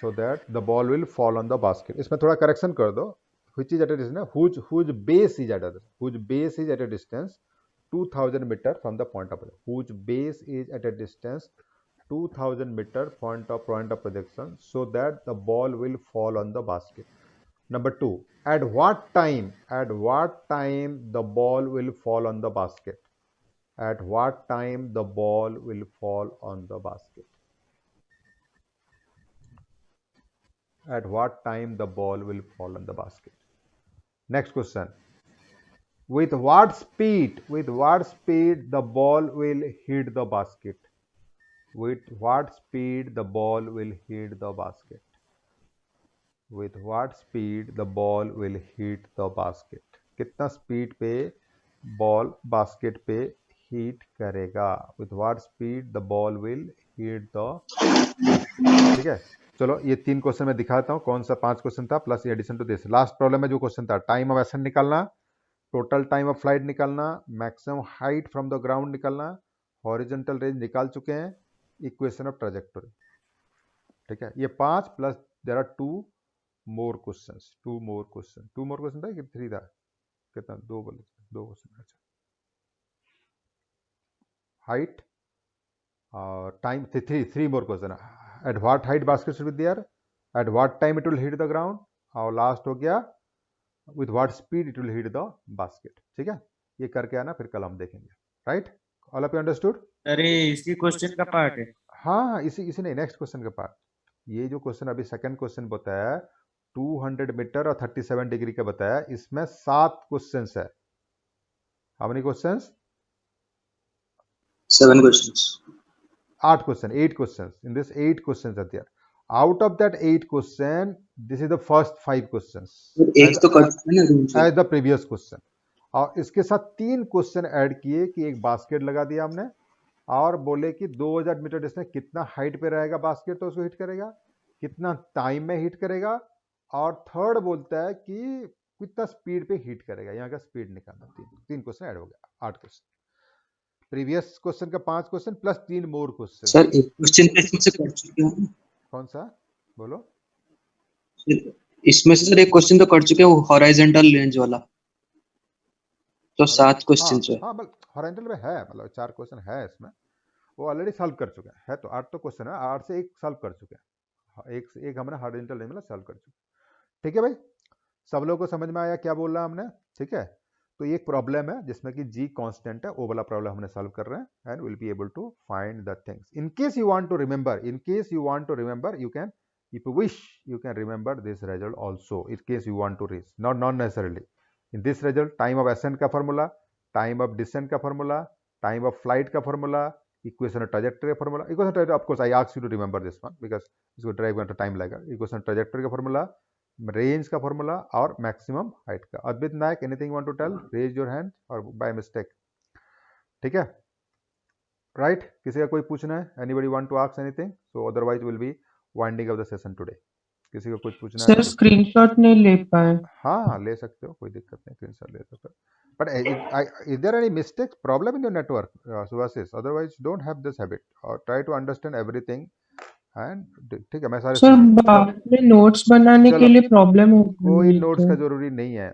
So that the ball will fall on the basket. इसमें थोड़ा correction कर दो. Which is at a distance, whose base is at a distance 2000 meter from the point of projection. Whose base is at a distance 2000 meter point of projection, so that the ball will fall on the basket. Number 2, at what time the ball will fall on the basket? At what time the ball will fall on the basket? At what time the ball will fall on the basket? Next question. With what speed the ball will hit the basket? With what speed the ball will hit the basket? With what speed the ball will hit the basket? कितना speed पे ball basket पे hit करेगा? With what speed the ball will hit the, ठीक है? चलो ये 3 question मैं दिखाता हूँ कौन सा 5 क्वेश्चन था plus addition to this. Last problem में जो क्वेश्चन था, टाइम ऑफ एसेंट निकालना, टोटल टाइम ऑफ फ्लाइट निकालना, maximum height from the ground निकालना, हॉरिजॉन्टल रेंज निकाल चुके हैं, इक्वेशन ऑफ ट्रैजेक्टोरी. ठीक है, ये 5 plus there are 2 more questions. 2 more question था कि 3 था? कितना? 2 बोले, 2 क्वेश्चन. अच्छा, हाइट और time, 3 more question. At what height basket should be there, at what time it will hit the ground, और लास्ट हो गया with what speed it will hit the basket. ठीक है, ये करके आना, फिर कल हम देखेंगे. Right, all of you understood? अरे इसी क्वेश्चन का पार्ट है. हाँ, इसी नहीं, नेक्स्ट क्वेश्चन का पार्ट. ये जो क्वेश्चन अभी सेकंड क्वेश्चन बताया 200 मीटर और 37 डिग्री का बताया, इसमें 7 क्वेश्चंस है. How many questions? 7 questions. 8 question, 8 questions. In this 8 questions are there. Out of that 8 question, this is the first 5 questions एक तो कर चुके हैं ना एज द प्रीवियस क्वेश्चन. और इसके साथ 3 क्वेश्चन ऐड किए कि एक बास्केट लगा दिया हमने, और बोले कि 2000 मीटर डिस्टेंस कितना हाइट पे रहेगा बास्केट तो उसको हिट करेगा, कितना टाइम में हिट करेगा, और थर्ड बोलता है कि कितना स्पीड पे हिट करेगा. यहाँ का स्पीड निकालना. 3 क्वेश्चन ऐड हो गया, 8 क्वेश्चन. प्रीवियस क्वेश्चन का 5 question plus 3 more question. Sir एक क्वेश्चन तो इसमें से कर चुके हैं. कौन सा? बोलो. इसमें से सर एक क्वेश्चन तो कर चुके हैं, वो हॉरिजॉन्टल रेंज वाला. तो 7 क्वेश्चन है. हाँ, हॉरिजॉन्टल में है, मतलब 4 क्वेश्चन है इसमें, वो ऑलरेडी सॉल्व कर चुके हैं. तो 8 तो क्वेश्चन है, 8 से 1 सॉल्व कर चुके हैं. एक हमने हॉरिजॉन्टल रेंज में सॉल्व कर चुके हैं. ठीक है भाई, सब लोगों को समझ में आया क्या बोल रहा हमने? ठीक है, तो ये एक प्रॉब्लम है जिसमें कि जी कांस्टेंट है, वो वाला प्रॉब्लम हमने सॉल्व कर रहे हैं, and will be able to find the things. In case you want to remember, you can, if you wish, you can remember this result also, in case you want to reach. Not necessarily. In this result, time of ascent का formula, time of descent का formula, time of flight का formula, equation of trajectory का formula. Equation of trajectory, of course, I asked you to remember this one because this will drive into time later. Equation of trajectory का formula, range का formula, और maximum height का. Advit Nayak, anything want to tell? Raise your hand और by mistake. ठीक है, right. किसी का कोई पूछना है? Anybody want to ask anything? So otherwise will be winding up the session today. किसी को कुछ पूछना है? सर स्क्रीनशॉट नहीं ले पाए. हाँ, ले सकते हो, कोई दिक्कत नहीं, स्क्रीनशॉट ले सकते हो. But is there any mistake, problem in your network, Subhashis? Otherwise don't have this habit, और try to understand everything. And ठीक है, मैं सारे सर बाद में नोट्स बनाने के चलो, लिए प्रॉब्लम होगी. कोई नोट्स का जरूरी नहीं है.